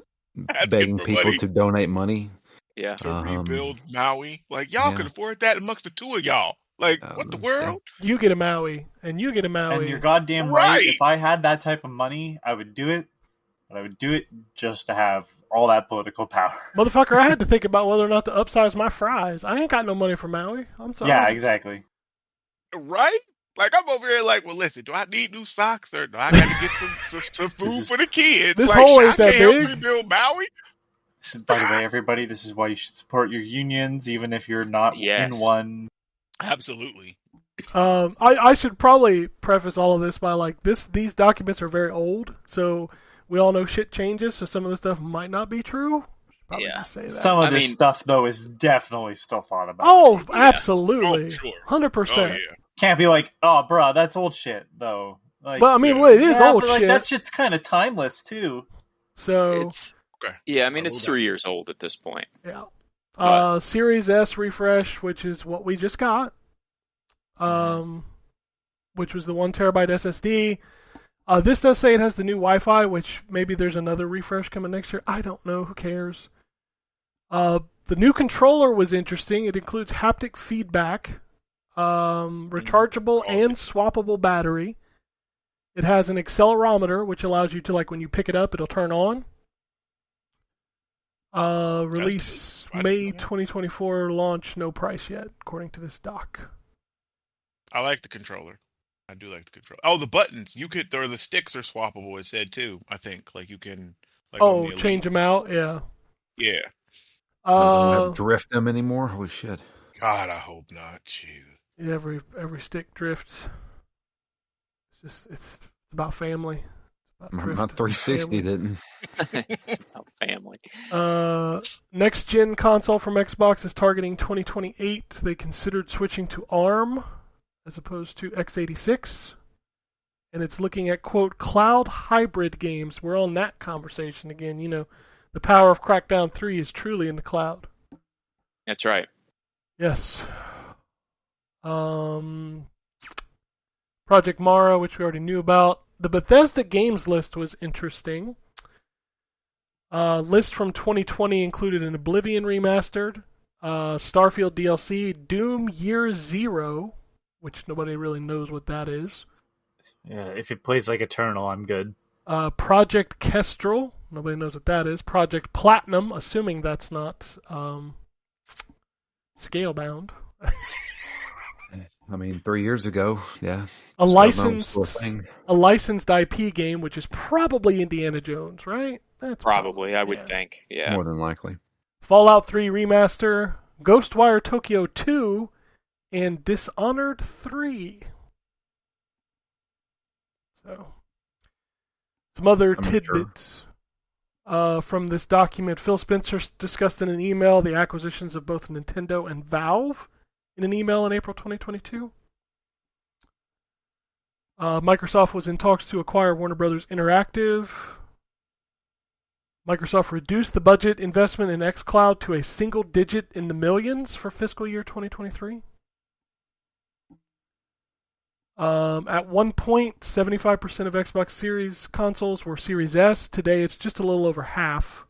S3: Asking
S4: begging
S3: for
S4: people
S3: money.
S4: to donate money.
S2: Yeah.
S3: To rebuild Maui. Like y'all
S4: yeah.
S3: could afford that amongst the two of y'all. Like what the world?
S1: You get a Maui, and you get a Maui.
S5: And you're goddamn right.
S3: Right.
S5: If I had that type of money, I would do it. But I would do it just to have all that political power.
S1: Motherfucker, I had to think about whether or not to upsize my fries. I ain't got no money for Maui. I'm sorry.
S5: Yeah, exactly.
S3: Right? Like I'm over here like, well listen, do I need new socks or do I gotta get some food for the kids?
S1: This
S3: like
S1: hole ain't
S3: I
S1: that
S3: can't help
S1: big.
S3: rebuild Maui.
S5: By the way, everybody, this is why you should support your unions, even if you're not
S2: Yes.
S5: in one.
S3: Absolutely.
S1: I should probably preface all of this by like these documents are very old, so we all know shit changes, so some of the stuff might not be true. Should probably
S2: Yeah.
S1: just say that.
S5: Some of
S2: I
S5: this
S2: mean-
S5: stuff, though, is definitely still thought about.
S1: Oh,
S2: Yeah.
S1: absolutely.
S3: Oh, sure.
S1: 100%.
S3: Oh yeah.
S5: Can't be like, oh, bruh, that's old shit, though. Like,
S1: But I mean,
S3: Yeah.
S1: well, it is
S5: yeah,
S1: old
S5: but, like,
S1: shit.
S5: that shit's kind of timeless, too.
S1: So,
S2: It's
S3: Okay.
S2: yeah. I mean, it's
S3: Hold
S2: 3 years old at this point.
S1: yeah.
S2: But-
S1: Series S refresh, which is what we just got. Which was the 1 terabyte SSD. This does say it has the new Wi-Fi, which maybe there's another refresh coming next year. I don't know. Who cares? The new controller was interesting. It includes haptic feedback. rechargeable and swappable battery. It has an accelerometer, which allows you to, like, when you pick it up, it'll turn on. Release May 2024, launch, no price yet, according to this doc.
S3: I like the controller. I do like the controller. Oh, the buttons. You could, or the sticks are swappable, it said too, I think. Like you can, like on the Elite.
S1: Change them out? Yeah.
S3: Yeah.
S4: Don't have to drift them anymore? Holy shit.
S3: God, I hope not. Jesus.
S1: Every stick drifts. It's about family. It's about
S4: My 360 didn't.
S2: It's about family.
S1: Next gen console from Xbox is targeting 2028. They considered switching to ARM as opposed to x86. And it's looking at, quote, cloud hybrid games. We're on that conversation again. You know, the power of Crackdown 3 is truly in the cloud.
S2: That's right.
S1: Yes. Project Mara, which we already knew about. The Bethesda games list was interesting. List from 2020 included an Oblivion remastered, Starfield DLC, Doom Year Zero, which nobody really knows what that is.
S5: Yeah, if it plays like Eternal, I'm good.
S1: Project Kestrel, nobody knows what that is. Project Platinum, assuming that's not Scalebound.
S4: I mean, 3 years ago, yeah.
S1: A licensed IP game, which is probably Indiana Jones, right? That's
S2: probably I would think. Yeah.
S4: More than likely.
S1: Fallout 3 Remaster, Ghostwire Tokyo 2, and Dishonored 3. So, some other tidbits from this document. Phil Spencer discussed in an email the acquisitions of both Nintendo and Valve in an email in April 2022. Microsoft was in talks to acquire Warner Brothers Interactive. Microsoft reduced the budget investment in xCloud to a single digit in the millions for fiscal year 2023. At one point, 75% of Xbox Series consoles were Series S. Today, it's just a little over half.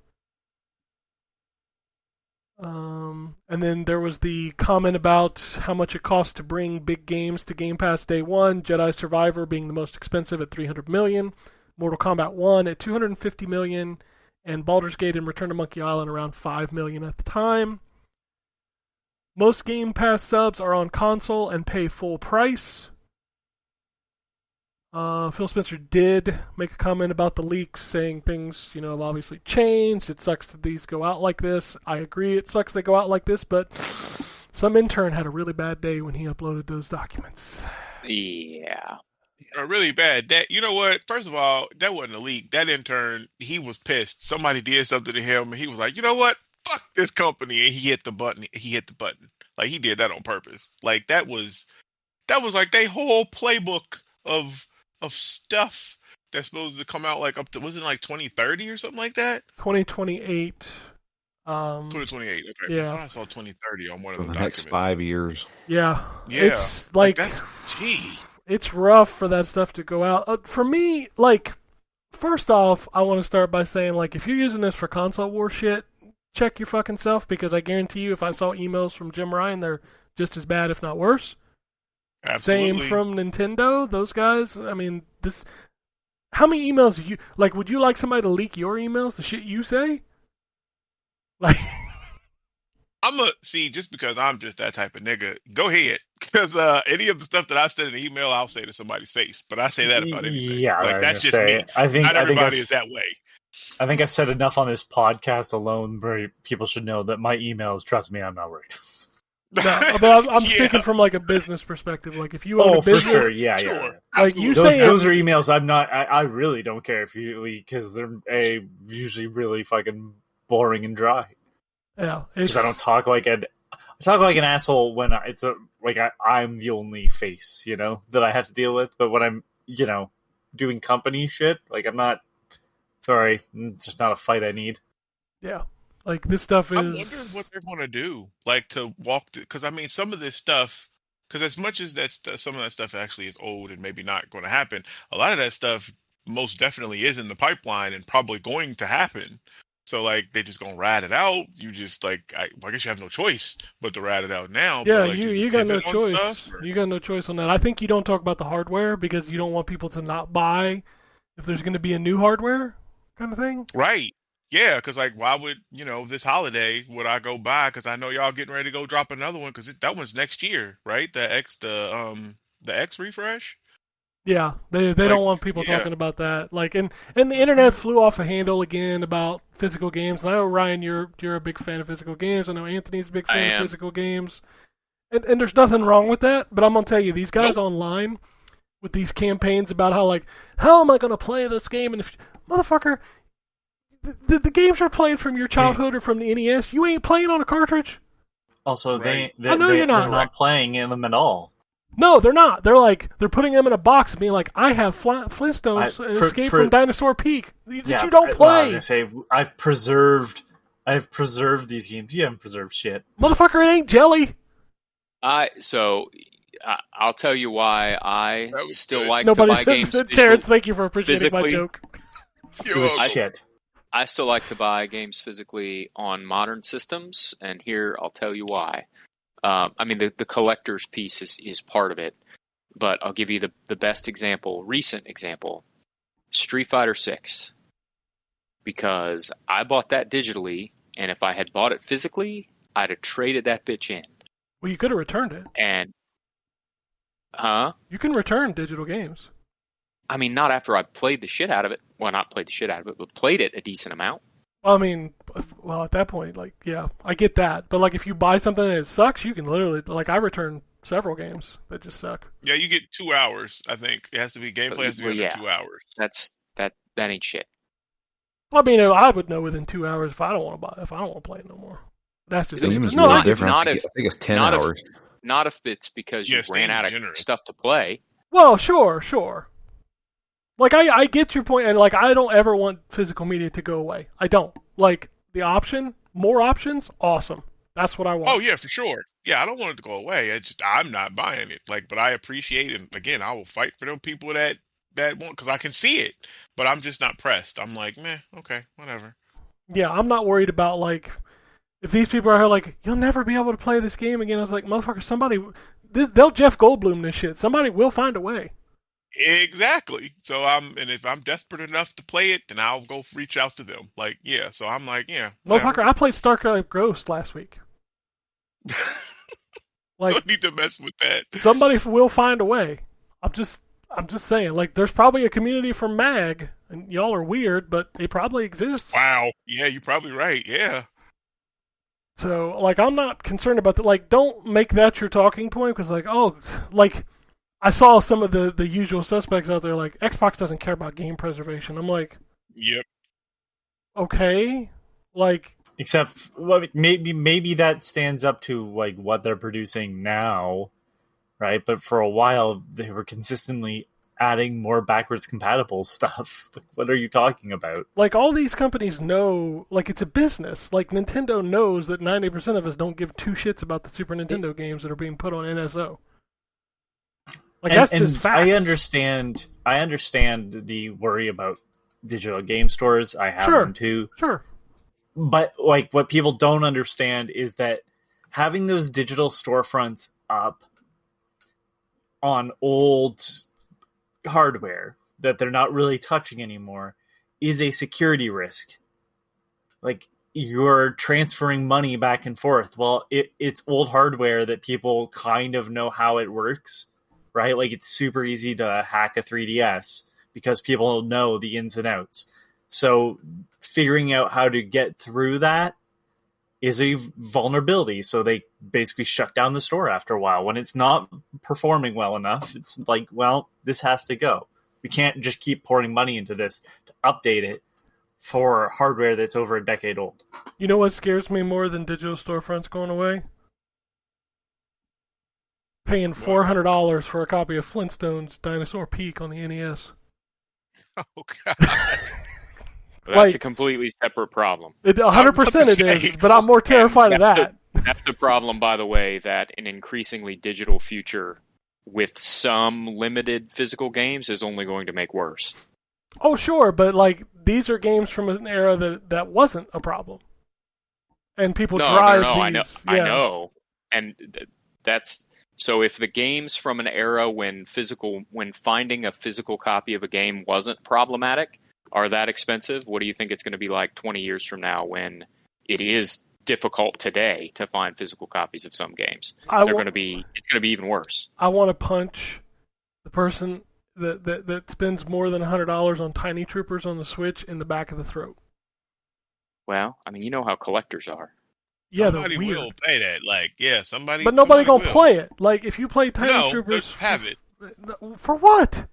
S1: And then there was the comment about how much it costs to bring big games to Game Pass day one. Jedi Survivor being the most expensive at $300 million, Mortal Kombat 1 at $250 million, and Baldur's Gate and Return to Monkey Island around $5 million at the time. Most Game Pass subs are on console and pay full price. Phil Spencer did make a comment about the leaks, saying things, have obviously changed. It sucks that these go out like this. I agree, it sucks they go out like this, but some intern had a really bad day when he uploaded those documents.
S2: Yeah.
S3: A really bad. You know what? First of all, that wasn't a leak. That intern, he was pissed. Somebody did something to him, and he was like, you know what? Fuck this company, and he hit the button. Like, he did that on purpose. Like, that was like their whole playbook of stuff that's supposed to come out like up to, wasn't it like 2030 or something like that?
S1: 2028.
S3: 2028. Okay.
S1: Yeah.
S3: I thought I saw 2030 on one of
S4: For
S3: the
S4: the next
S3: documents.
S4: 5 years.
S1: Yeah.
S3: Yeah.
S1: It's like
S3: that's
S1: it's rough for that stuff to go out. For me, like, first off, I want to start by saying, like, if you're using this for console war shit, check your fucking self, because I guarantee you, if I saw emails from Jim Ryan, they're just as bad, if not worse.
S3: Absolutely.
S1: Same from Nintendo. Those guys, I mean, how many emails would you like somebody to leak your emails, the shit you say? Like,
S3: just because I'm just that type of nigga, go ahead. Because any of the stuff that I've said in the email, I'll say to somebody's face. But I say that about anything.
S5: Yeah,
S3: like, that's just me.
S5: I think
S3: not everybody is that way.
S5: I think I've said enough on this podcast alone where people should know that my emails, trust me, I'm not worried.
S1: No, but I'm speaking from like a business perspective. Like, if you own a business,
S5: for sure, yeah.
S1: Like, you
S5: those are emails I'm not. I really don't care if you leak, because they're usually really fucking boring and dry.
S1: Yeah,
S5: because I don't talk like I talk like an asshole when I'm the only face, that I have to deal with. But when I'm, doing company shit, like, I'm not. Sorry, it's just not a fight I need.
S1: Yeah. Like, this stuff is...
S3: I'm wondering what they're going to do. Like, to walk... Because, I mean, some of this stuff... Because as much as some of that stuff actually is old and maybe not going to happen, a lot of that stuff most definitely is in the pipeline and probably going to happen. So like they just gonna ride it out. You just like I guess you have no choice but to ride it out now.
S1: Yeah,
S3: but, like, do
S1: you got no
S3: pivot on
S1: choice.
S3: stuff, or-
S1: You got no choice on that. I think you don't talk about the hardware because you don't want people to not buy if there's going to be a new hardware kind of thing.
S3: Right. Yeah, because like, why would this holiday would I go buy? Because I know y'all getting ready to go drop another one. Because that one's next year, right? The X refresh.
S1: Yeah, they
S3: Like,
S1: don't want people
S3: yeah.
S1: talking about that. Like, and the internet flew off the handle again about physical games. And I know Ryan, you're a big fan of physical games. I know Anthony's a big
S2: I
S1: fan
S2: am.
S1: of physical games. And there's nothing wrong with that. But I'm gonna tell you, these guys
S3: Nope.
S1: online with these campaigns about how am I gonna play this game? And motherfucker, the games you're playing from your childhood or from the NES, you ain't playing on a cartridge.
S5: Also,
S3: Right.
S1: I know you're not.
S5: They're not playing in them at all.
S1: No, they're not. They're putting them in a box and being like, I have Flintstones Escape from Dinosaur Peak that you don't
S5: Well, I
S1: play.
S5: was gonna say I've preserved these games. You haven't preserved shit.
S1: Motherfucker, it ain't jelly.
S2: I'll tell you why I
S3: That was
S2: still
S3: good.
S2: like
S1: Nobody
S2: to buy games.
S1: said, Terrence, thank you for appreciating my
S2: physically.
S1: joke.
S5: It was
S2: I-
S5: shit.
S2: I still like to buy games physically on modern systems, and here I'll tell you why. I mean, the collector's piece is part of it, but I'll give you the best example, recent example, Street Fighter 6. Because I bought that digitally, and if I had bought it physically, I'd have traded that bitch in.
S1: Well, you could have returned it.
S2: And,
S1: You can return digital games.
S2: I mean, not after I played the shit out of it. Well, not played the shit out of it, but played it a decent amount.
S1: Well, I mean, at that point, like, yeah, I get that. But, like, if you buy something and it sucks, you can literally, like, I returned several games that just suck.
S3: Yeah, you get 2 hours. I think it has to be gameplay has to be
S2: Well,
S3: under
S2: yeah.
S3: 2 hours.
S2: That ain't shit.
S1: Well, I mean, I would know within 2 hours if I don't want to play it no more. That's just
S4: Steam is
S1: no,
S4: really
S1: I-
S4: different.
S2: not
S4: I
S2: if-
S4: think it's 10
S2: not if-
S4: hours.
S2: Not if it's because you
S3: Yeah,
S2: ran
S3: Steam's
S2: out of
S3: generous.
S2: stuff to play.
S1: Well, sure. Like, I get your point, and, like, I don't ever want physical media to go away. I don't. Like, the option, more options, awesome. That's what I want.
S3: Oh yeah, for sure. Yeah, I don't want it to go away. I'm not buying it. Like, but I appreciate it. And again, I will fight for them people that want, because I can see it, but I'm just not pressed. I'm like, meh, okay, whatever.
S1: Yeah, I'm not worried about, like, if these people are like, you'll never be able to play this game again. I was like, motherfucker, they'll Jeff Goldblum this shit. Somebody will find a way.
S3: Exactly. So and if I'm desperate enough to play it, then I'll go reach out to them. Like, yeah. So I'm like, yeah.
S1: Motherfucker, I played StarCraft Ghost last week. Like,
S3: Don't need to mess with that.
S1: somebody will find a way. I'm just saying, like, there's probably a community for MAG, and y'all are weird, but it probably exists.
S3: Wow. Yeah, you're probably right. Yeah.
S1: So, like, I'm not concerned about that. Like, don't make that your talking point, because, like, oh, like, I saw some of the usual suspects out there, like, Xbox doesn't care about game preservation. I'm like,
S3: Yep.
S1: okay, like,
S5: Except maybe that stands up to like what they're producing now, right? But for a while they were consistently adding more backwards compatible stuff. What are you talking about?
S1: like, all these companies know, like, it's a business. Like, Nintendo knows that 90% of us don't give two shits about the Super Nintendo games that are being put on NSO. Like, that's just facts.
S5: I understand the worry about digital game stores. I have
S1: Sure.
S5: them too.
S1: Sure.
S5: But like what people don't understand is that having those digital storefronts up on old hardware that they're not really touching anymore is a security risk. Like, you're transferring money back and forth. Well, it's old hardware that people kind of know how it works, right? Like, it's super easy to hack a 3DS because people know the ins and outs. So figuring out how to get through that is a vulnerability. So they basically shut down the store after a while. When it's not performing well enough, it's like, well, this has to go. We can't just keep pouring money into this to update it for hardware that's over a decade old.
S1: You know what scares me more than digital storefronts going away? Paying $400 for a copy of Flintstones Dinosaur Peak on the NES.
S3: Oh god.
S2: That's
S1: Like-
S2: a completely separate problem.
S1: 100% it
S3: say,
S1: is, but I'm more terrified of that.
S2: That's the problem, by the way, that an increasingly digital future with some limited physical games is only going to make worse.
S1: Oh, sure, but like these are games from an era that wasn't a problem, and people drive
S2: No.
S1: these.
S2: I know, and that's so. If the games from an era when finding a physical copy of a game wasn't problematic, are that expensive? What do you think it's going to be like 20 years from now when it is difficult today to find physical copies of some games? It's going to be even worse.
S1: I want to punch the person that spends more than $100 on Tiny Troopers on the Switch in the back of the throat.
S2: Well, I mean, you know how collectors are.
S1: Yeah,
S3: somebody
S1: they're weird.
S3: will pay that. Like, yeah, somebody.
S1: But nobody
S3: somebody
S1: gonna
S3: will.
S1: play it. Like, if you play Tiny Troopers,
S3: have it.
S1: For what?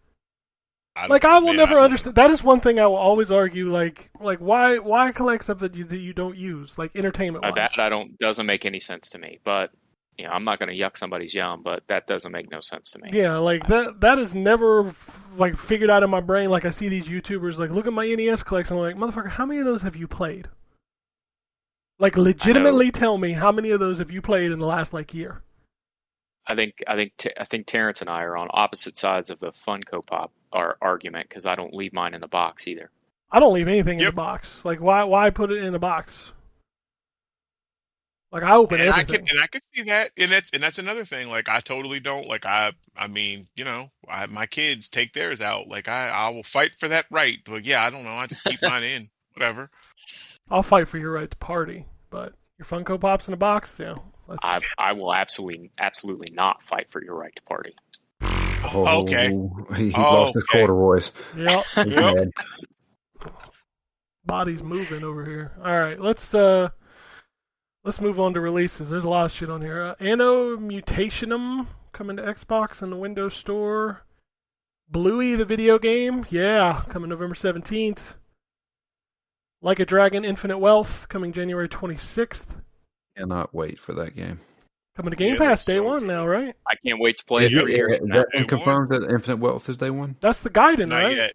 S1: I will never understand. That is one thing I will always argue. Like why collect stuff that you don't use, like entertainment wise?
S2: That doesn't make any sense to me. But I'm not going to yuck somebody's yum, but that doesn't make no sense to me.
S1: Yeah, like that is never like figured out in my brain. Like I see these YouTubers like, look at my NES collection. I'm like, motherfucker, how many of those have you played? Like, legitimately tell me how many of those have you played in the last year?
S2: I think Terrence and I are on opposite sides of the Funko Pop argument because I don't leave mine in the box either.
S1: I don't leave anything in the box. Like, why put it in a box? Like, I open everything.
S3: I can see that, and that's another thing. Like, I totally don't. Like, I mean, my kids take theirs out. Like, I will fight for that right. But yeah, I don't know. I just keep mine in. Whatever.
S1: I'll fight for your right to party, but your Funko Pops in a box,
S2: I will absolutely not fight for your right to party.
S4: Oh,
S3: okay.
S4: He's lost his corduroys.
S1: Yep.
S4: Yep.
S1: Body's moving over here. All right, let's move on to releases. There's a lot of shit on here. Anno Mutationum coming to Xbox and the Windows Store. Bluey the video game, coming November 17th. Like a Dragon Infinite Wealth coming January 26th.
S4: Cannot wait for that game.
S1: Coming to Game Pass day one now, right?
S2: I can't wait to play it.
S4: That confirmed that Infinite Wealth is day one?
S1: That's the Gaiden,
S3: Not
S1: right?
S3: yet.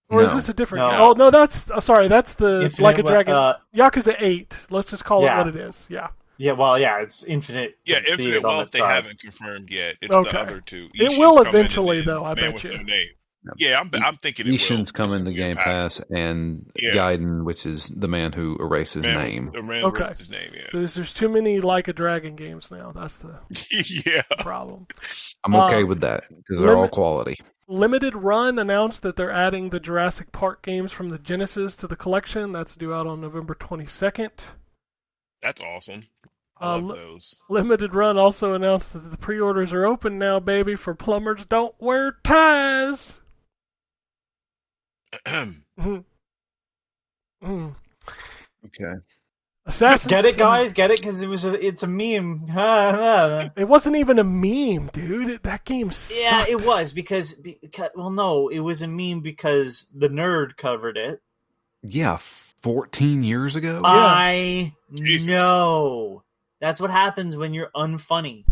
S1: Or is this a different game? Oh, no, that's the
S5: Infinite
S1: Like a Dragon. Yakuza 8. Let's just call it what it is. Yeah.
S5: Yeah, well, it's Infinite.
S3: Yeah, Infinite Wealth they haven't confirmed yet. It's
S1: okay.
S3: the other two.
S1: It will eventually, though, I bet you.
S3: Yeah, I'm thinking it will.
S4: Ishin's coming to Game Pass, and Gaiden, which is the man who erased his name.
S3: The man who erased his name, yeah.
S1: So there's too many Like a Dragon games now. That's the problem.
S4: I'm okay with that, because they're all quality.
S1: Limited Run announced that they're adding the Jurassic Park games from the Genesis to the collection. That's due out on November 22nd.
S3: That's awesome. I love those.
S1: Limited Run also announced that the pre-orders are open now, baby, for Plumbers Don't Wear Ties.
S4: Okay.
S5: Get it, guys? Get it? Because it's a meme.
S1: It wasn't even a meme, dude. That game sucked.
S5: Yeah, it was because no, it was a meme because the nerd covered it.
S4: Yeah, 14 years ago?
S5: I know. That's what happens when you're unfunny.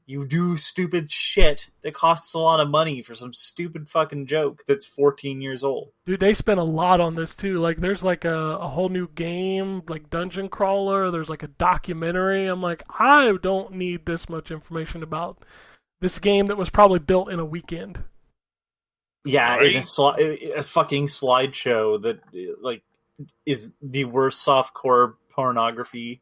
S5: You do stupid shit that costs a lot of money for some stupid fucking joke that's 14 years old.
S1: Dude, they spent a lot on this too. Like, there's like a whole new game, like Dungeon Crawler. There's like a documentary. I'm like, I don't need this much information about this game that was probably built in a weekend.
S5: Yeah, right? a fucking slideshow that is the worst softcore pornography.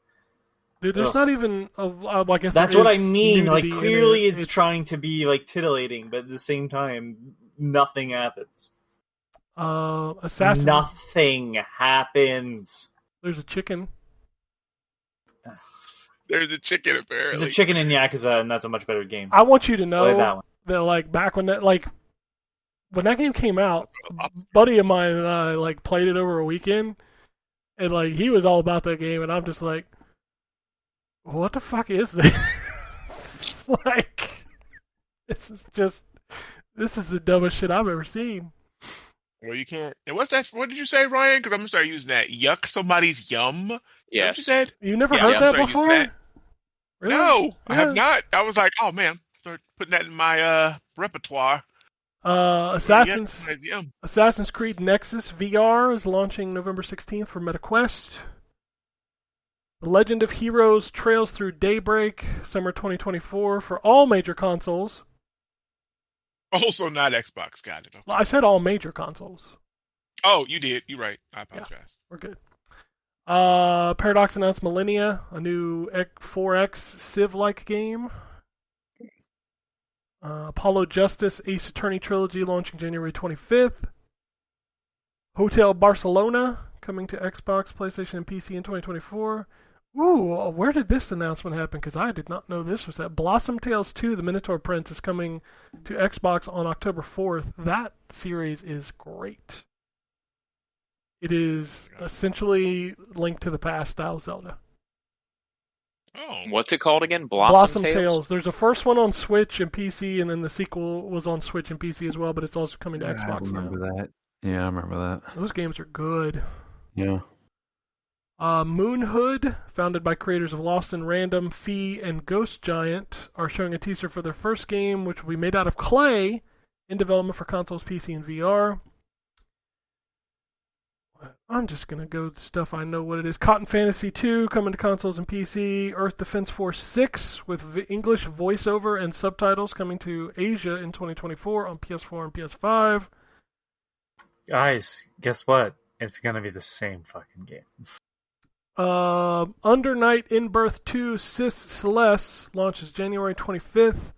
S1: Dude, there's not even I guess
S5: that's what I mean.
S1: Like,
S5: clearly it's trying to be titillating, but at the same time, nothing happens.
S1: Assassin.
S5: Nothing happens.
S1: There's a chicken.
S3: There's a chicken, apparently.
S5: There's a chicken in Yakuza, and that's a much better game.
S1: I want you to know
S5: that
S1: back when that game came out, a buddy of mine and I played it over a weekend, and he was all about that game, and I'm just like, what the fuck is this? This is the dumbest shit I've ever seen.
S3: Well, you can't. And what's that? What did you say, Ryan? Because I'm gonna start using that. Yuck somebody's yum.
S2: Yes.
S3: What you said?
S1: You never heard that before?
S3: That.
S1: Really?
S3: No, I have not. I was like, oh man, start putting that in my repertoire.
S1: Assassin's Creed Nexus VR is launching November 16th for MetaQuest. The Legend of Heroes Trails Through Daybreak, summer 2024 for all major consoles.
S3: Also not Xbox, got it. Okay.
S1: Well, I said all major consoles.
S3: Oh, you did. You're right. I apologize.
S1: We're good. Paradox announced Millennia, a new 4X Civ-like game. Apollo Justice Ace Attorney Trilogy launching January 25th. Hotel Barcelona coming to Xbox, PlayStation, and PC in 2024. Ooh, where did this announcement happen? Because I did not know this was that. Blossom Tales 2, The Minotaur Prince, is coming to Xbox on October 4th. That series is great. It is essentially Link to the Past style Zelda.
S3: Oh,
S2: What's it called again? Blossom
S1: Tales. There's a first one on Switch and PC, and then the sequel was on Switch and PC as well, but it's also coming to Xbox now.
S4: I remember that. Yeah, I remember that.
S1: Those games are good.
S4: Yeah.
S1: Moonhood, founded by creators of Lost in Random, Fee, and Ghost Giant, are showing a teaser for their first game, which will be made out of clay, in development for consoles, PC, and VR. I'm just going to go with stuff I know what it is. Cotton Fantasy 2 coming to consoles and PC. Earth Defense Force 6 with English voiceover and subtitles coming to Asia in 2024 on PS4 and PS5.
S5: Guys, guess what? It's going to be the same fucking game.
S1: Under Night In Birth 2 Sis Celeste launches January 25th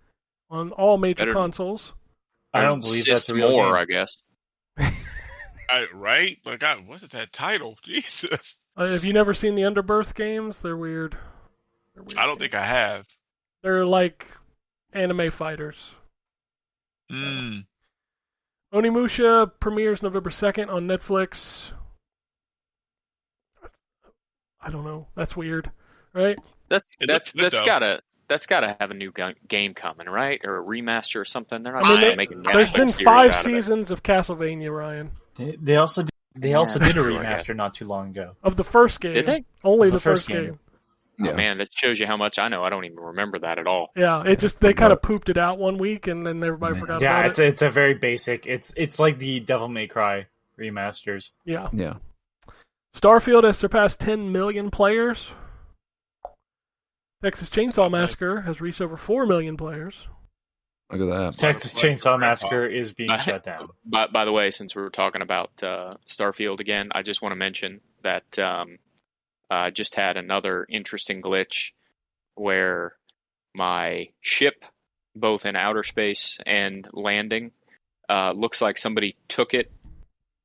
S1: on all major consoles.
S5: I don't believe that's a real
S2: more,
S5: game.
S2: I guess.
S3: right? Like, what is that title? Jesus.
S1: Have you never seen the Underbirth games? They're weird.
S3: I don't think I have.
S1: They're like anime fighters. Onimusha premieres November 2nd on Netflix. I don't know. That's weird, right?
S2: That's gotta have a new game coming, right? Or a remaster or something. They're not just making.
S1: There's been 5 seasons of Castlevania, Ryan.
S5: They also did a remaster not too long ago
S1: of the first game.
S2: Did they?
S1: Only the first game.
S2: Oh man, that shows you how much I know. I don't even remember that at all.
S1: Yeah, they kind of pooped it out one week and then everybody forgot about it.
S5: Yeah, it's a very basic. It's like the Devil May Cry remasters.
S1: Yeah.
S4: Yeah.
S1: Starfield has surpassed 10 million players. Texas Chainsaw Massacre has reached over 4 million players.
S4: Look at that.
S5: Texas Chainsaw Massacre is being shut down.
S2: By the way, since we were talking about Starfield again, I just want to mention that I just had another interesting glitch where my ship, both in outer space and landing, looks like somebody took it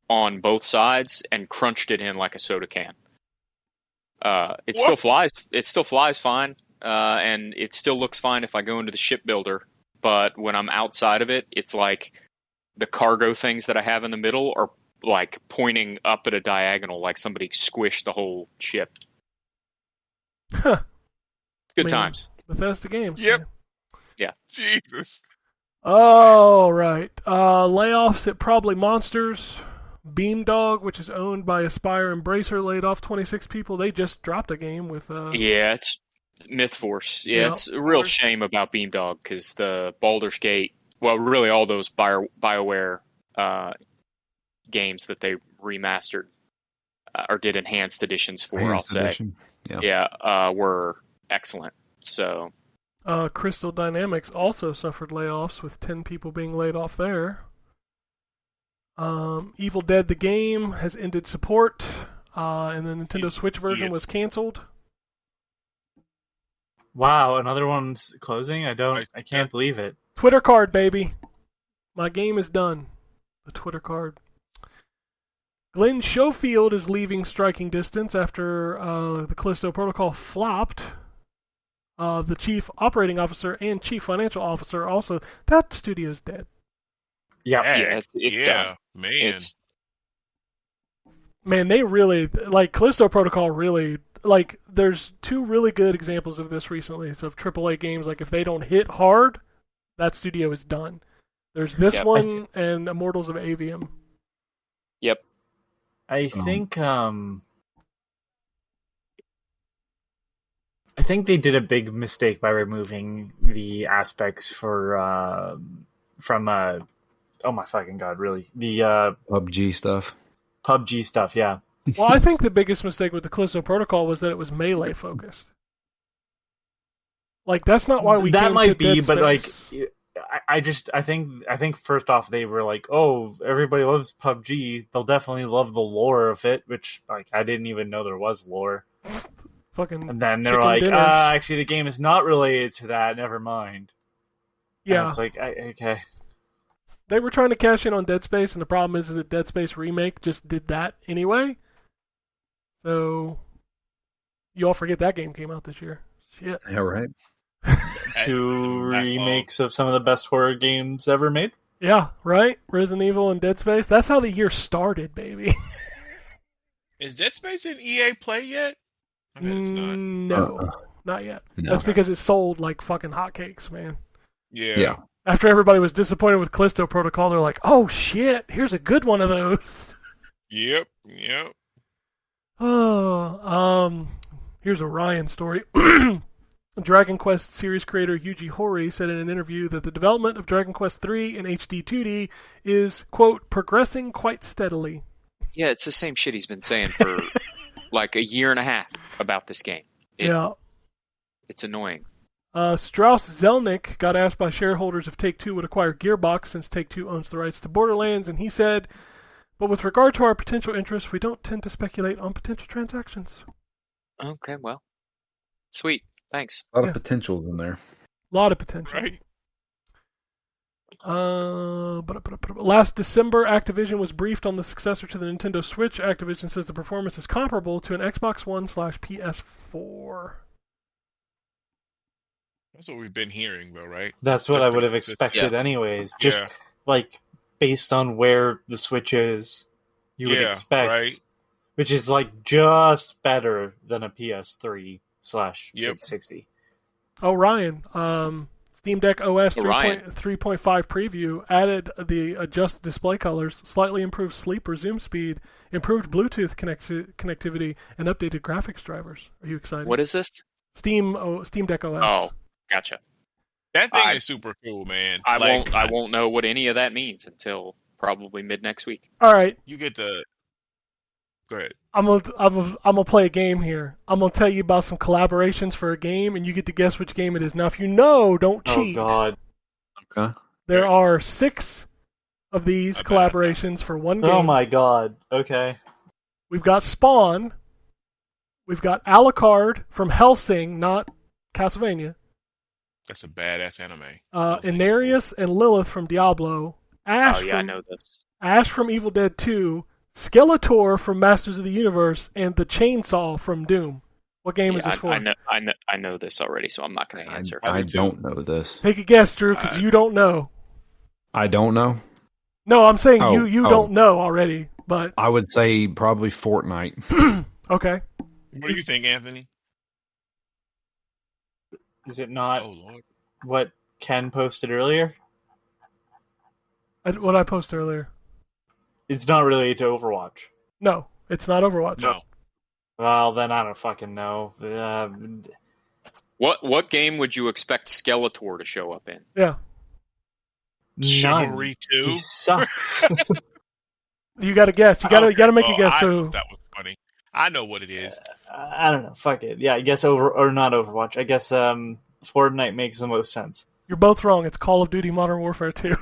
S2: on both sides and crunched it in like a soda can. It still flies. It still flies fine, and it still looks fine if I go into the shipbuilder. But when I'm outside of it, it's like the cargo things that I have in the middle are like pointing up at a diagonal, like somebody squished the whole ship.
S1: Huh.
S2: Good times.
S1: Bethesda games.
S3: Yep.
S1: Man.
S2: Yeah.
S3: Jesus.
S1: Oh, right. Layoffs at Probably Monsters. Beamdog, which is owned by Aspire Embracer, laid off 26 people. They just dropped a game with...
S2: Yeah, it's MythForce. Yeah, it's a real shame about Beamdog because the Baldur's Gate... Well, really all those BioWare games that they remastered or did enhanced editions for,
S4: Enhanced
S2: I'll
S4: edition.
S2: say. Yeah, were excellent. So...
S1: Crystal Dynamics also suffered layoffs, with 10 people being laid off there. Evil Dead the game has ended support, and the Nintendo Switch version was canceled.
S5: Wow, another one's closing? I can't believe it.
S1: Twitter card, baby. My game is done. The Twitter card. Glenn Schofield is leaving Striking Distance after the Callisto Protocol flopped. The chief operating officer and chief financial officer also. That studio's dead.
S5: Yeah,
S1: Man, they really, like, Callisto Protocol really, like, there's 2 really good examples of this recently. So, of AAA games, like, if they don't hit hard, that studio is done. There's this one and Immortals of Avium.
S2: Yep.
S5: I think they did a big mistake by removing the aspects from oh my fucking god, really? The
S4: PUBG stuff.
S5: PUBG stuff, yeah.
S1: Well, I think the biggest mistake with the Callisto Protocol was that it was melee focused. Like, that's not why we
S5: that
S1: came
S5: might
S1: to
S5: be,
S1: Dead
S5: but
S1: Space.
S5: like I think first off they were like, oh, everybody loves PUBG. They'll definitely love the lore of it, which like I didn't even know there was lore.
S1: Fucking.
S5: And then they're
S1: chicken
S5: like,
S1: dinners.
S5: actually the game is not related to that. Never mind.
S1: Yeah.
S5: And it's like, okay.
S1: They were trying to cash in on Dead Space, and the problem is that Dead Space Remake just did that anyway. So you all forget that game came out this year. Shit.
S4: Yeah, right.
S5: 2 remakes of some of the best horror games ever made.
S1: Yeah, right? Resident Evil and Dead Space. That's how the year started, baby.
S3: Is Dead Space in EA Play yet? I bet it's not.
S1: No, not yet.
S4: No.
S1: That's because it sold like fucking hotcakes, man.
S3: Yeah.
S1: After everybody was disappointed with Callisto Protocol, they're like, oh shit, here's a good one of those.
S3: Yep.
S1: Oh, here's a Ryan story. Dragon Quest series creator Yuji Horii said in an interview that the development of Dragon Quest III in HD 2D is, quote, progressing quite steadily.
S2: Yeah, it's the same shit he's been saying for like a year and a half about this game. It's annoying.
S1: Strauss Zelnick got asked by shareholders if Take-Two would acquire Gearbox since Take-Two owns the rights to Borderlands, and he said, but with regard to our potential interests, we don't tend to speculate on potential transactions.
S2: Okay, well, sweet. Thanks.
S4: A lot of potentials in there.
S1: A lot of potential.
S3: Right.
S1: Last December, Activision was briefed on the successor to the Nintendo Switch. Activision says the performance is comparable to an Xbox One/PS4.
S3: That's what we've been hearing, though, right?
S5: That's what I would have expected anyways. Just like based on where the Switch is, you would expect,
S3: right?
S5: Which is like just better than a PS3/360.
S1: Oh, Ryan, Steam Deck OS 3.5 preview added the adjusted display colors, slightly improved sleep or zoom speed, improved Bluetooth connectivity, and updated graphics drivers. Are you excited?
S2: What is this?
S1: Steam Deck OS.
S2: Oh, gotcha.
S3: That thing is super cool, man.
S2: I won't know what any of that means until probably mid next week.
S1: All right.
S3: You get the. Go ahead.
S1: I'm gonna play a game here. I'm gonna tell you about some collaborations for a game, and you get to guess which game it is. Now, if you know, don't cheat.
S5: Oh God.
S4: Okay.
S1: There are 6 of these collaborations for one game.
S5: Oh my God. Okay.
S1: We've got Spawn. We've got Alucard from Hellsing, not Castlevania.
S3: That's a badass anime.
S1: Inarius and Lilith from Diablo. Ash
S2: I know this.
S1: Ash from Evil Dead 2. Skeletor from Masters of the Universe, and the Chainsaw from Doom. What game is this for?
S2: I know this already, so I'm not going to answer.
S4: I don't know this.
S1: Take a guess, Drew, because you don't know.
S4: I don't know?
S1: No, I'm saying you don't know already, but...
S4: I would say probably Fortnite.
S1: Okay.
S3: What do you think, Anthony?
S5: Is it not
S3: Lord.
S5: what Ken posted earlier?
S1: What I posted earlier.
S5: It's not related to Overwatch.
S1: No, it's not Overwatch.
S3: No.
S5: Well, then I don't fucking know.
S2: What game would you expect Skeletor to show up in?
S1: Yeah.
S3: Chivalry 2?
S5: He sucks.
S1: You got to guess. You got to make a guess.
S3: That was funny. I know what it is.
S5: I don't know. Fuck it. Yeah, I guess not Overwatch. I guess Fortnite makes the most sense.
S1: You're both wrong. It's Call of Duty Modern Warfare 2.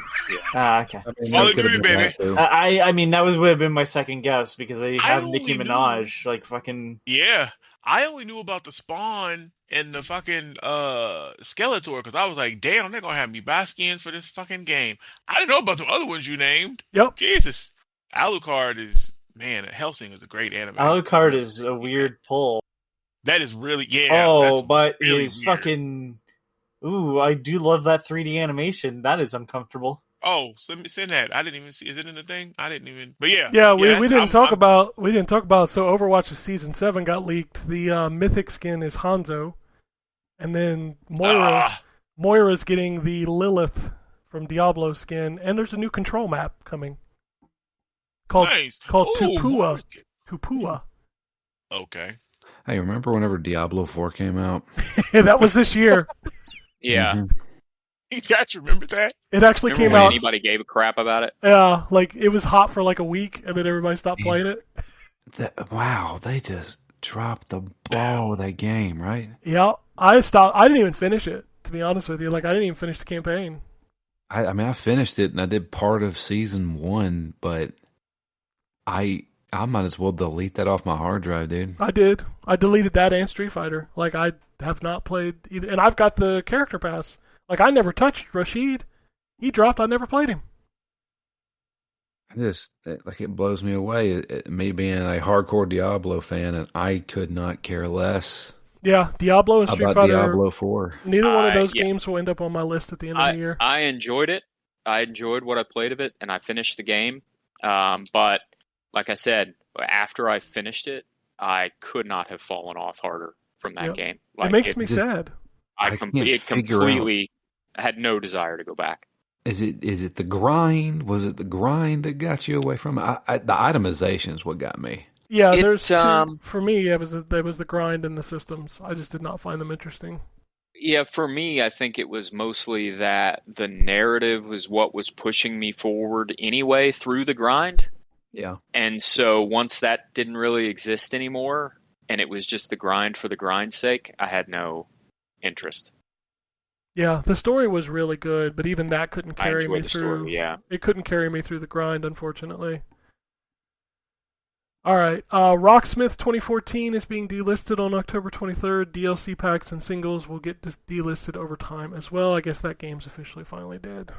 S5: Okay.
S3: Call of Duty, baby.
S5: I mean, that would have been my second guess because they have Nicki Minaj, like fucking.
S3: Yeah, I only knew about the Spawn and the fucking Skeletor because I was like, damn, they're gonna have me buy skins for this fucking game. I didn't know about the other ones you named.
S1: Yep.
S3: Jesus, Alucard is Hellsing is a great anime.
S5: Alucard is a weird pull.
S3: That is really
S5: but
S3: really
S5: it's
S3: weird.
S5: fucking. Ooh, I do love that 3D animation. That is uncomfortable.
S3: Oh, send that. I didn't even see. Is it in the thing? I didn't even. But yeah.
S1: Yeah, we didn't talk about. So Overwatch's Season 7 got leaked. The Mythic skin is Hanzo, and then Moira's getting the Lilith from Diablo skin, and there's a new control map coming called Tupua. Tupua.
S3: Okay.
S4: Hey, remember whenever Diablo 4 came out?
S1: That was this year.
S2: Yeah.
S4: Mm-hmm.
S3: You guys remember that?
S1: It actually
S2: Remember
S1: came
S2: when
S1: out.
S2: Anybody gave a crap about it?
S1: Yeah, like it was hot for like a week, and then everybody stopped playing it.
S4: Wow, they just dropped the ball with that game, right?
S1: Yeah, I stopped. I didn't even finish it, to be honest with you. Like I didn't even finish the campaign.
S4: I mean, I finished it and I did part of season 1, but I might as well delete that off my hard drive, dude.
S1: I did. I deleted that and Street Fighter. Like, I have not played either. And I've got the character pass. Like, I never touched Rashid. He dropped. I never played him.
S4: It blows me away. Me being a hardcore Diablo fan, and I could not care less.
S1: Yeah, Diablo and Street
S4: about
S1: Fighter.
S4: Diablo 4.
S1: Neither one of those games will end up on my list at the end of the year.
S2: I enjoyed it. I enjoyed what I played of it, and I finished the game. But like I said, after I finished it, I could not have fallen off harder from that game. Like,
S1: it makes me sad.
S2: I completely had no desire to go back.
S4: Is it the grind? Was it the grind that got you away from it? The itemization is what got me.
S1: Yeah, there's two. For me, it was the grind and the systems. I just did not find them interesting.
S2: Yeah, for me, I think it was mostly that the narrative was what was pushing me forward anyway through the grind.
S4: Yeah.
S2: And so once that didn't really exist anymore, and it was just the grind for the grind's sake, I had no interest.
S1: Yeah, the story was really good, but even that couldn't carry me through.
S2: Story, yeah.
S1: It couldn't carry me through the grind, unfortunately. All right, Rocksmith 2014 is being delisted on October 23rd. DLC packs and singles will get delisted over time as well. I guess that game's officially finally dead.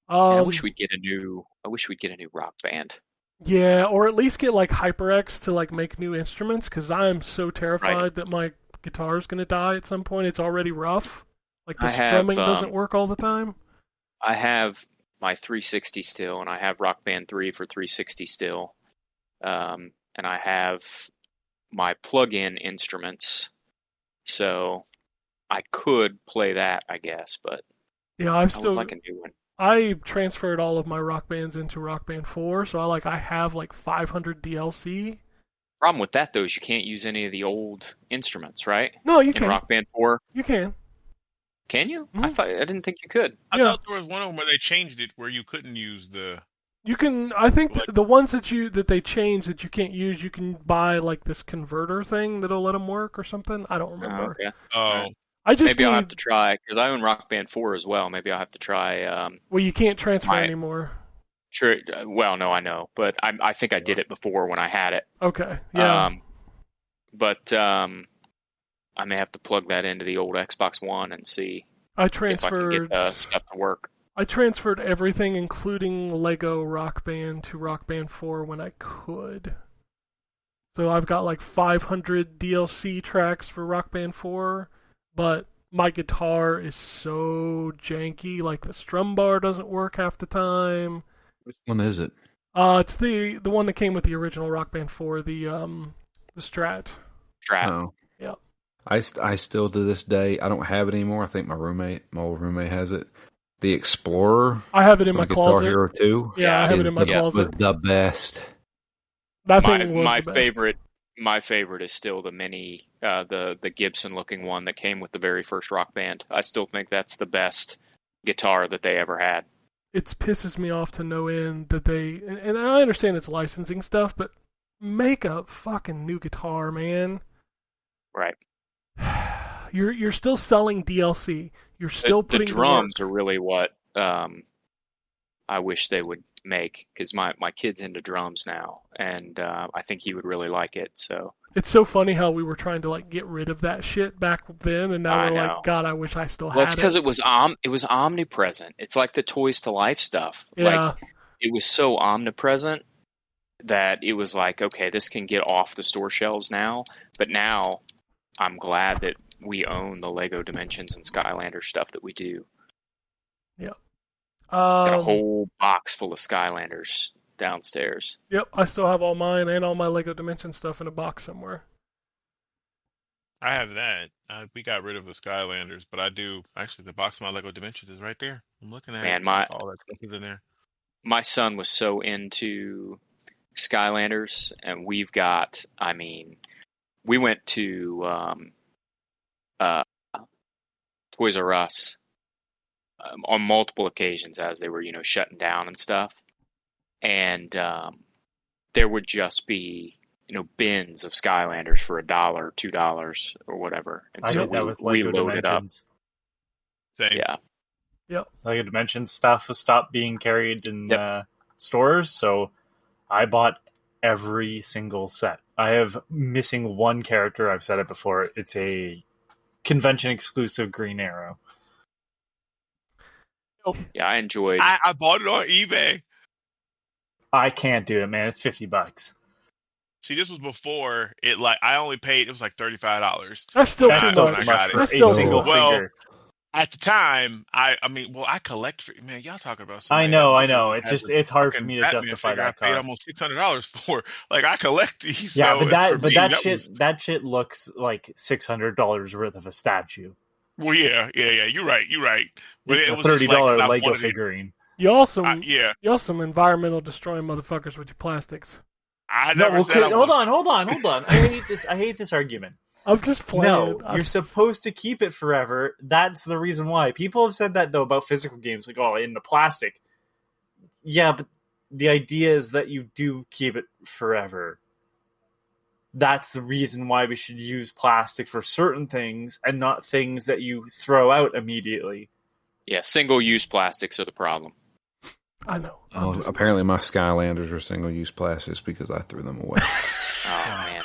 S2: I wish we'd get a new Rock Band.
S1: Yeah, or at least get like HyperX to like make new instruments, because I'm so terrified that my guitar's gonna die at some point. It's already rough. Like the strumming doesn't work all the time.
S2: I have my 360 still, and I have Rock Band 3 for 360 still. And I have my plug-in instruments, so I could play that, I guess, but
S1: yeah,
S2: I would like a new one.
S1: I transferred all of my Rock Bands into Rock Band 4, so I have like 500 DLC.
S2: Problem with that, though, is you can't use any of the old instruments, right?
S1: No, you can.
S2: In Rock Band 4?
S1: You can.
S2: Can you?
S1: Mm-hmm.
S2: I didn't think you could.
S3: I thought there was one of them where they changed it where you couldn't use the...
S1: You can. I think the ones that they changed that you can't use, you can buy like this converter thing that'll let them work or something. I don't remember.
S2: Okay.
S3: Oh.
S2: Maybe I'll have to try, because I own Rock Band 4 as well. Maybe I'll have to try...
S1: well, you can't transfer anymore.
S2: Sure. Well, no, I know, but I think I did it before when I had it.
S1: Okay. Yeah.
S2: But I may have to plug that into the old Xbox One and see
S1: if I
S2: can get stuff to work.
S1: I transferred everything, including Lego Rock Band, to Rock Band 4 when I could. So I've got like 500 DLC tracks for Rock Band 4, but my guitar is so janky. Like the strum bar doesn't work half the time.
S4: Which one is it?
S1: It's the one that came with the original Rock Band 4, the Strat.
S2: Strat.
S4: Oh.
S1: Yeah.
S4: I still to this day, I don't have it anymore. I think my old roommate has it. The Explorer.
S1: I have it in my
S4: Guitar
S1: closet.
S4: Hero 2.
S1: Yeah, I have it in my closet.
S4: The best.
S1: That thing was
S2: my
S1: the best.
S2: favorite. My favorite is still the mini, the Gibson looking one that came with the very first Rock Band. I still think that's the best guitar that they ever had.
S1: It pisses me off to no end that they, and I understand it's licensing stuff, but make a fucking new guitar, man.
S2: Right.
S1: You're still selling DLC. You're still putting
S2: the drums are really what I wish they would make, because my kid's into drums now, and I think he would really like it. So
S1: it's so funny how we were trying to like get rid of that shit back then, and now we're like, God, I wish I still had it.
S2: Well, it's because it was omnipresent. It's like the Toys to Life stuff.
S1: Yeah.
S2: Like, it was so omnipresent that it was like, okay, this can get off the store shelves now. But now I'm glad that we own the Lego Dimensions and Skylander stuff that we do.
S1: Yeah.
S2: Got a whole box full of Skylanders downstairs.
S1: Yep, I still have all mine and all my Lego Dimension stuff in a box somewhere.
S3: I have that. We got rid of the Skylanders, but I do. Actually, the box of my Lego Dimensions is right there. I'm looking at it. All that stuff is in there.
S2: My son was so into Skylanders, and we've got, we went to Toys R Us on multiple occasions as they were, shutting down and stuff. And there would just be, bins of Skylanders for $1, $2, or whatever. And so we loaded up.
S3: Same.
S2: Yeah.
S1: Yep.
S5: Like Dimension stuff has stopped being carried in stores, so I bought every single set. I have missing one character. I've said it before. It's a convention exclusive Green Arrow.
S2: Yeah, I enjoyed.
S3: I bought it on eBay.
S5: I can't do it, man. It's $50.
S3: See, this was before it. Like I only paid. It was like $35.
S1: That's still
S5: That's
S1: too
S5: still
S1: much.
S5: too much for
S1: That's
S5: a
S1: still
S5: single
S3: well,
S5: figure.
S3: At the time, I collect. Man, y'all talking about?
S5: I know. It's hard for me to
S3: Batman
S5: justify
S3: figure
S5: that
S3: I paid
S5: car.
S3: almost $600 for. Like I collect these.
S5: Yeah,
S3: so
S5: that shit looks like $600 worth of a statue.
S3: Well, yeah. You're right. But
S5: It's
S3: it
S5: a
S3: was just
S5: $30
S3: like,
S5: Lego figurine.
S1: You
S3: yeah.
S1: some environmental destroying motherfuckers with your plastics.
S3: I never said.
S5: Hold on. I hate this argument.
S1: I'm just playing.
S5: No, you're supposed to keep it forever. That's the reason why. People have said that, though, about physical games. Like, oh, in the plastic. Yeah, but the idea is that you do keep it forever. That's the reason why we should use plastic for certain things and not things that you throw out immediately.
S2: Yeah, single-use plastics are the problem.
S1: I know.
S4: Apparently my Skylanders are single-use plastics because I threw them away.
S2: Oh, man.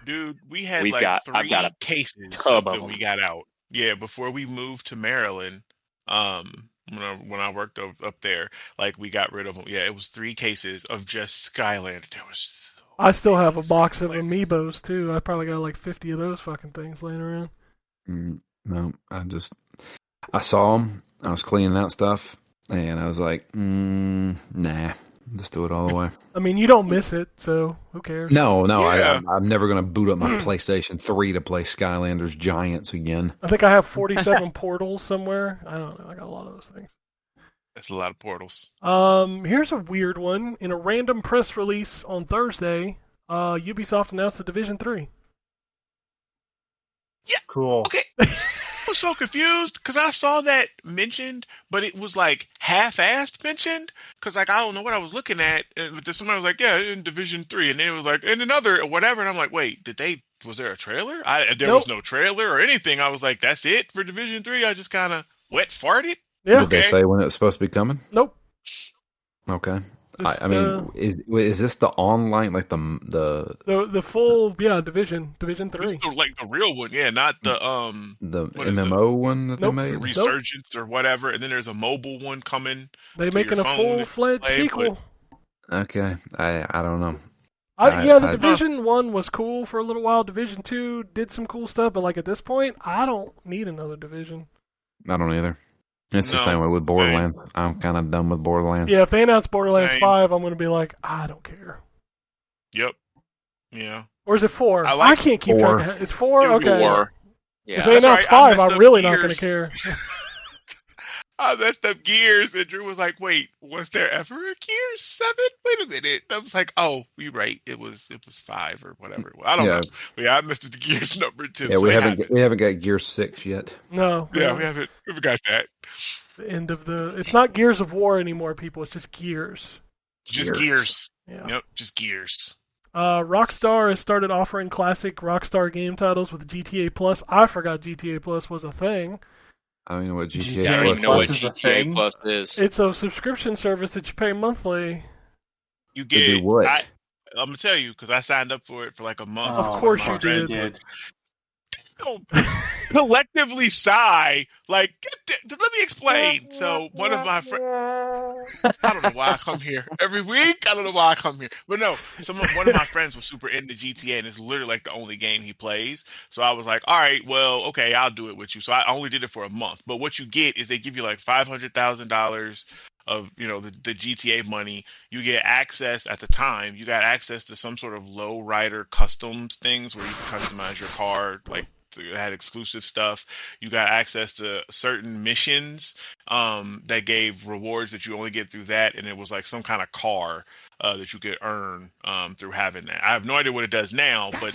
S3: Dude, we had
S2: I've
S3: three
S2: got a
S3: cases
S2: tub
S3: that
S2: of them.
S3: we got out. Yeah, before we moved to Maryland, when I worked up there, like we got rid of them. Yeah, it was 3 cases of just Skylander. There was.
S1: I still have a box of Amiibos too. I probably got like 50 of those fucking things laying around.
S4: No, I saw them. I was cleaning out stuff, and I was like, nah. Just do it all the way.
S1: I mean, you don't miss it, so who cares?
S4: No,
S3: Yeah.
S4: I'm never going to boot up my PlayStation 3 to play Skylanders Giants again.
S1: I think I have 47 portals somewhere. I don't know. I got a lot of those things.
S3: That's a lot of portals.
S1: Here's a weird one. In a random press release on Thursday, Ubisoft announced The Division 3.
S3: Yeah.
S5: Cool.
S3: Okay. I was so confused because I saw that mentioned, but it was like half-assed mentioned because like I don't know what I was looking at. And somebody was like, "Yeah, in Division 3," and then it was like, "In another or whatever," and I'm like, "Wait, was there a trailer? There
S1: Nope.
S3: was no trailer or anything." I was like, "That's it for Division 3." I just kind of wet farted.
S1: Yeah.
S4: Did they say when it was supposed to be coming?
S1: Nope.
S4: Okay.
S1: Just,
S4: I mean, is this the online, like the
S1: full Division 3.
S3: This is like the real one, yeah, not the
S4: MMO one that
S1: Nope.
S4: they made?
S3: Resurgence or whatever, and then there's a mobile one coming.
S1: They
S3: to
S1: making
S3: your
S1: a
S3: phone
S1: full-fledged
S3: play,
S1: sequel.
S4: Okay, I don't know.
S1: The Division 1 was cool for a little while. Division 2 did some cool stuff, but like at this point, I don't need another Division.
S4: I don't either. It's the
S3: No,
S4: same way with Borderlands. I'm kind of done with Borderlands.
S1: Yeah, if they announce Borderlands
S3: Same.
S1: 5, I'm going to be like, I don't care.
S3: Yep. Yeah.
S1: Or is it 4?
S3: I like
S1: I can't keep
S4: 4.
S1: track of it. It's 4?
S3: It was
S1: Okay.
S2: 4.
S1: If
S2: Yeah.
S1: they
S3: That's
S1: announce
S3: right, I
S1: 5,
S3: messed
S1: I'm
S3: up
S1: really not going
S3: Gears.
S1: to care.
S3: I messed up Gears, and Drew was like, "Wait, was there ever a Gears 7? Wait a minute." I was like, "Oh, you're right. It was 5 or whatever." Well, I don't know. But yeah, I messed up the Gears number too.
S4: Yeah,
S3: so
S4: we
S3: it
S4: haven't
S3: happened.
S4: got Gear 6 yet.
S1: No.
S3: Yeah,
S1: no.
S3: we haven't got that.
S1: The end of it's not Gears of War anymore, people. It's just Gears.
S3: Just Gears.
S1: Yeah.
S3: Yep, just Gears.
S1: Rockstar has started offering classic Rockstar game titles with GTA Plus. I forgot GTA Plus was a thing.
S4: I don't even know what
S2: I
S4: GTA
S2: don't even know what
S5: Plus is a
S2: GTA
S5: thing?
S2: Plus is.
S1: It's a subscription service that you pay monthly.
S3: You
S4: To
S3: get
S4: do what?
S3: I'm gonna tell you because I signed up for it for like a month.
S1: Of course
S3: My
S1: you
S3: friends
S1: did.
S3: don't collectively sigh. Like, let me explain. So one of my friends, I don't know why I come here every week. I don't know why I come here, but no, one of my friends was super into GTA, and it's literally like the only game he plays. So I was like, all right, well, okay, I'll do it with you. So I only did it for a month. But what you get is they give you like $500,000 of the GTA money. You get access at the time. You got access to some sort of low rider customs things where you can customize your car, like. It had exclusive stuff. You got access to certain missions that gave rewards that you only get through that, and it was like some kind of car that you could earn through having that. I have no idea what it does now, but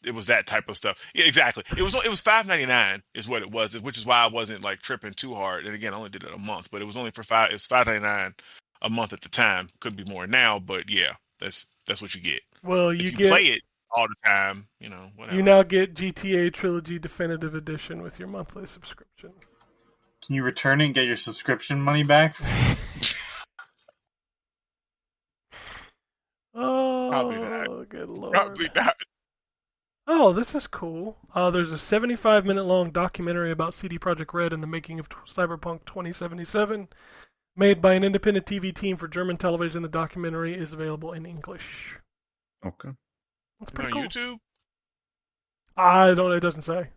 S3: it was that type of stuff. Yeah, exactly. It was $5.99 is what it was, which is why I wasn't like tripping too hard. And again, I only did it a month, but it was only for it was $5.99 a month at the time. Could be more now, but yeah, that's what you get.
S1: Well,
S3: If
S1: you
S3: you
S1: get
S3: play it all the time, whatever.
S1: you now get GTA Trilogy Definitive Edition with your monthly subscription.
S5: Can you return it and get your subscription money back?
S3: Probably not.
S1: Oh, good lord.
S3: Probably not.
S1: Oh, this is cool. There's a 75-minute long documentary about CD Projekt Red and the making of Cyberpunk 2077, made by an independent TV team for German television. The documentary is available in English.
S4: Okay.
S1: That's
S3: On
S1: pretty cool.
S3: YouTube?
S1: It doesn't say.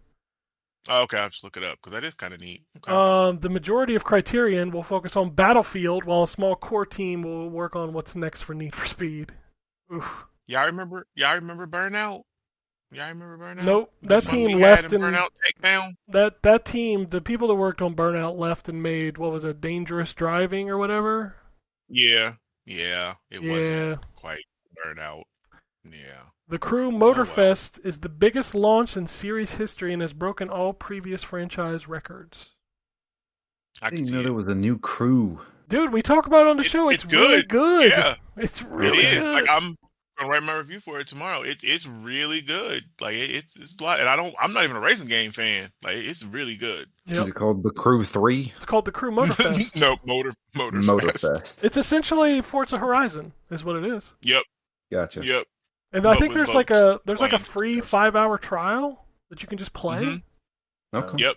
S3: Oh, okay, I'll just look it up because that is kind of neat. Okay.
S1: The majority of Criterion will focus on Battlefield, while a small core team will work on what's next for Need for Speed. Oof.
S3: Y'all remember Burnout? Y'all remember Burnout?
S1: Nope.
S3: The
S1: That
S3: fun
S1: team
S3: we had
S1: left
S3: in
S1: and
S3: Burnout Takedown?
S1: that team, the people that worked on Burnout left and made, what was it, Dangerous Driving or whatever?
S3: Yeah. It wasn't quite Burnout. Yeah.
S1: The Crew
S3: well.
S1: Motorfest is the biggest launch in series history and has broken all previous franchise records.
S3: I
S4: I
S3: can
S4: didn't
S3: see
S4: know
S3: it.
S4: there was a new crew.
S1: Dude, we talk about it on the show. It's really good.
S3: Yeah,
S1: It's really
S3: it is.
S1: good.
S3: Like I'm gonna write my review for it tomorrow. It's really good. Like it's a lot, and I'm not even a racing game fan. Like it's really good.
S1: Yep.
S4: Is it called the Crew 3?
S1: It's called the Crew Motorfest.
S3: No, Motorfest.
S4: Motorfest.
S1: It's essentially Forza Horizon, is what it is.
S3: Yep.
S4: Gotcha.
S3: Yep.
S1: And I
S3: But
S1: think
S3: with
S1: there's like
S3: boats,
S1: a
S3: planes,
S1: free
S3: stuff.
S1: 5-hour trial that you can just play.
S3: Mhm.
S4: Okay.
S3: Yep.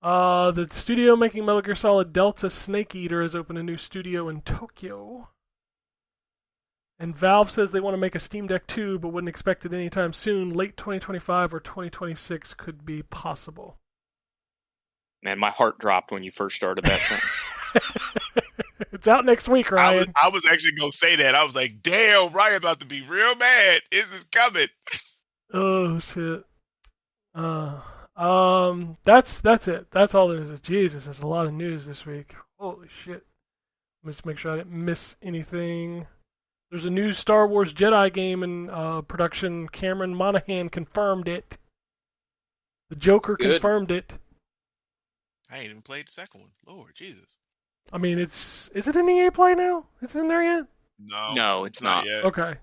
S1: The studio making Metal Gear Solid Delta Snake Eater has opened a new studio in Tokyo. And Valve says they want to make a Steam Deck 2, but wouldn't expect it anytime soon. Late 2025 or 2026 could be possible.
S2: Man, my heart dropped when you first started that sentence.
S1: It's out next week, Ryan.
S3: I was actually gonna say that. I was like, damn, Ryan about to be real mad. Is this coming?
S1: Oh shit. That's it. That's all there is. Jesus, there's a lot of news this week. Holy shit. Let's make sure I didn't miss anything. There's a new Star Wars Jedi game in production. Cameron Monaghan confirmed it. The Joker
S2: Good.
S1: confirmed it.
S3: I ain't even played the second one. Lord Jesus.
S1: I mean, is it in EA Play now? Is it in there yet?
S3: No,
S2: it's not.
S3: yet.
S1: Okay.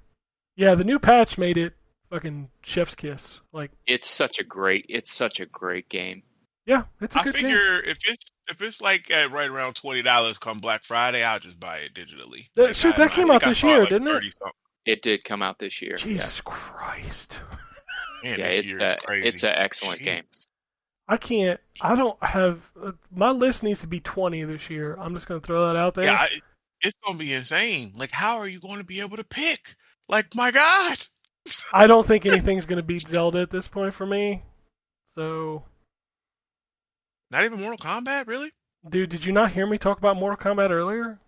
S1: Yeah, the new patch made it fucking chef's kiss. Like,
S2: It's such a great game.
S1: yeah, it's a
S3: I
S1: good game.
S3: figure if it's like at right around $20 come Black Friday, I'll just buy it digitally.
S1: That came out this year, didn't it?
S2: It did come out this year.
S1: Jesus Christ.
S3: Man,
S2: Yeah,
S3: this year is crazy.
S2: it's an excellent
S3: Jesus.
S2: game.
S1: I don't have, my list needs to be 20 this year. I'm just going to throw that out there.
S3: Yeah, it's gonna be insane. Like, how are you going to be able to pick? Like, my God.
S1: I don't think anything's going to beat Zelda at this point for me. So,
S3: Not even Mortal Kombat, really?
S1: dude, did you not hear me talk about Mortal Kombat earlier?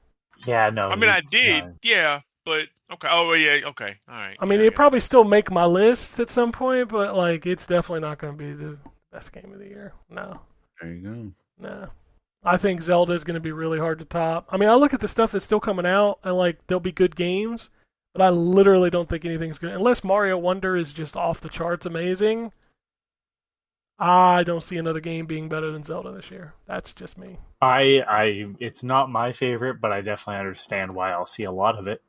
S5: Yeah, no.
S3: I mean, I
S5: it's
S3: did,
S5: not.
S3: yeah, but okay. Oh, yeah, okay, all right.
S1: I mean,
S3: Yeah,
S1: it probably
S3: guess.
S1: still make my list at some point, but like, it's definitely not going to be the best game of the year. No.
S4: There you go.
S1: Nah. I think Zelda is going to be really hard to top. I mean, I look at the stuff that's still coming out, and like, there'll be good games, but I literally don't think anything's good. Unless Mario Wonder is just off the charts amazing, I don't see another game being better than Zelda this year. That's just me.
S5: It's not my favorite, but I definitely understand why I'll see a lot of it.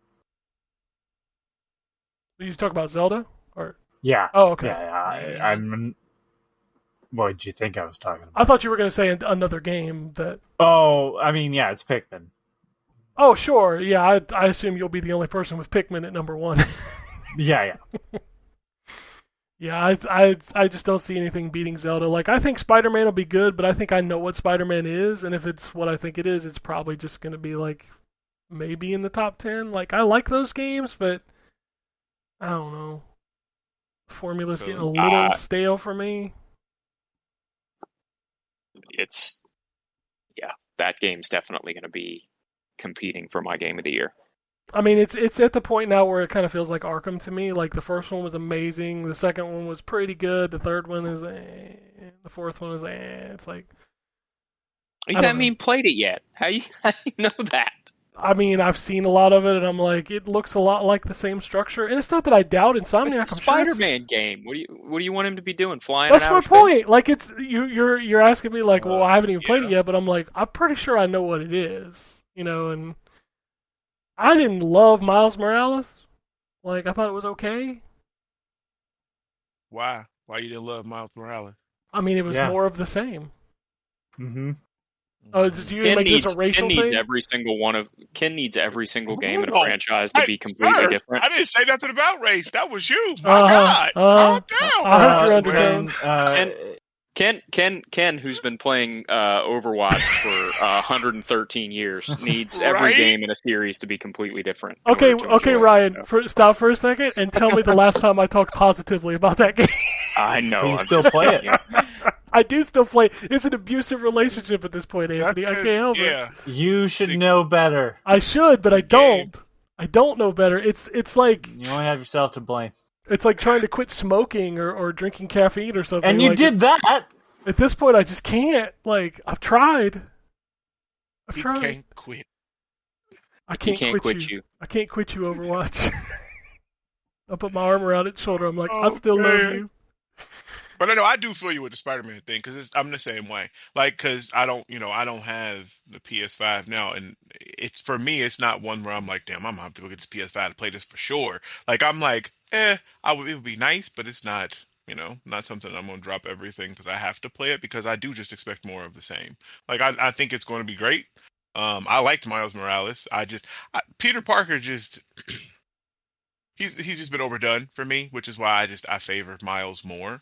S1: Did you talk about Zelda? Or
S5: Yeah.
S1: oh, okay.
S5: Yeah, I'm. What did you think I was talking about?
S1: I thought you were going to say another game that.
S5: Oh, I mean, yeah, it's Pikmin.
S1: Oh, sure. Yeah, I assume you'll be the only person with Pikmin at number one.
S5: Yeah.
S1: Yeah, I just don't see anything beating Zelda. Like, I think Spider-Man will be good, but I think I know what Spider-Man is, and if it's what I think it is, it's probably just going to be, like, maybe in the top 10. Like, I like those games, but I don't know. The formula's getting a little stale for me.
S2: That game's definitely going to be competing for my game of the year.
S1: I mean, it's at the point now where it kind of feels like Arkham to me. Like, the first one was amazing, the second one was pretty good, the third one is the fourth one is It's like...
S2: You haven't even played it yet. How you know that?
S1: I mean, I've seen a lot of it, and I'm like, it looks a lot like the same structure. And it's not that I doubt Insomniac.
S2: It's a
S1: I'm sure
S2: Spider-Man game. What do you want him to be doing? Flying?
S1: that's
S2: in
S1: my
S2: outer space?
S1: point. Like, it's you're asking me like, well, I haven't even played it
S3: yeah.
S1: yet, but I'm like, I'm pretty sure I know what it is, you know. And I didn't love Miles Morales. Like, I thought it was okay.
S3: Why? Why you didn't love Miles Morales?
S1: I mean, it was
S5: Yeah.
S1: more of the same.
S5: Mm-hmm.
S1: Oh, did you make this a racial
S2: Ken needs
S1: thing?
S2: Ken needs every single game in a
S3: No,
S2: franchise to be completely
S3: sir,
S2: different.
S3: I didn't say nothing about race. That was you. My God. Calm down.
S1: I heard your
S5: When,
S1: undertones.
S2: Ken, who's been playing Overwatch for 113 years, needs every
S3: Right?
S2: game in a series to be completely different.
S1: Okay,
S2: in order to
S1: okay,
S2: enjoy it,
S1: Ryan,
S2: so.
S1: stop for a second and tell me the last time I talked positively about that game.
S2: I know.
S5: Do you
S2: I'm
S5: still
S2: just
S5: play it?
S2: kidding.
S1: I do still play. It's an abusive relationship at this point, Anthony. I can't help it.
S3: Yeah.
S5: you should know better.
S1: I should, but I don't. I don't know better. It's like
S5: You only have yourself to blame.
S1: it's like trying to quit smoking or drinking caffeine or something.
S5: And you
S1: like,
S5: did that.
S1: At this point, I just can't. Like, I've tried.
S3: He
S1: tried.
S3: can't quit.
S1: I can't, quit you. I can't quit you, Overwatch. I put my arm around its shoulder. I'm like, I still love you.
S3: But I know I do feel you with the Spider-Man thing because I'm the same way. Like, because I don't have the PS5 now, and it's for me, it's not one where I'm like, damn, I'm gonna have to go get this PS5 to play this for sure. Like, I'm like, it would be nice, but it's not, not something I'm gonna drop everything because I have to play it because I do just expect more of the same. Like, I think it's going to be great. I liked Miles Morales. Peter Parker just. He's just been overdone for me, which is why I favor Miles more.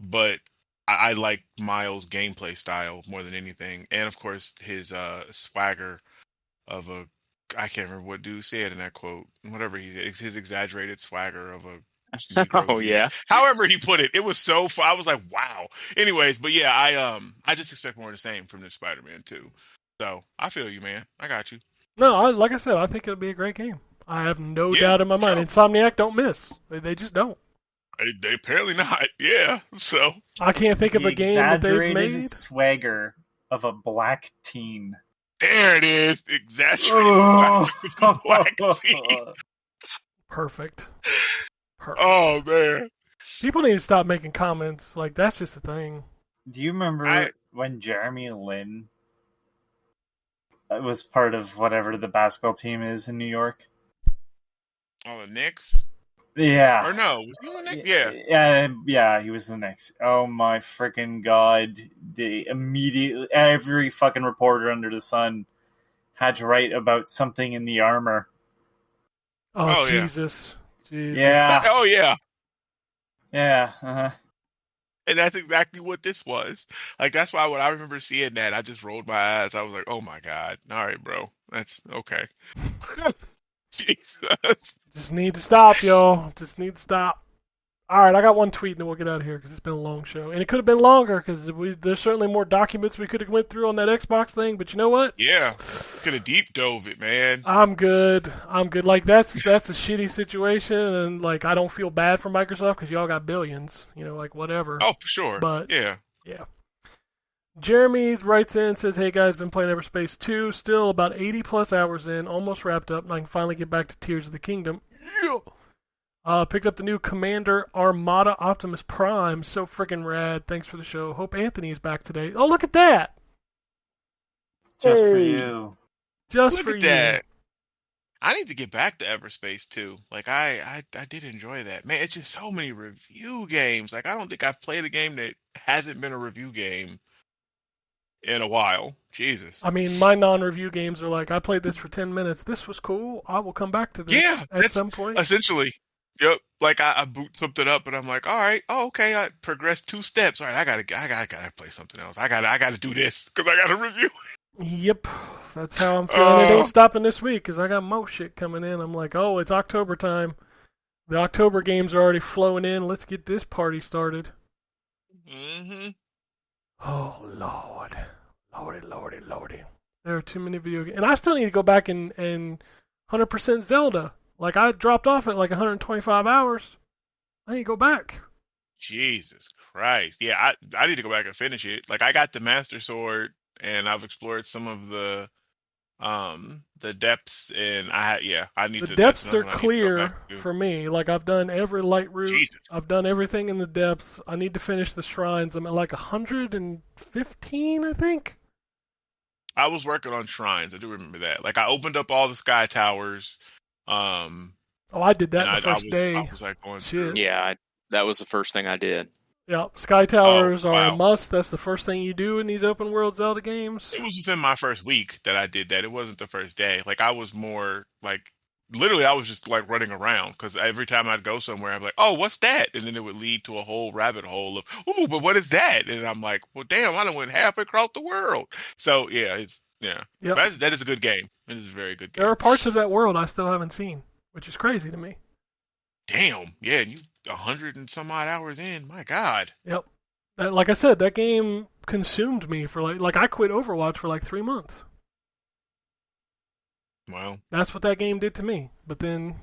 S3: But I like Miles' gameplay style more than anything, and of course his swagger of a I can't remember what dude said in that quote. Whatever his exaggerated swagger of a Negro
S2: Oh
S3: dude.
S2: yeah.
S3: However he put it, it was so fun. I was like, wow. Anyways, but yeah, I just expect more of the same from this Spider-Man too. So I feel you, man. I got you.
S1: No, like I said, I think it'll be a great game. I have no
S3: Yeah,
S1: doubt in my mind.
S3: sure.
S1: Insomniac don't miss. They just don't.
S3: They apparently not. Yeah. So
S1: I can't think of
S5: The
S1: a game that they've
S5: exaggerated
S1: made.
S5: swagger of a black teen.
S3: there it is. Exaggerated
S5: Oh.
S3: swagger of the black teen.
S1: Perfect.
S3: Oh man.
S1: People need to stop making comments. Like, that's just a thing.
S5: Do you remember when Jeremy Lin was part of whatever the basketball team is in New York?
S3: Oh, the Knicks?
S5: Yeah.
S3: Or no? Was he on the Knicks? Yeah.
S5: Yeah, he was the Knicks. Oh my freaking god. Every fucking reporter under the sun had to write about something in the armor.
S1: Oh,
S3: yeah.
S1: Jesus. Jesus.
S5: Yeah.
S3: Oh yeah.
S5: Yeah. Uh-huh.
S3: And that's exactly what this was. Like, that's why when I remember seeing that, I just rolled my eyes. I was like, oh my God. All right, bro. That's okay. Jesus.
S1: Just need to stop, y'all. Just need to stop. All right, I got one tweet and then we'll get out of here because it's been a long show. And it could have been longer because there's certainly more documents we could have went through on that Xbox thing. But you know what?
S3: Yeah. Could have deep dove it, man.
S1: I'm good. Like, that's a shitty situation. And, like, I don't feel bad for Microsoft because y'all got billions. Like, whatever.
S3: Oh, for sure.
S1: But,
S3: yeah.
S1: Jeremy writes in, says, hey guys, been playing Everspace 2, still about 80 plus hours in, almost wrapped up, and I can finally get back to Tears of the Kingdom. Yeah! Picked up the new Commander Armada Optimus Prime, so freaking rad. Thanks for the show. Hope Anthony is back today. Oh, look at that!
S5: Just for you.
S1: Just
S3: Look
S1: for
S3: at
S1: you.
S3: that. I need to get back to Everspace too. Like, I did enjoy that. Man, it's just so many review games. Like, I don't think I've played a game that hasn't been a review game in a while. Jesus.
S1: I mean, my non-review games are like, I played this for 10 minutes. This was cool. I will come back to this at some point.
S3: Essentially. Yep. Like, I boot something up and I'm like, all right, okay, I progressed 2 steps. All right, I gotta play something else. I gotta do this because I gotta review.
S1: Yep, that's how I'm feeling. It ain't stopping this week because I got mo shit coming in. I'm like, oh, it's October time. The October games are already flowing in. Let's get this party started.
S3: Mm-hmm.
S1: Oh, Lord. Lordy. There are too many video games. And I still need to go back and 100% Zelda. Like, I dropped off at like 125 hours. I need to go back.
S3: Jesus Christ. Yeah, I need to go back and finish it. Like, I got the Master Sword and I've explored some of the depths, and I need to.
S1: The depths are
S3: I need to go
S1: clear
S3: back to.
S1: for me. Like, I've done every light route.
S3: Jesus.
S1: I've done everything in the depths. I need to finish the shrines. I'm at like 115, I think.
S3: I was working on shrines. I do remember that. Like, I opened up all the sky towers.
S1: Oh, I did that the first day.
S3: I was like going
S1: Shit.
S2: Yeah, that was the first thing I did.
S1: Yeah, Sky Towers are
S3: wow.
S1: a must. That's the first thing you do in these open world Zelda games.
S3: It was within my first week that I did that. It wasn't the first day. Like, I was more like, literally, I was just like running around because every time I'd go somewhere, I'm like, oh, what's that? And then it would lead to a whole rabbit hole of, ooh, but what is that? And I'm like, well, damn, I done went halfway across the world. So yeah,
S1: Yep.
S3: that is a good game. It is a very good game.
S1: There are parts of that world I still haven't seen, which is crazy to me.
S3: Damn, yeah, and you 100 and some odd hours in. My God.
S1: Yep. Like I said, that game consumed me for like I quit Overwatch for like 3 months.
S3: Wow.
S1: That's what that game did to me. But then,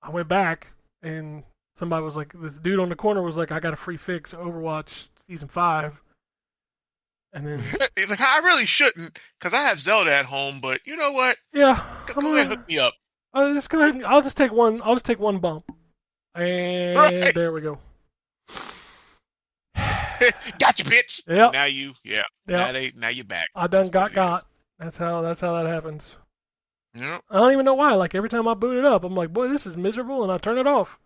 S1: I went back and somebody was like, this dude on the corner was like, I got a free fix, Overwatch Season 5. And then...
S3: He's like, I really shouldn't, because I have Zelda at home, but you know what?
S1: Yeah.
S3: Go ahead and hook me up.
S1: I'll just go ahead. I'll just take one bump. And
S3: Right.
S1: There we go.
S3: Gotcha, bitch.
S1: Yep.
S3: Now you, yeah.
S1: Yep.
S3: Now you're back.
S1: I done got. That's how that happens.
S3: Yep.
S1: I don't even know why. Like every time I boot it up, I'm like, boy, this is miserable, and I turn it off.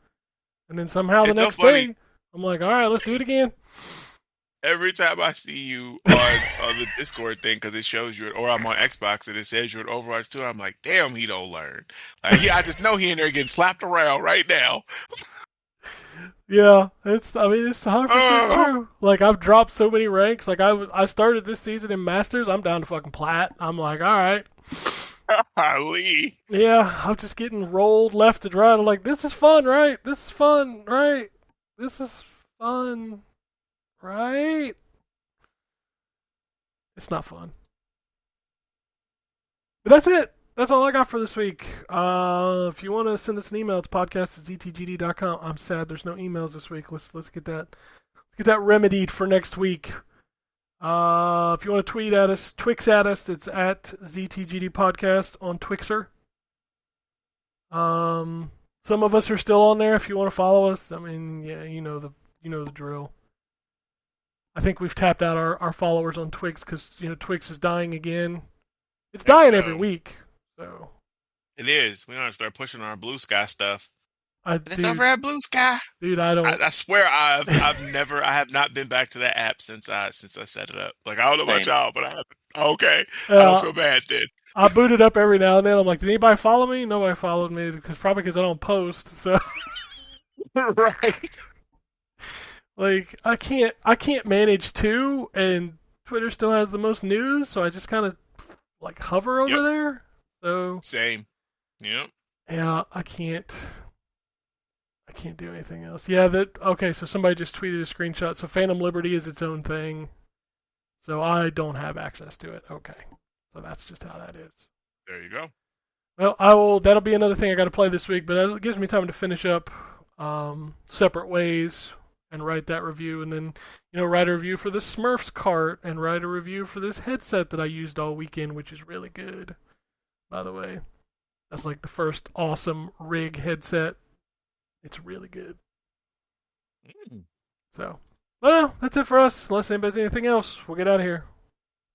S1: And then somehow the
S3: It's so
S1: next
S3: funny.
S1: day, I'm like, all right, let's do it again.
S3: Every time I see you on the Discord thing, because it shows you, or I'm on Xbox and it says you're at Overwatch 2, I'm like, damn, he don't learn. Like, yeah, I just know he in there getting slapped around right now.
S1: Yeah, it's 100% true. Like I've dropped so many ranks. Like I started this season in Masters. I'm down to fucking Plat. I'm like, all right.
S3: Golly.
S1: Yeah, I'm just getting rolled left and right. I'm like, this is fun, right? This is fun, right? This is fun, right? It's not fun. But that's it. That's all I got for this week. If you want to send us an email, it's podcast@ztgd.com. I'm sad there's no emails this week. Let's get that remedied for next week. If you want to tweet at us, Twix at us, it's at ZTGD Podcast on Twixer. Some of us are still on there. If you want to follow us, I mean, yeah, you know the drill. I think we've tapped out our followers on Twix because Twix is dying again. It's dying every week. So
S3: It is. We don't have to start pushing our Blue Sky stuff. It's
S1: dude,
S3: over at Blue Sky.
S1: Dude, I don't.
S3: I swear I have not been back to that app since I set it up. Like, I don't know about
S2: Same.
S3: y'all, but I haven't. Okay. I don't feel bad then.
S1: I boot it up every now and then. I'm like, did anybody follow me? Nobody followed me probably because I don't post. So
S3: Right.
S1: like I can't manage two, and Twitter still has the most news, so I just kind of like hover over
S3: Yep.
S1: there. So
S3: Same. Yep.
S1: yeah, I can't do anything else. Yeah, okay, so somebody just tweeted a screenshot. So Phantom Liberty is its own thing. So I don't have access to it. Okay. So that's just how that is.
S3: There you go.
S1: Well, that'll be another thing I got to play this week, but it gives me time to finish up Separate Ways and write that review, and then write a review for the Smurfs cart and write a review for this headset that I used all weekend, which is really good, by the way. That's like the first awesome rig headset. It's really good. So, well, that's it for us. Unless anybody's anything else, we'll get out of here.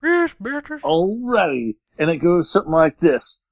S1: Yes, Beatrice.
S7: Alrighty. And it goes something like this.